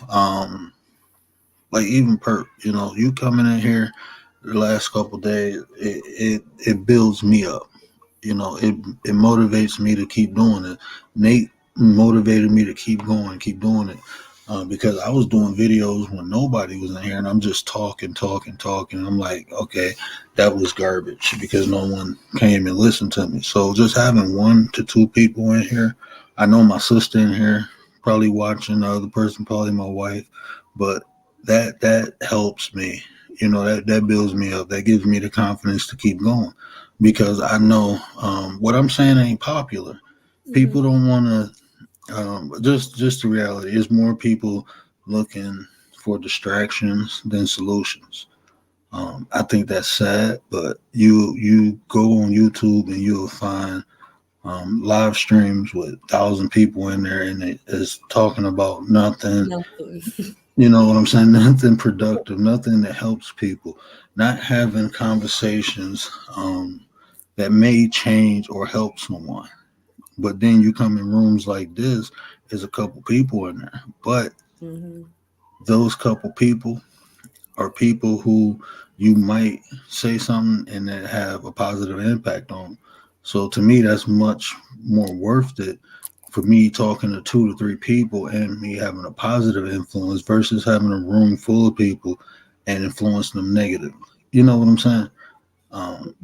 Speaker 2: Like even Perp, you coming in here the last couple days, it builds me up. It motivates me to keep doing it. Nate motivated me to keep doing it. Because I was doing videos when nobody was in here, and I'm just talking. And I'm like, okay, that was garbage because no one came and listened to me. So just having 1 to 2 people in here, I know my sister in here probably watching, the other person probably my wife, but that helps me. That builds me up. That gives me the confidence to keep going, because I know what I'm saying ain't popular.
Speaker 3: Mm-hmm.
Speaker 2: People don't want to. Just the reality is more people looking for distractions than solutions. I think that's sad, but you go on YouTube and you'll find live streams with 1,000 people in there, and it is talking about nothing.
Speaker 3: Nothing.
Speaker 2: You know what I'm saying? Nothing productive, nothing that helps people. Not having conversations that may change or help someone. But then you come in rooms like this, there's a couple people in there. But
Speaker 3: Mm-hmm.
Speaker 2: those couple people are people who you might say something and that have a positive impact on. So to me, that's much more worth it for me talking to 2 to 3 people and me having a positive influence versus having a room full of people and influencing them negatively. You know what I'm saying?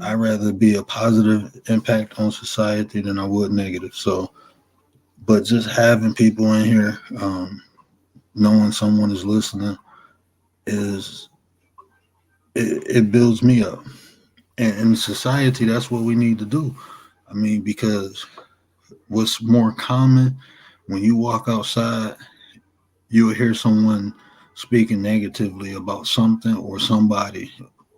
Speaker 2: I'd rather be a positive impact on society than I would negative. So, but just having people in here, knowing someone is listening, is it builds me up. And in society, that's what we need to do. I mean, because what's more common when you walk outside, you'll hear someone speaking negatively about something or somebody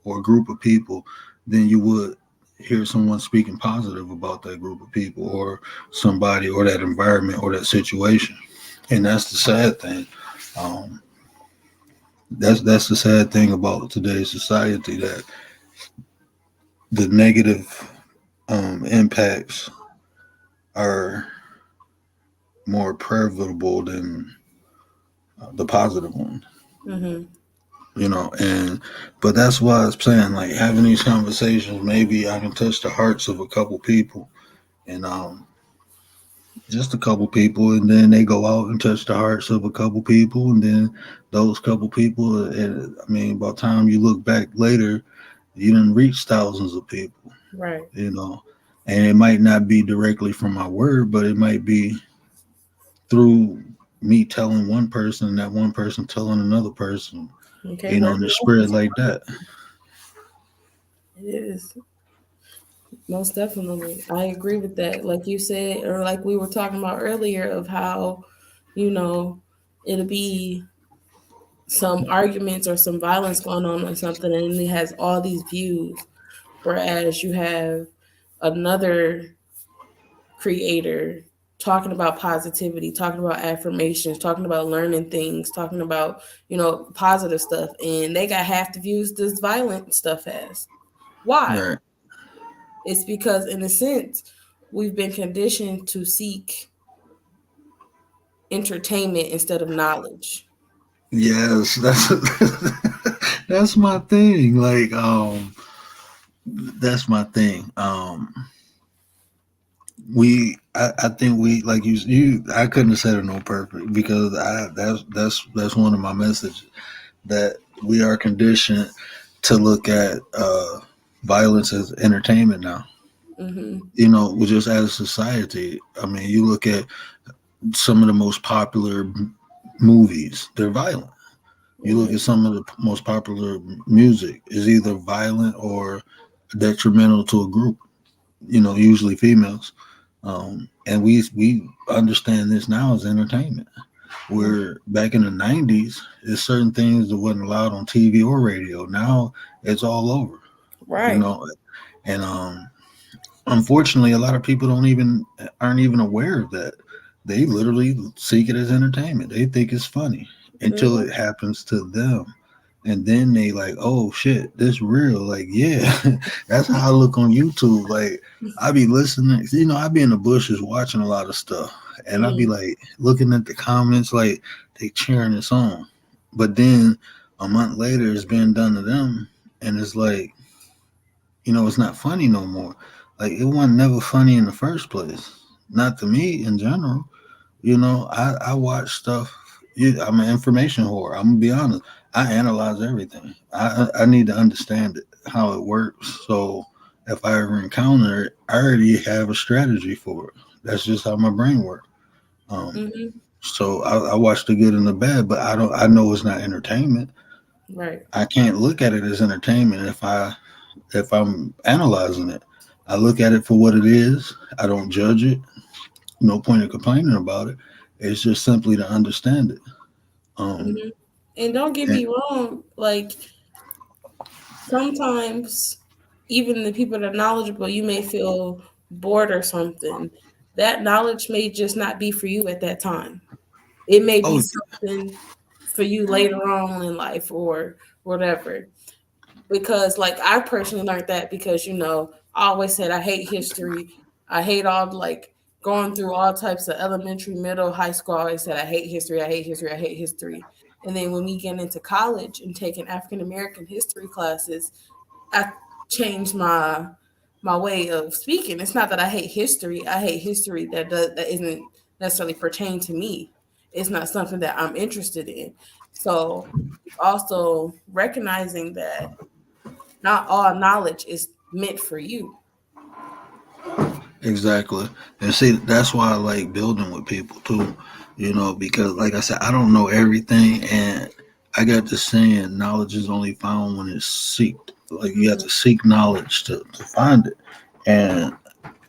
Speaker 2: or a group of people than you would hear someone speaking positive about that group of people or somebody or that environment or that situation. And that's the sad thing. Um, that's the sad thing about today's society, that the negative impacts are more preventable than the positive ones.
Speaker 3: Mm-hmm.
Speaker 2: And but that's why I'm saying, like, having these conversations, maybe I can touch the hearts of a couple people, and just a couple people, and then they go out and touch the hearts of a couple people, and then those couple people, and I mean, by the time you look back later, you didn't reach thousands of people.
Speaker 3: Right.
Speaker 2: You know, And it might not be directly from my word, but it might be through me telling one person and that one person telling another person,
Speaker 3: Okay,
Speaker 2: and
Speaker 3: working
Speaker 2: it
Speaker 3: with
Speaker 2: spread
Speaker 3: this.
Speaker 2: like that.
Speaker 3: It is most definitely. I agree with that. Like you said, or like we were talking about earlier, of how, you know, it'll be some arguments or some violence going on something, and it has all these views. Whereas you have another creator talking about positivity, talking about affirmations, talking about learning things, talking about, positive stuff, and they got half the views this violent stuff has. Why?
Speaker 2: Right.
Speaker 3: It's because, in a sense, we've been conditioned to seek entertainment instead of knowledge.
Speaker 2: Yes, that's that's my thing. Like, that's my thing. I think we, like you, I couldn't have said it no perfect, because that's one of my messages, that we are conditioned to look at violence as entertainment now.
Speaker 3: Mm-hmm.
Speaker 2: We just, as a society. I mean, you look at some of the most popular movies; they're violent. You look
Speaker 3: Mm-hmm.
Speaker 2: at some of the most popular music is either violent or detrimental to a group. Usually females. And we understand this now as entertainment. Where back in the '90s, there's certain things that wasn't allowed on TV or radio. Now it's all over. You
Speaker 3: Right.
Speaker 2: know, and unfortunately, a lot of people don't even aren't even aware of that. They literally seek it as entertainment. They think it's funny until
Speaker 3: Mm-hmm.
Speaker 2: it happens to them, and then they like, oh shit, this real. Like, yeah, that's how I look on YouTube. Like, I be listening. I be in the bushes watching a lot of stuff, and I be
Speaker 3: Mm-hmm.
Speaker 2: like looking at the comments, like they cheering this on. But then a month later, it's being done to them, and it's like, it's not funny no more. Like, it wasn't never funny in the first place. Not to me in general. I watch stuff. I'm an information whore. I'm gonna be honest. I analyze everything. I need to understand it, how it works. So if I ever encounter it, I already have a strategy for it. That's just how my brain works. Um,
Speaker 3: Mm-hmm.
Speaker 2: so I watch the good and the bad, but I don't. I know it's not entertainment.
Speaker 3: Right.
Speaker 2: I can't look at it as entertainment if I'm analyzing it. I look at it for what it is. I don't judge it. No point in complaining about it. It's just simply to understand it. Um,
Speaker 3: Mm-hmm. And don't get
Speaker 2: and,
Speaker 3: me wrong, like sometimes even the people that are knowledgeable, you may feel bored or something. That knowledge may just not be for you at that time. It may be
Speaker 2: oh,
Speaker 3: something for you later on in life or whatever. Because like I personally learned that because I always said I hate history. I hate all like going through all types of elementary, middle, high school. I always said I hate history, I hate history, I hate history. And then when we get into college and taking African American history classes, I changed my way of speaking. It's not that I hate history. I hate history that isn't necessarily pertain to me. It's not something that I'm interested in. So it's also recognizing that not all knowledge is meant for you.
Speaker 2: exactly. And see, that's why I like building with people too. Because like I said, I don't know everything, and I got this saying: knowledge is only found when it's seeked. Like, you have
Speaker 3: Mhm.
Speaker 2: to seek knowledge to find it. And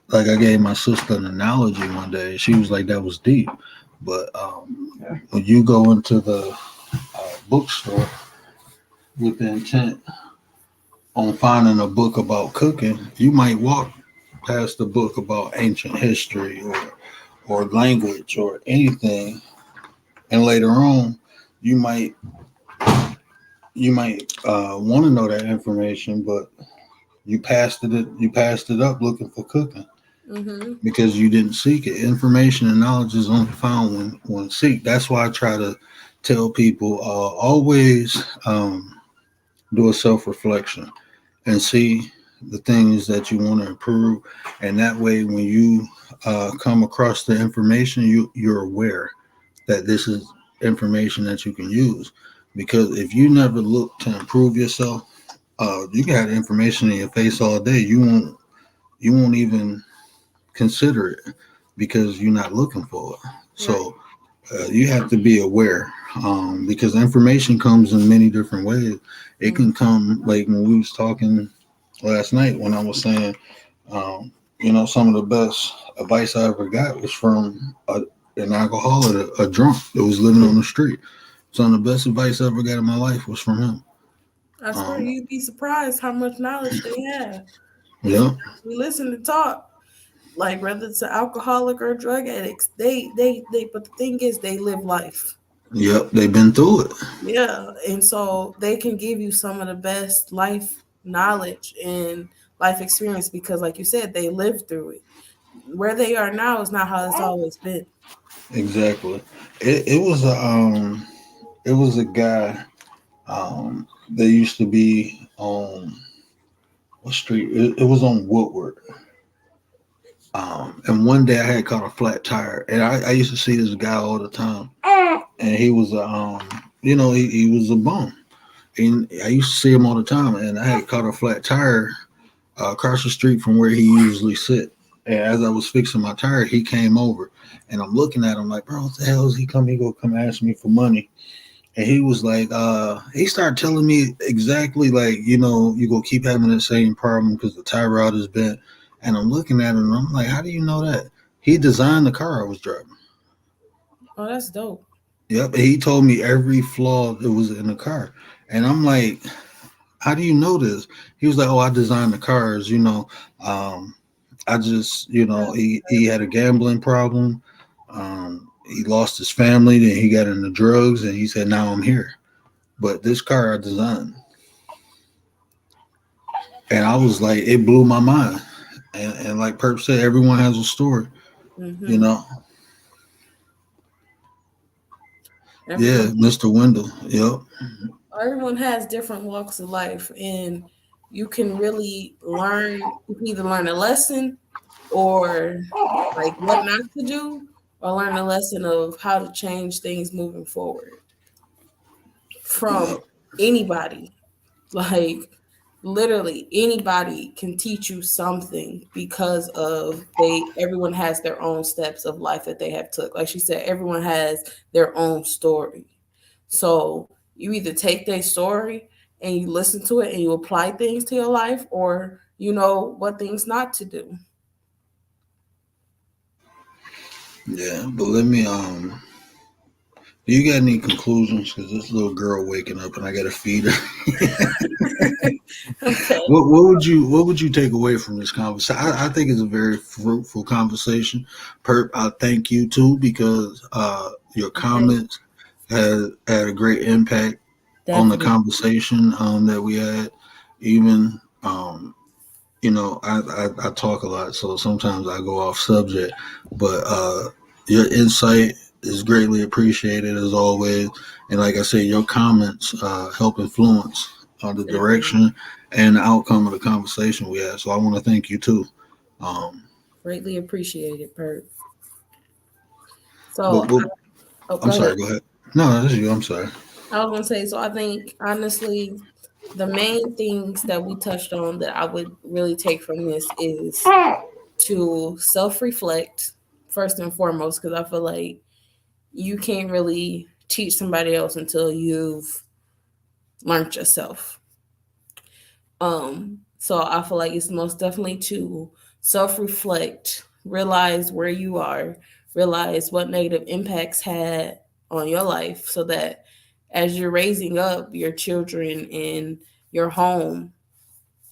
Speaker 2: like, I gave my sister an analogy one day. She was like, "That was deep." But when you go into the bookstore with the intent on finding a book about cooking, you might walk past a book about ancient history or language or anything, and later on, you might want to know that information, but you passed it up looking for cooking
Speaker 3: Mhm.
Speaker 2: because you didn't seek it. Information and knowledge is only found when seek. That's why I try to tell people, always do a self reflection and see the things that you want to improve, and that way when you come across the information, you're aware that this is information that you can use. Because if you never look to improve yourself, you can have information in your face all day. you won't even consider it because you're not looking for it.
Speaker 3: Right.
Speaker 2: So you have to be aware, because information comes in many different ways. It
Speaker 3: Mm.
Speaker 2: can come like when we was talking last night when I was saying, some of the best advice I ever got was from an alcoholic, a drunk that was living on the street. Some of the best advice I ever got in my life was from him.
Speaker 3: I swear
Speaker 2: Um,
Speaker 3: you'd be surprised how much knowledge they have if you
Speaker 2: yeah,
Speaker 3: actually listen to talk. Like whether it's an alcoholic or drug addicts, they. But the thing is, they live life.
Speaker 2: yep, they've been through it.
Speaker 3: Yeah, and so they can give you some of the best life knowledge and life experience because, like you said, they lived through it. Where they are now is not how it's always been.
Speaker 2: Exactly. It was a guy that used to be on what street? It was on Woodward. And one day I had caught a flat tire, and I used to see this guy all the time, and he was he was a bum, and I used to see him all the time, and I had caught a flat tire across the street from where he usually sit. And as I was fixing my tire, he came over, and I'm looking at him like, bro, what the hell is he come? He go come ask me for money. And he was like, he started telling me exactly like, you go keep having the same problem because the tie rod is bent. And I'm looking at him and I'm like, how do you know that? He designed the car I was driving.
Speaker 3: Oh, that's dope.
Speaker 2: Yep. He told me every flaw that was in the car. And I'm like, how do you know this? He was like, oh, I designed the cars, I just, he had a gambling problem. He lost his family, then he got into drugs, and he said, now I'm here. But this car I designed. And I was like, it blew my mind. And like Perp said, everyone has a story, you
Speaker 3: Mm-hmm.
Speaker 2: know. Yeah,
Speaker 3: Everyone,
Speaker 2: Mr. Wendell. Yep.
Speaker 3: everyone has different walks of life, and you can really learn. You can either learn a lesson, or like what not to do, or learn a lesson of how to change things moving forward from
Speaker 2: Yep.
Speaker 3: anybody. Like literally anybody can teach you something because of they everyone has their own steps of life that they have took. Like she said, everyone has their own story. So you either take their story and you listen to it and you apply things to your life, or you know what things not to do.
Speaker 2: Yeah. But let me do you got any conclusions? Because this little girl waking up and I gotta feed her.
Speaker 3: Okay.
Speaker 2: What would you take away from this conversation? I think it's a very fruitful conversation. Perp, I thank you too because your
Speaker 3: Okay.
Speaker 2: comments had a great impact on the
Speaker 3: Definitely.
Speaker 2: conversation that we had. Even I talk a lot, so sometimes I go off subject, but your insight is greatly appreciated as always. And like I said, your comments help influence the
Speaker 3: Definitely.
Speaker 2: direction and the outcome of the conversation we had. So I want to thank you too. Um,
Speaker 3: Greatly appreciated, Bert.
Speaker 2: but,
Speaker 3: So,
Speaker 2: but
Speaker 3: oh,
Speaker 2: I'm
Speaker 3: go ahead.
Speaker 2: sorry. Go ahead. No, this is you. I'm sorry.
Speaker 3: I was gonna say, so I think honestly, the main things that we touched on that I would really take from this is to self-reflect first and foremost, because I feel like you can't really teach somebody else until you've learned yourself. So I feel like it's most definitely to self-reflect, realize where you are, realize what negative impacts had on your life, so that as you're raising up your children in your home,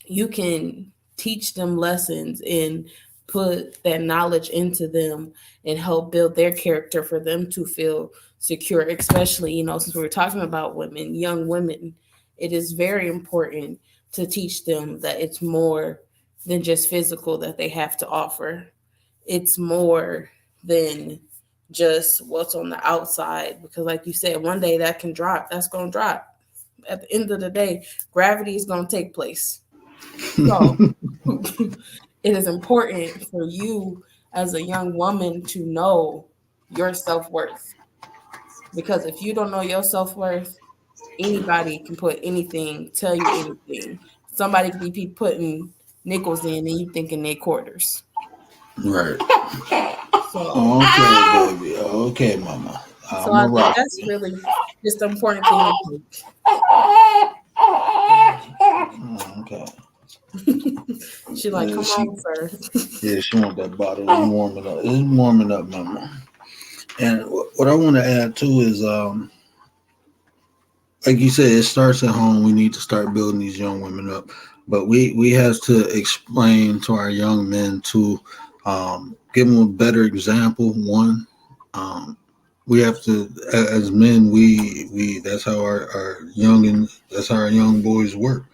Speaker 3: you can teach them lessons and put that knowledge into them and help build their character for them to feel secure, especially, since we are talking about women, young women. It is very important to teach them that it's more than just physical that they have to offer. It's more than just what's on the outside, because like you said, one day that can drop. That's going to drop. At the end of the day, gravity is going to take place. So it is important for you as a young woman to know your self-worth, because if you don't know your self-worth, anybody can put anything, tell you anything. Somebody could be putting nickels in, and you thinking they quarters.
Speaker 2: Right.
Speaker 3: So,
Speaker 2: Okay, baby. Okay, mama.
Speaker 3: so
Speaker 2: I'm a
Speaker 3: I think
Speaker 2: rock.
Speaker 3: that's really just the important thing
Speaker 2: Okay.
Speaker 3: to take. She like, come
Speaker 2: She,
Speaker 3: on, sir.
Speaker 2: yeah, she want that bottle. It's warming up. It's warming up, mama. And what I want to add too is, like you said, it starts at home. We need to start building these young women up, but we have to explain to our young men to give them a better example. One, um, we have to, as men, we that's how our young and that's how our young boys work.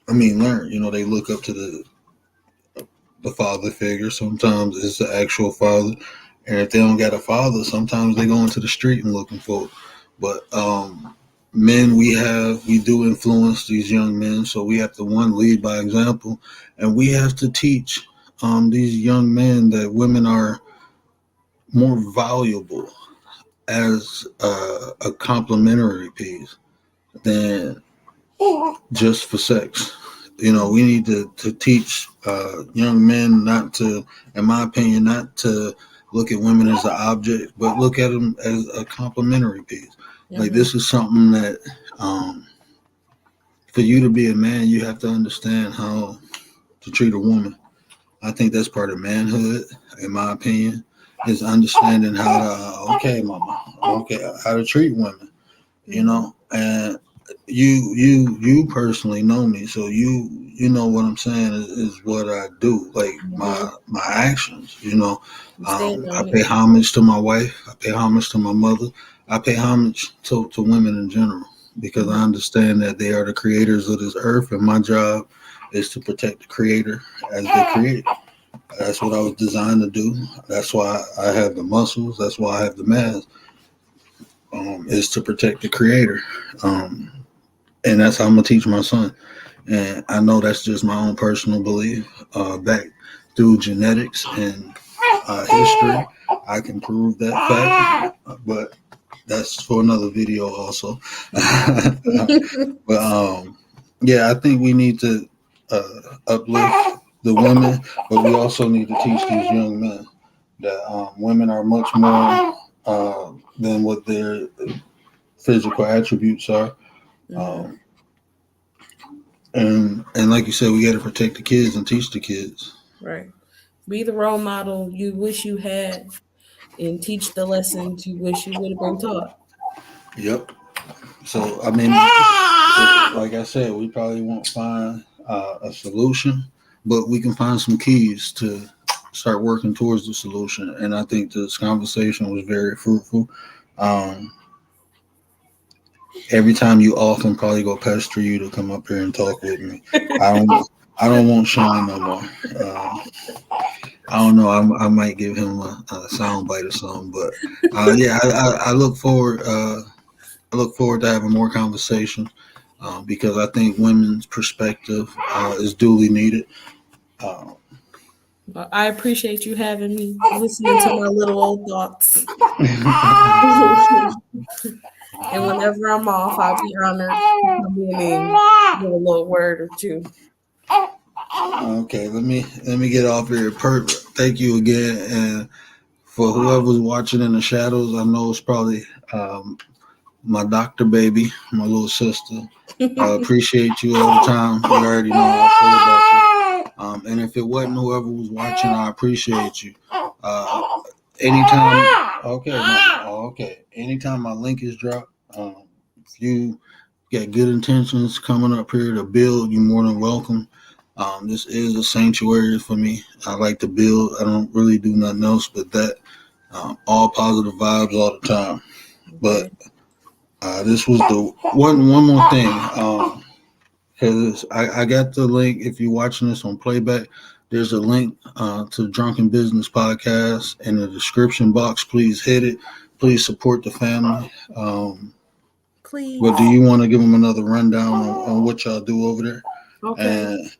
Speaker 2: I mean, learn. You know, they look up to the father figure. Sometimes it's the actual father, and if they don't got a father, sometimes they go into the street and looking for it. But men, we do influence these young men, so we have to one lead by example, and we have to teach these young men that women are more valuable as a complementary piece than just for sex. You know, we need to teach young men not to, in my opinion, not to look at women as an object, but look at them as a complementary piece. Like
Speaker 3: Mm-hmm.
Speaker 2: this is something that, for you to be a man, you have to understand how to treat a woman. I think that's part of manhood, in my opinion, is understanding how to, okay, mama, okay, how to treat women, you
Speaker 3: Mm-hmm.
Speaker 2: know, and you personally know me, so you know what I'm saying is what I do, like
Speaker 3: Mm-hmm.
Speaker 2: my actions, you know.
Speaker 3: You stand
Speaker 2: I
Speaker 3: on it.
Speaker 2: pay homage to my wife, I pay homage to my mother, I pay homage to women in general because I
Speaker 3: Mm-hmm.
Speaker 2: understand that they are the creators of this earth, and my job is to protect the creator as the creator. That's what I was designed to do. That's why I have the muscles. That's why I have the mass. Is to protect the creator. Um, and that's how I'm gonna teach my son. And I know that's just my own personal belief. Back through genetics and history, I can prove that fact. But that's for another video, also. But yeah, I think we need to uplift the women, but we also need to teach these young men that women are much more than what their physical attributes are.
Speaker 3: Mm-hmm.
Speaker 2: Um, and like you said, we got to protect the kids and teach the kids.
Speaker 3: Right. Be the role model you wish you had, and teach the lessons you wish you would have been taught.
Speaker 2: Yep. So I mean, like I said, we probably won't find a solution, but we can find some keys to start working towards the solution. And I think this conversation was very fruitful. Um, every time you off, I'm probably gonna pester you to come up here and talk with me. I don't. I don't want Sean no more. I don't know. I might give him a sound bite or something, but yeah, I look forward. I look forward to having more conversation because I think women's perspective is duly needed. Uh,
Speaker 3: Well, I appreciate you having me, listening to my little old thoughts. And whenever I'm off, I'll be honored to come in and give a little word or two.
Speaker 2: okay, let me get off here. Thank you again, and for whoever's watching in the shadows, I know it's probably my doctor baby, my little sister. Appreciate you all the time. You already know how I feel about you. And if it wasn't whoever was watching, I appreciate you. Anytime, okay, Mama, okay. Anytime my link is dropped, if you got good intentions coming up here to build, you're more than welcome. This is a sanctuary for me. I like to build. I don't really do nothing else but that. All positive vibes all the time. But
Speaker 3: Okay.
Speaker 2: this was the one more thing. Because I got the link. If you're watching this on playback, there's a link to Drunken Business Podcast in the description box. Please hit it. Please support the family. But do
Speaker 3: Please.
Speaker 2: you want to give them another rundown on what y'all do over there?
Speaker 3: Okay.
Speaker 2: And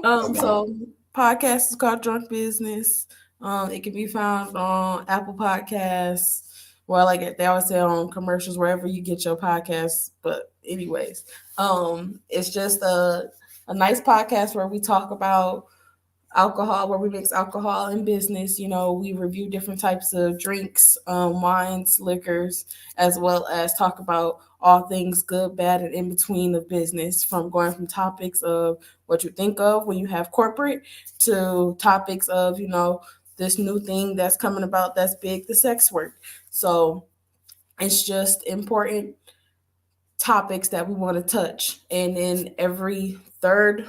Speaker 2: okay,
Speaker 3: So podcast is called Drunk Business. It can be found on Apple Podcasts. Well, like they always say on commercials, wherever you get your podcasts. But anyways, it's just a a nice podcast where we talk about alcohol, where we mix alcohol and business. You know, we review different types of drinks, wines, liquors, as well as talk about all things good, bad, and in between of business, from going from topics of what you think of when you have corporate to topics of, you know, this new thing that's coming about that's big, the sex work. So it's just important topics that we want to touch. And then every third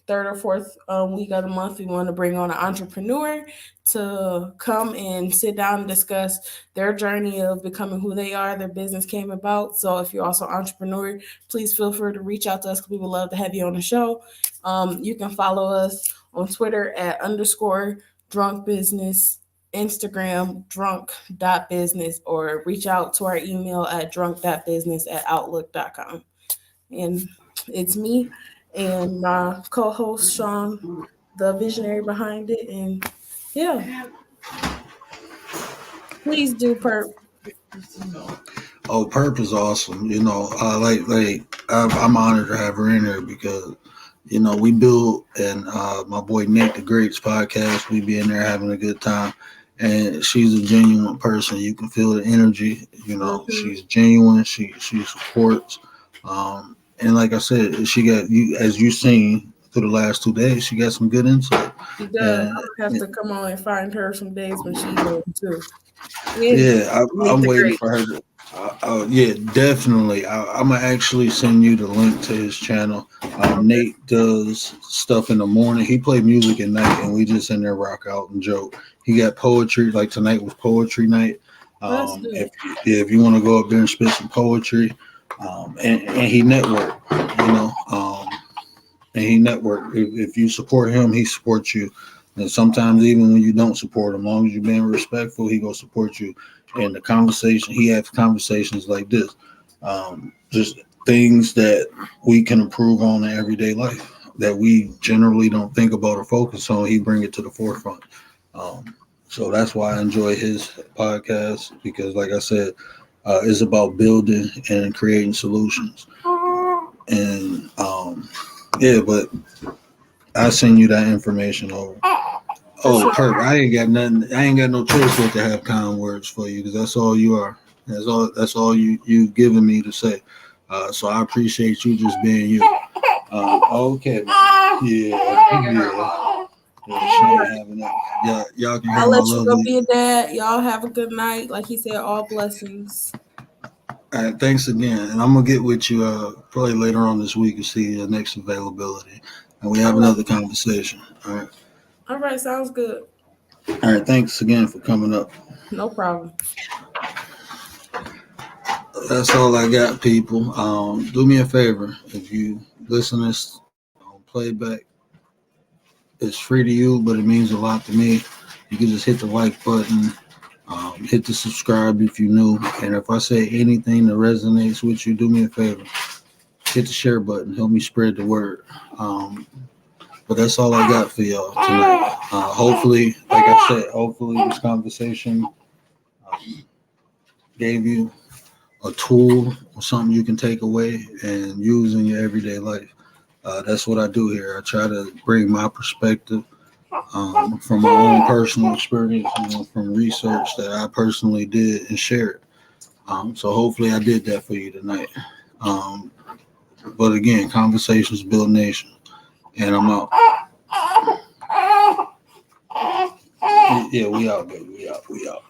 Speaker 3: or fourth week of the month, we want to bring on an entrepreneur to come and sit down and discuss their journey of becoming who they are, their business came about. So if you're also an entrepreneur, please feel free to reach out to us because we would love to have you on the show. You can follow us on Twitter at underscore drunk business, Instagram drunk.business, or reach out to our email at drunk.business@outlook.com. And it's me and my co-host Sean, the visionary behind it. And yeah, please do perp.
Speaker 2: Oh, Perp is awesome. You know, I'm honored to have her in here because we build and my boy Nate the Great's podcast. We be in there having a good time, and she's a genuine person. You can feel the energy. She's genuine. She supports, and like I said, she got you as you seen through the last 2 days. She got some good insight.
Speaker 3: She does.
Speaker 2: And,
Speaker 3: I have to come on and find her some days when she's on too.
Speaker 2: yeah,
Speaker 3: Nate
Speaker 2: I'm
Speaker 3: the
Speaker 2: waiting
Speaker 3: Great.
Speaker 2: for her to. Yeah, definitely. I'm gonna actually send you the link to his channel. Nate does stuff in the morning. He play music at night, and we just in there rock out and joke. He got poetry. Like tonight was poetry night.
Speaker 3: That's good.
Speaker 2: If you want to go up there and spit some poetry, and he network, and he network. If you support him, he supports you. And sometimes even when you don't support him, as long as you're being respectful, he gonna support you. And the conversation, he has conversations like this, just things that we can improve on in everyday life that we generally don't think about or focus on. He bring it to the forefront. So that's why I enjoy his podcast because, like I said, it's about building and creating solutions. And yeah, but I send you that information over. Oh, Perp, I ain't got nothing. I ain't got no choice but to have kind words for you because that's all you are. That's all you've given me to say. So I appreciate you just being you. Okay, man. Yeah. She ain't having that. Yeah, y'all can hear
Speaker 3: I'll
Speaker 2: my
Speaker 3: let you go
Speaker 2: lovely.
Speaker 3: be a dad. Y'all have a good night. Like he said, all blessings.
Speaker 2: All right, thanks again, and I'm gonna get with you probably later on this week and see the next availability, and we have another conversation. All right.
Speaker 3: All right, sounds good.
Speaker 2: All right. Thanks again for coming up.
Speaker 3: No problem.
Speaker 2: That's all I got, people. Do me a favor if you listen to this on playback. It's free to you, but it means a lot to me. You can just hit the like button, hit the subscribe if you're new, and if I say anything that resonates with you, do me a favor. Hit the share button. Help me spread the word. But that's all I got for y'all tonight. Hopefully, like I said, hopefully this conversation gave you a tool or something you can take away and use in your everyday life. That's what I do here. I try to bring my perspective from my own personal experience, from research that I personally did and share it. So hopefully I did that for you tonight. But again, conversations build nations, and I'm out. Yeah, we out, baby. We out.